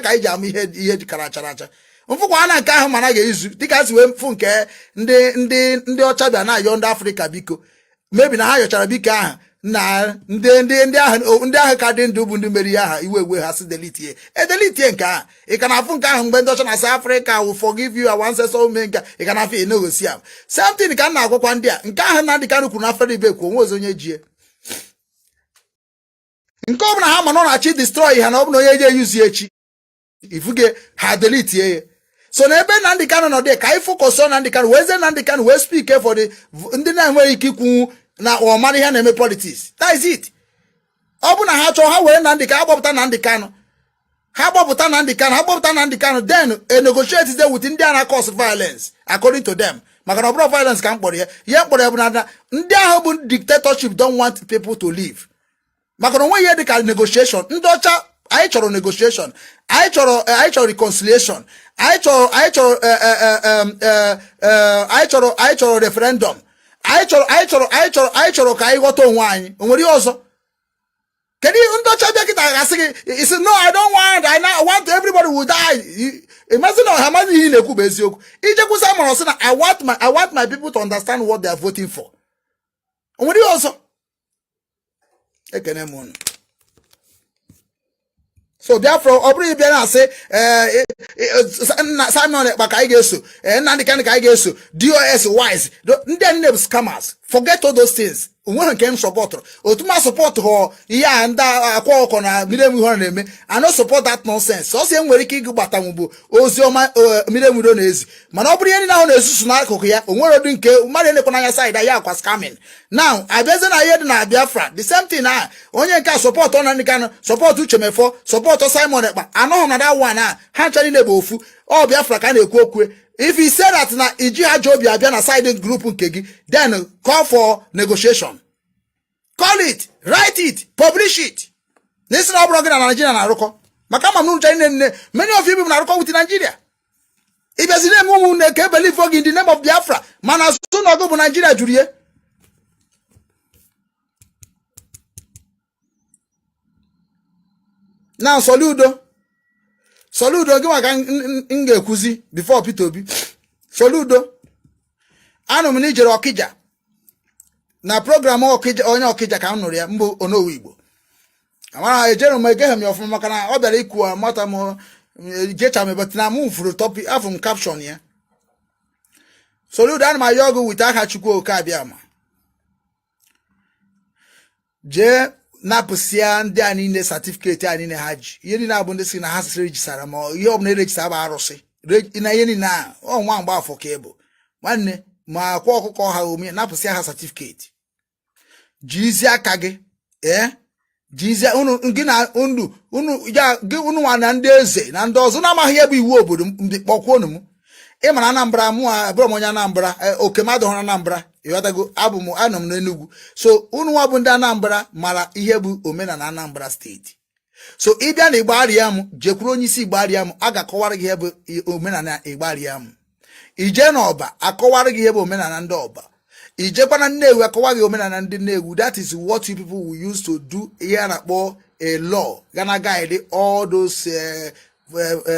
ka anyị ji ama ihe dịkara characha. Mfụkwa ana nke ahụ mana ga-ezu dịka si wee mfu nke ndị ọcha bịa na ayọ ndị Afrịka biko maybe na ha yọchara biko ahụ na ndị ahụ ka dị ndụ bụ ndị meri aha iwe ha si delete delete nke ahụ ị ka na-afụ nke ahụ mgbe ndị ọcha na South Africa will forgive you our ancestors ome nke ị ka na-afụ enegosi am something ka na-agwakwa ndị a nke ahụ na ndị Kanu kwuru na Afara Ibeku onwe ozi onye jie nke ọ bụla ha ma nọ na chi destroy ha na ọ bụ na onye je yuzi echi ifuge ha delete ye. So na ebe na ndị Kanu nọ dị ka anyị focus on na ndị Kanu weze na ndị Kanu wee speak for the ndị na-enweghị ike ikwu na ọmara ihe na-eme politics. That is it. Ọ bụ na ha chọọ ha wee na ndị Kanu agbapụta na ndị Kanu ha gbapụta na ndị Kanu then negotiate them with ndị na cause violence according to them. Maka na ọ bụrụ violence ka mkpọrọ ya ihe mkpọrọ ya bụ na ndị ahụ bụ dictatorship don't want people to live. Maka na onwe ihe dị ka negotiation ndị ọcha anyị chọrọ negotiation anyị chọrọ reconciliation anyị chọrọ referendum anyị chọrọ ka anyị ghọta onwe anyị onwere ihe ọzọ. Kedu ndị ọcha bịa kịta gasị gị isi no I don't want I want everybody will die. Imagine na ha amaghị ihe na-ekwu bụ eziokwu ijekwusa mara sị na I want my people to understand what they are voting for. Onwere ihe ọzọ. Ekene m unu. So Biafra ọ bụrụ ịbịa na-asị Simon Ekpa ka anyị ga-eso Nnamdi Kanu ka anyị ga-eso DOS wise ndị a niile bụ scammers. Forget all those things. Onweghị nke m support otu ma support họ ihe a ndị akwa ọkọ na mmiri ihe na-eme I no support that nonsense. Ọsọ nwere ike ịgụ gbatanwu bụ ozi ọma mmiri na-ezi mana ọ bụrụ ihe niile ahụ na-esusu n'akụkụ ya onwere ụdị nke mmadụ elekwa n'anya side ya akwa scamming. Now abịazie na ihe dị na Biafra the same thing na onye nke a support Nnamdi Kanu support Uchemefo support Simon Ekpa anọghị na that one ha ncha niile bụ ofu ọ Biafra ka na-ekwu okwu. If he said that na iji haja obi abịa na side group nke gị then call for negotiation. Call it, write it, publish it. This is not blogging na Nigeria na arụkọ. Maka ma mnu nne many of you people na arụkọ with Nigeria. If you see them who can believe in the name of Biafra, man as soon as go to Nigeria jurie. Now Soludo gị maka ngekuzi before Peter Obi. Soludo anụ m n'ijere Ọkịja na program Ọkịja onye Ọkịja ka m nụrụ ya mbụ Onowu Igbo. Amara ejere m egeghe m ọfụma maka na ọ bịara ikwu mata m jecha m but na m furu topic afọ m caption ya. Soludo anụ ma yogo with aha Chukwu oke abịa ma. Je napụsịa ndị a niile certificate a niile ha ji ihe niile abụ ndị si na ha rejisara ma ihe ọbụla erejisara bụ arụsị na ihe niile a ọ nwa mgbe afọ ka ebo nwanne ma akwa ọkụkọ ha ome napụsịa ha certificate jizi aka gị jizi gị na unu nwa na ndị eze na ndị ọzọ na-amaghị ihe bụ iwu obodo kpọkwuonu m ịma na Anambra mụ abụrụ m onye Anambra oke mmadụ hụrụ Anambra ịghọtago abụ m anọ m n'Enugu so unu nwa bụ ndị Anambra mara ihe bụ omenala Anambra steeti so ịbịa na Igbarịa m jekwuru onye isi Igbarịa m a ga-akọwara gị ihe bụ omenala Igbarịa m ije n'Ọba akọwara gị ihe bụ omenala ndị Ọba ijekwa na Nnewi akọwa gị omenala ndị Nnewi. That is what you people will use to do ihe a na-akpọ a law gana guide all those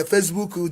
Facebook